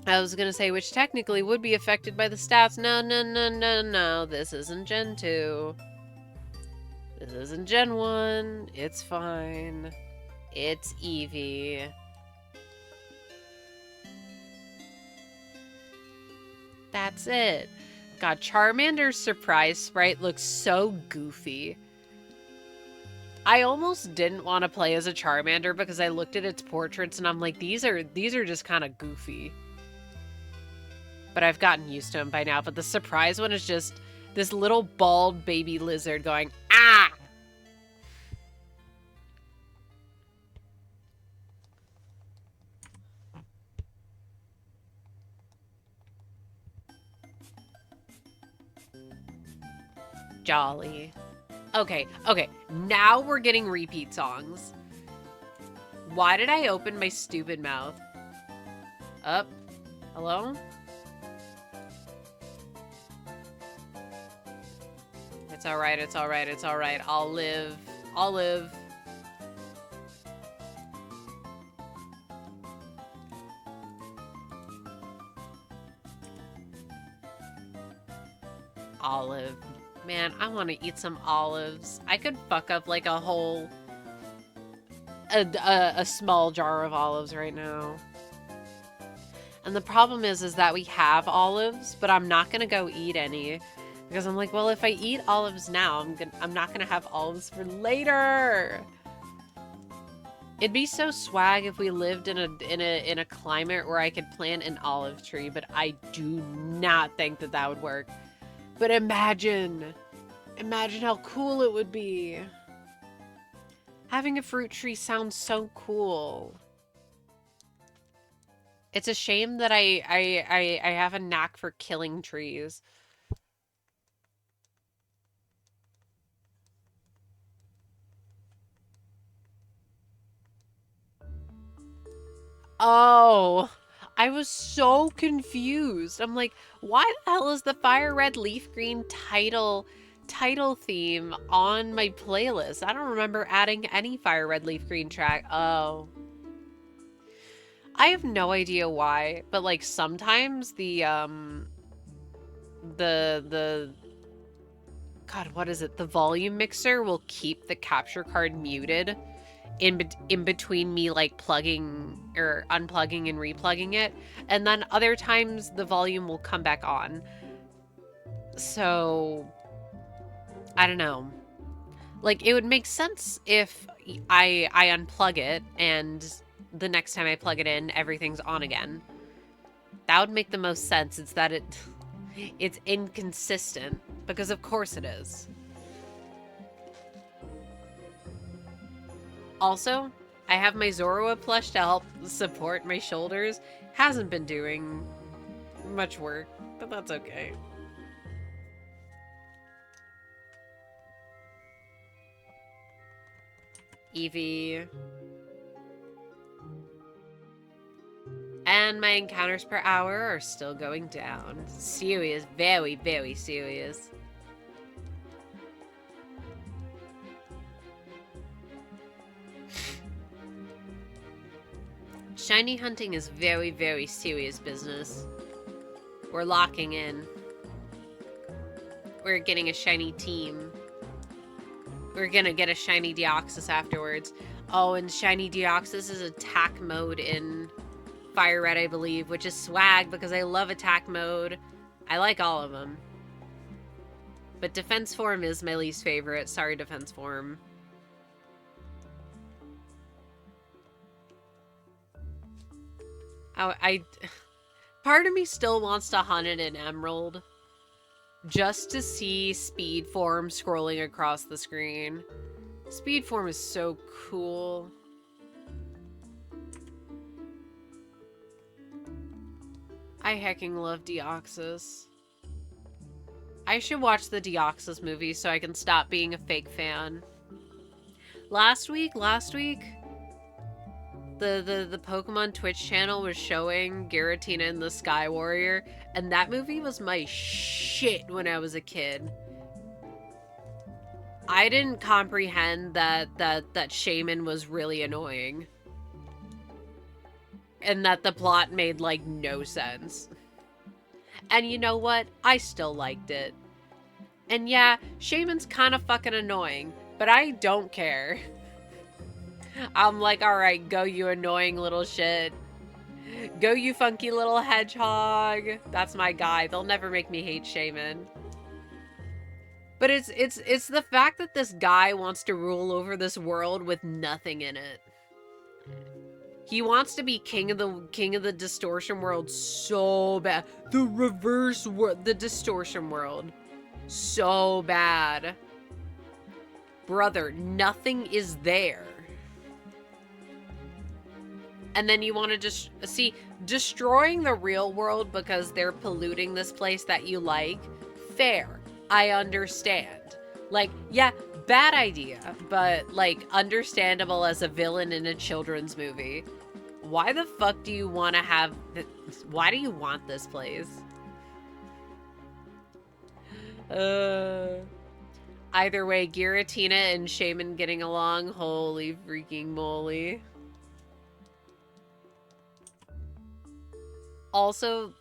I was gonna say, which technically would be affected by the stats. No. This isn't Gen 2. This isn't Gen 1. It's fine. It's eevee. That's it. God, Charmander's surprise sprite looks so goofy. I almost didn't want to play as a Charmander because I looked at its portraits and I'm like, these are just kind of goofy. But I've gotten used to them by now. But the surprise one is just this little bald baby lizard going, ah! Jolly. Okay. Now we're getting repeat songs. Why did I open my stupid mouth? Up. Hello? It's alright. I'll live. Olive. Man, I want to eat some olives. I could fuck up like a whole... a small jar of olives right now. And the problem is that we have olives, but I'm not gonna go eat any. Because I'm like, well, if I eat olives now, I'm not gonna have olives for later. It'd be so swag if we lived in a climate where I could plant an olive tree, but I do not think that would work. But imagine how cool it would be. Having a fruit tree sounds so cool. It's a shame that I have a knack for killing trees. Oh, I was so confused. I'm like, why the hell is the fire red leaf green title theme on my playlist? I don't remember adding any fire red leaf green track. Oh. I have no idea why, but like sometimes the God, what is it? The volume mixer will keep the capture card muted in between me like plugging or unplugging and replugging it, and then other times the volume will come back on. So I don't know. Like it would make sense if I unplug it and the next time I plug it in, everything's on again. That would make the most sense. It's that it's inconsistent, because of course it is. Also, I have my Zorua plush to help support my shoulders. Hasn't been doing much work, but that's okay. Eevee. And my encounters per hour are still going down. Serious, very, very serious. Shiny hunting is very, very serious business. We're locking in. We're getting a shiny team. We're gonna get a shiny Deoxys afterwards. Oh, and shiny Deoxys is attack mode in Fire Red, I believe, which is swag because I love attack mode. I like all of them. But defense form is my least favorite. Sorry, defense form. Part of me still wants to hunt it in Emerald. Just to see speed form scrolling across the screen. Speed form is so cool. I hecking love Deoxys. I should watch the Deoxys movie so I can stop being a fake fan. Last week, the Pokemon Twitch channel was showing Giratina and the Sky Warrior, and that movie was my shit when I was a kid. I didn't comprehend that Shaman was really annoying. And that the plot made, like, no sense. And you know what? I still liked it. And yeah, Shaman's kind of fucking annoying, but I don't care. I'm like, alright, go you annoying little shit. Go you funky little hedgehog. That's my guy. They'll never make me hate Shaman. But it's the fact that this guy wants to rule over this world with nothing in it. He wants to be king of the distortion world so bad. The reverse world, the distortion world. So bad. Brother, nothing is there. And then you want to just see destroying the real world because they're polluting this place that you like. Fair. I understand. Like, yeah, bad idea, but like understandable as a villain in a children's movie. Why the fuck do you want to have why do you want this place? Either way, Giratina and Shaman getting along, holy freaking moly. Also,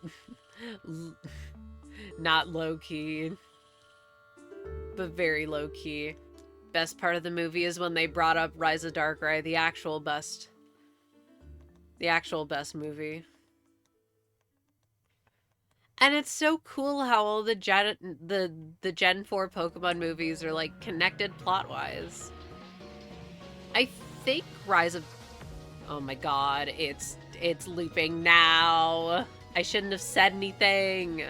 not low-key, but very low-key. Best part of the movie is when they brought up Rise of Darkrai, the actual best movie. And it's so cool how all the Gen 4 Pokemon movies are like connected plot-wise. I think Rise of... Oh my god, it's looping now. I shouldn't have said anything.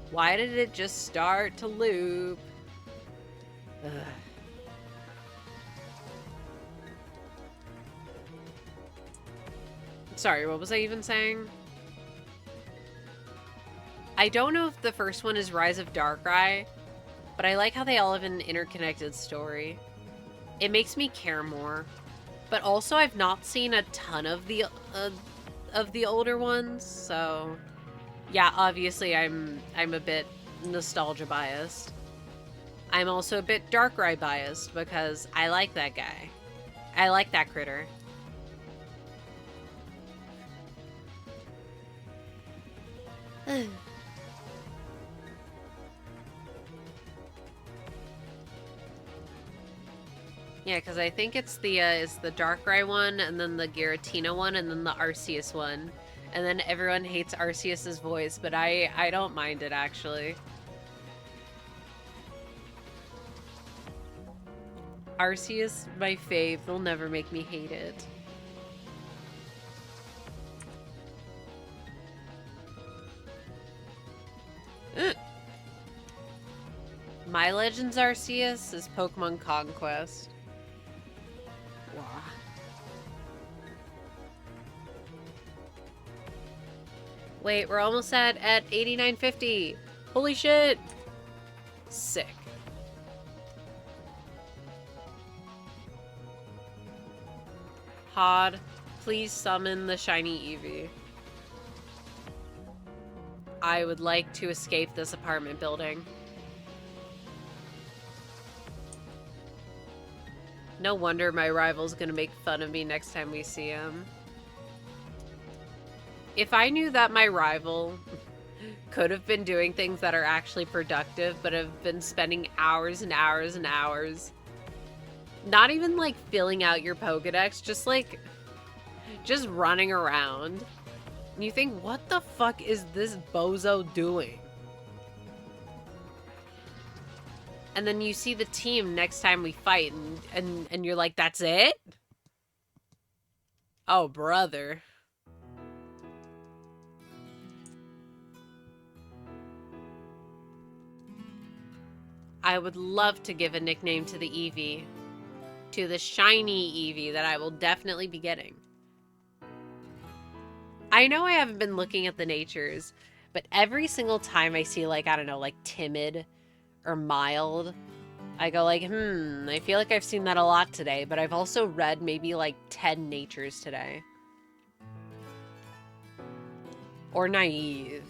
Why did it just start to loop? Ugh. Sorry, what was I even saying? I don't know if the first one is Rise of Darkrai, but I like how they all have an interconnected story. It makes me care more. But also, I've not seen a ton of the older ones, so yeah, obviously I'm a bit nostalgia biased. I'm also a bit Darkrai biased because I like that guy. I like that critter. Yeah, because I think it's the Darkrai one, and then the Giratina one, and then the Arceus one. And then everyone hates Arceus's voice, but I don't mind it, actually. Arceus, my fave. They'll never make me hate it. My Legends Arceus is Pokemon Conquest. Wow. Wait, we're almost at 8950. Holy shit. Sick. Hod, please summon the shiny Eevee. I would like to escape this apartment building. No wonder my rival's gonna make fun of me next time we see him. If I knew that my rival could have been doing things that are actually productive, but have been spending hours and hours and hours, not even like filling out your Pokedex, just running around. And you think, what the fuck is this bozo doing? And then you see the team next time we fight, and you're like, that's it? Oh, brother. I would love to give a nickname to the Eevee. To the shiny Eevee that I will definitely be getting. I know I haven't been looking at the natures, but every single time I see, like, I don't know, like timid or mild, I go like, I feel like I've seen that a lot today, but I've also read maybe like 10 natures today. Or naive.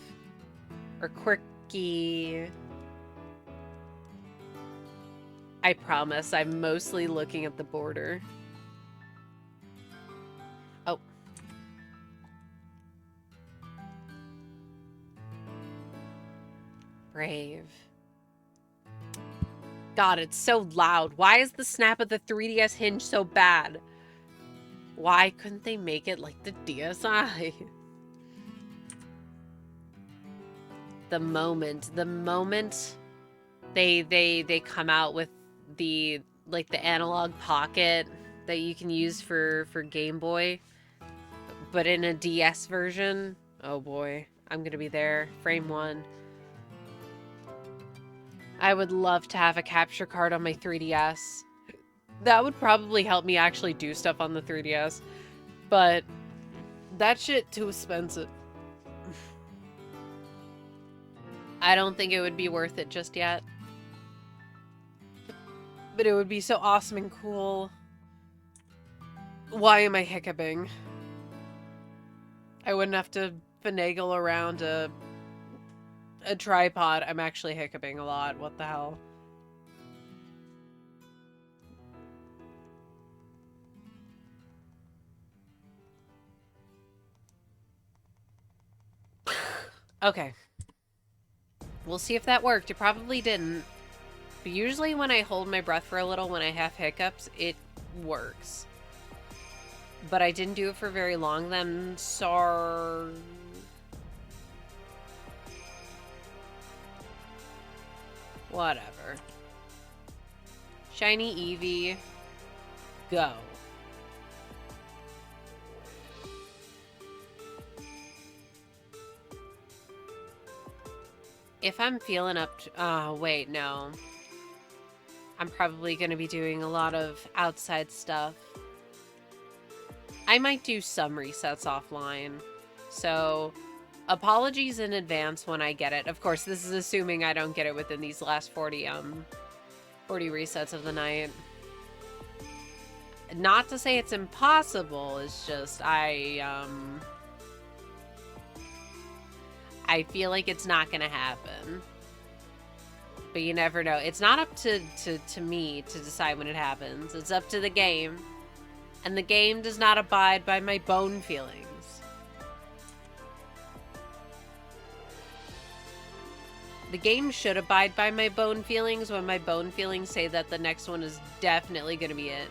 Or quirky. I promise, I'm mostly looking at the border. Oh. Brave. God, it's so loud. Why is the snap of the 3DS hinge so bad? Why couldn't they make it like the DSi? The moment they come out with the analog pocket that you can use for Game Boy, but in a DS version, oh boy, I'm gonna be there. Frame 1. I would love to have a capture card on my 3DS. That would probably help me actually do stuff on the 3DS, but that shit too expensive. I don't think it would be worth it just yet. But it would be so awesome and cool. Why am I hiccuping? I wouldn't have to finagle around a tripod. I'm actually hiccuping a lot. What the hell? Okay. We'll see if that worked. It probably didn't. But usually when I hold my breath for a little when I have hiccups, it works. But I didn't do it for very long then. Sorry. Whatever. Shiny Eevee. Go. If I'm feeling up to... Oh, wait, no. I'm probably going to be doing a lot of outside stuff. I might do some resets offline. So, apologies in advance when I get it. Of course, this is assuming I don't get it within these last 40 resets of the night. Not to say it's impossible, it's just I feel like it's not gonna happen. But you never know. It's not up to me to decide when it happens. It's up to the game. And the game does not abide by my bone feelings. The game should abide by my bone feelings when my bone feelings say that the next one is definitely gonna be it.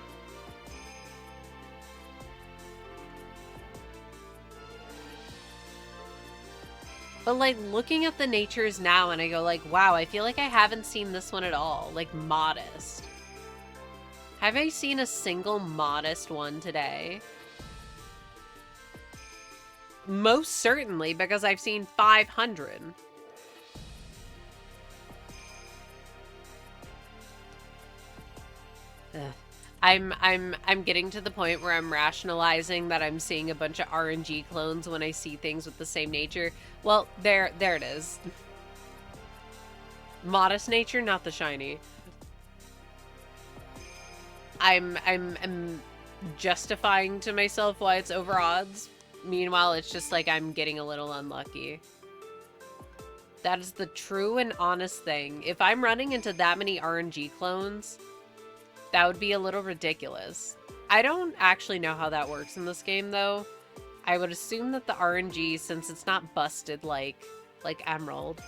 But, like, looking at the natures now, and I go, like, wow, I feel like I haven't seen this one at all. Like, modest. Have I seen a single modest one today? Most certainly, because I've seen 500. Ugh. I'm getting to the point where I'm rationalizing that I'm seeing a bunch of RNG clones when I see things with the same nature. Well, there it is. Modest nature, not the shiny. I'm justifying to myself why it's over odds. Meanwhile, it's just like I'm getting a little unlucky. That is the true and honest thing. If I'm running into that many RNG clones, that would be a little ridiculous. I don't actually know how that works in this game, though. I would assume that the RNG, since it's not busted like Emerald,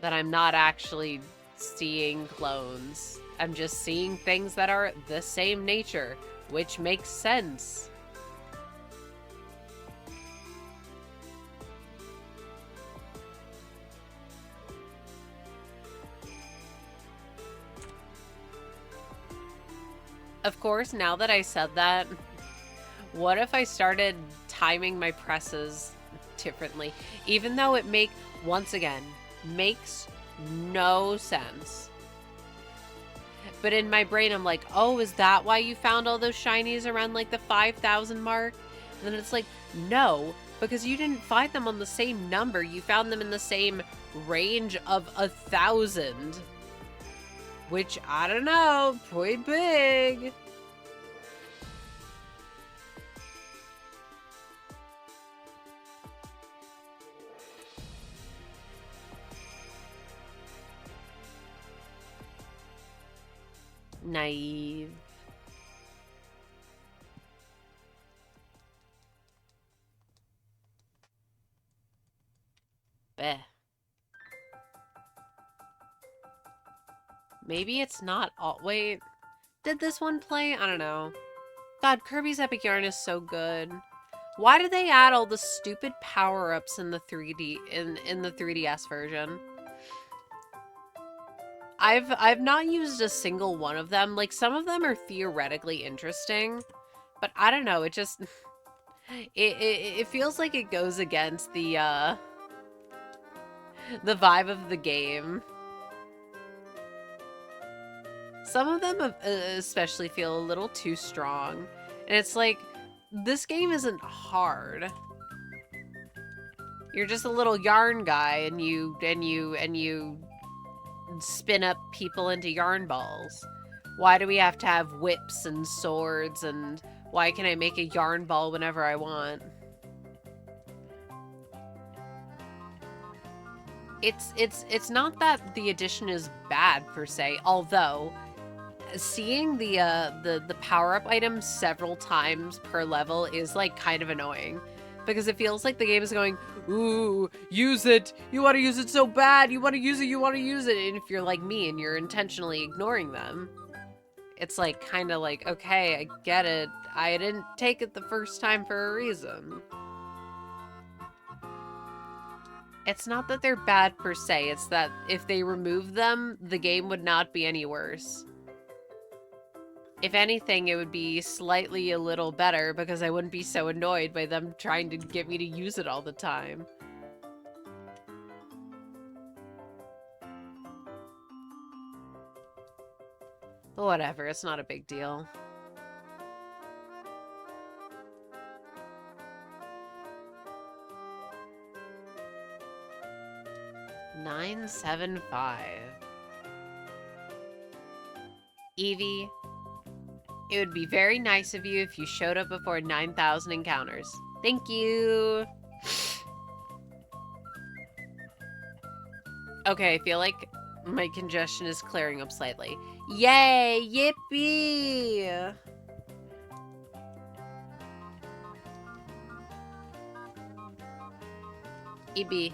that I'm not actually seeing clones. I'm just seeing things that are the same nature, which makes sense. Of course, now that I said that, what if I started timing my presses differently? Even though it once again, makes no sense. But in my brain, I'm like, oh, is that why you found all those shinies around like the 5,000 mark? And then it's like, no, because you didn't find them on the same number. You found them in the same range of 1,000. Which, I don't know, pretty big. Naive. Bleh. Maybe it's not all- Wait, did this one play? I don't know. God, Kirby's Epic Yarn is so good. Why did they add all the stupid power-ups in the 3D in the 3DS version? I've not used a single one of them. Like, some of them are theoretically interesting, but I don't know, it just it feels like it goes against the vibe of the game. Some of them especially feel a little too strong. And it's like, this game isn't hard. You're just a little yarn guy and you spin up people into yarn balls. Why do we have to have whips and swords, and why can I make a yarn ball whenever I want? It's not that the addition is bad per se, although seeing the power-up items several times per level is like kind of annoying, because it feels like the game is going, ooh, use it, you want to use it so bad, you want to use it, you want to use it. And if you're like me and you're intentionally ignoring them, it's like kind of like, okay, I get it, I didn't take it the first time for a reason. It's not that they're bad per se, it's that if they removed them, the game would not be any worse. If anything, it would be slightly a little better, because I wouldn't be so annoyed by them trying to get me to use it all the time. But whatever, it's not a big deal. $9.75. Eevee, it would be very nice of you if you showed up before 9,000 encounters. Thank you! Okay, I feel like my congestion is clearing up slightly. Yay! Yippee! EB.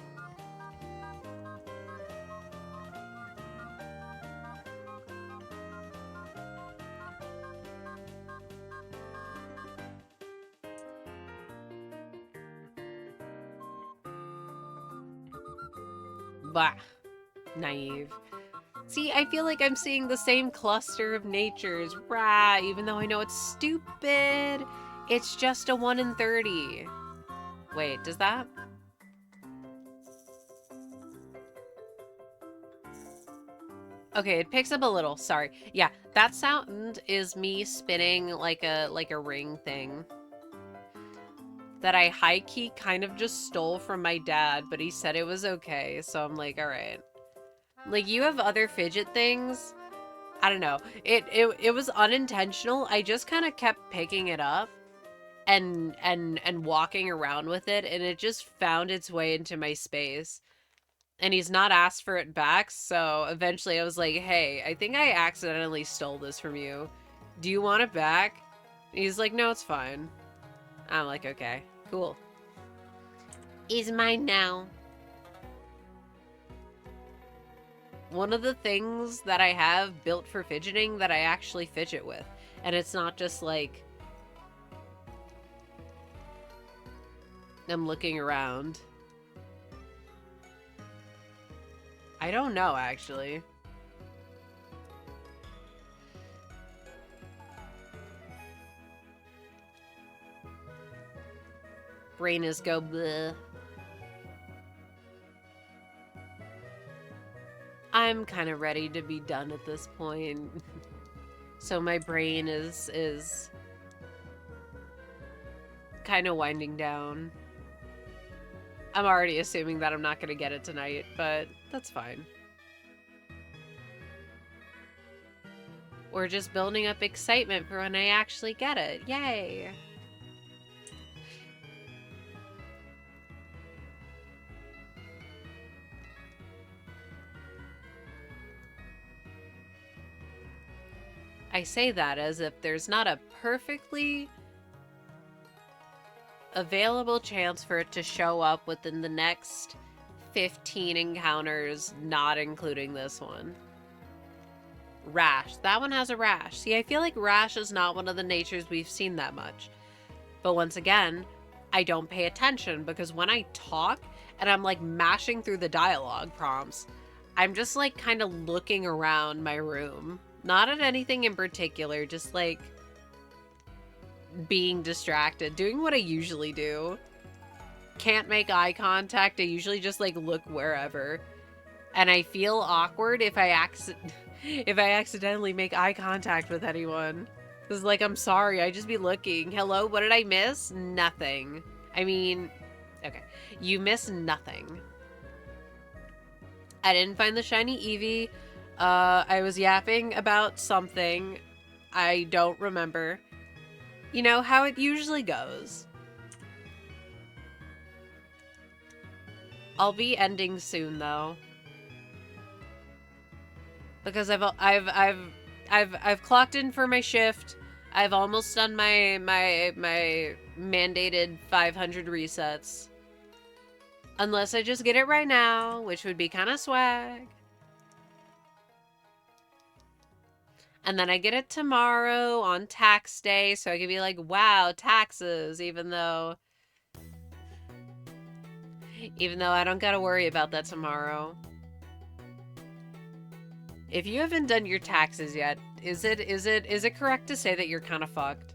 Bah. Naive. See, I feel like I'm seeing the same cluster of natures, rah, even though I know it's stupid. It's just a 1 in 30. Wait, does that? Okay, it picks up a little, sorry. Yeah, that sound is me spinning like a ring thing that I high-key kind of just stole from my dad, but he said it was okay, so I'm like, all right. Like, you have other fidget things? I don't know. It was unintentional. I just kind of kept picking it up. and walking around with it, and it just found its way into my space. And he's not asked for it back, so eventually I was like, hey, I think I accidentally stole this from you. Do you want it back? He's like, no, it's fine. I'm like, okay, cool. He's mine now. One of the things that I have built for fidgeting that I actually fidget with. And it's not just like I'm looking around. I don't know, actually. Brain is go bleh. I'm kind of ready to be done at this point. So my brain is kind of winding down. I'm already assuming that I'm not going to get it tonight, but that's fine. We're just building up excitement for when I actually get it. Yay! I say that as if there's not a perfectly available chance for it to show up within the next 15 encounters, not including this one. Rash. That one has a rash. See, I feel like rash is not one of the natures we've seen that much. But once again, I don't pay attention because when I talk and I'm like mashing through the dialogue prompts, I'm just like kind of looking around my room. Not at anything in particular, just like being distracted, doing what I usually do. Can't make eye contact, I usually just like look wherever. And I feel awkward if I accidentally make eye contact with anyone. It's like, I'm sorry, I just be looking. Hello, what did I miss? Nothing. I mean, okay. You miss nothing. I didn't find the shiny eevee. I was yapping about something. I don't remember. You know how it usually goes. I'll be ending soon though. Because I've clocked in for my shift. I've almost done my mandated 500 resets. Unless I just get it right now, which would be kind of swag. And then I get it tomorrow on tax day, so I can be like, wow, taxes, even though I don't gotta worry about that tomorrow. If you haven't done your taxes yet, is it correct to say that you're kind of fucked?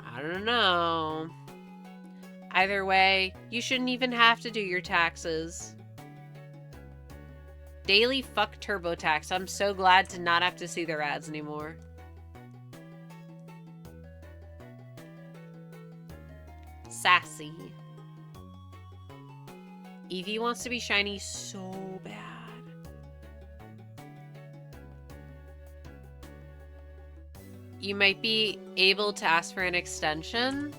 I don't know. Either way, you shouldn't even have to do your taxes. Daily fuck TurboTax. I'm so glad to not have to see their ads anymore. Sassy. Eevee wants to be shiny so bad. You might be able to ask for an extension.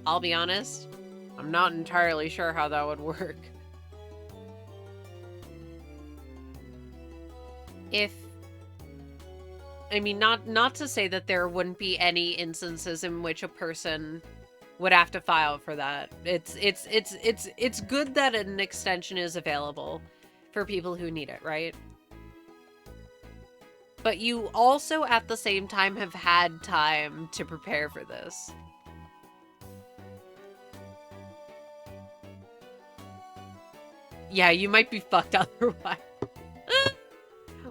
I'll be honest, I'm not entirely sure how that would work. I mean, not to say that there wouldn't be any instances in which a person would have to file for that. It's good that an extension is available for people who need it, right? But you also at the same time have had time to prepare for this. Yeah, you might be fucked otherwise.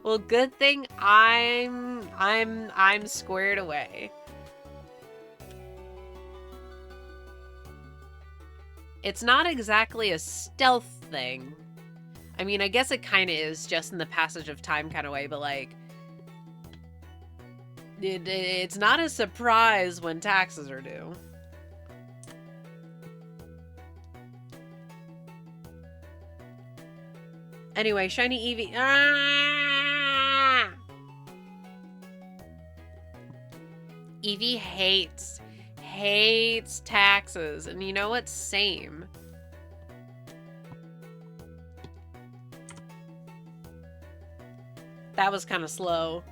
Well, good thing I'm squared away. It's not exactly a stealth thing. I mean, I guess it kind of is just in the passage of time kind of way, but like it's not a surprise when taxes are due. Anyway, shiny eevee. Ah! Evie hates taxes. And you know what? Same. That was kind of slow.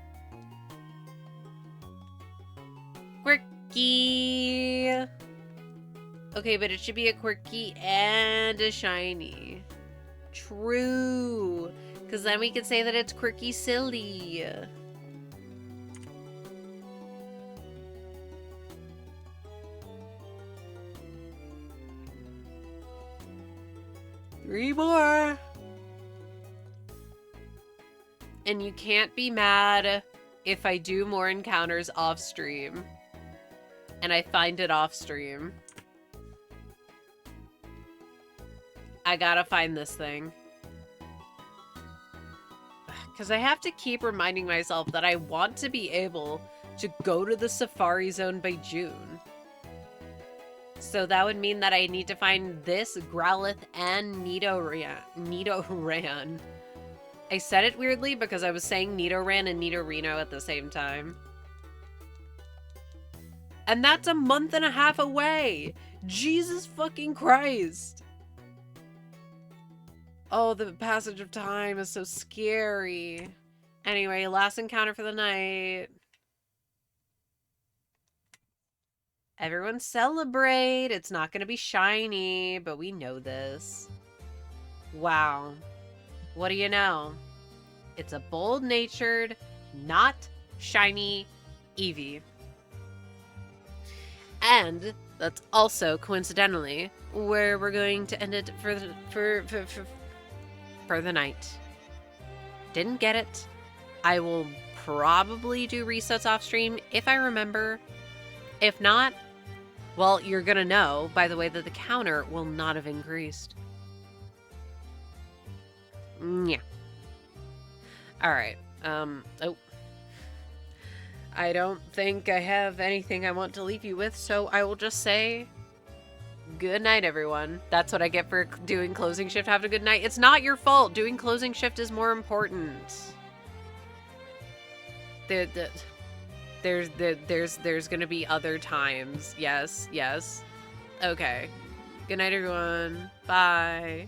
Quirky. Okay, but it should be a quirky and a shiny. True. Because then we could say that it's quirky silly. Three more. And you can't be mad if I do more encounters off stream. And I find it off stream. I gotta find this thing. Because I have to keep reminding myself that I want to be able to go to the Safari Zone by June. So that would mean that I need to find this, Growlithe, and Nidoran. I said it weirdly because I was saying Nidoran and Nidorino at the same time. And that's a month and a half away! Jesus fucking Christ! Oh, the passage of time is so scary. Anyway, last encounter for the night. Everyone celebrate! It's not gonna be shiny, but we know this. Wow. What do you know? It's a bold-natured, not shiny Eevee. And that's also, coincidentally, where we're going to end it for the night. Didn't get it. I will probably do resets off stream if I remember. If not, well, you're gonna know by the way that the counter will not have increased. Yeah. Alright. Oh. I don't think I have anything I want to leave you with, so I will just say good night, everyone. That's what I get for doing closing shift. Have a good night. It's not your fault. Doing closing shift is more important. There's gonna be other times. Yes, yes. Okay. Good night, everyone. Bye.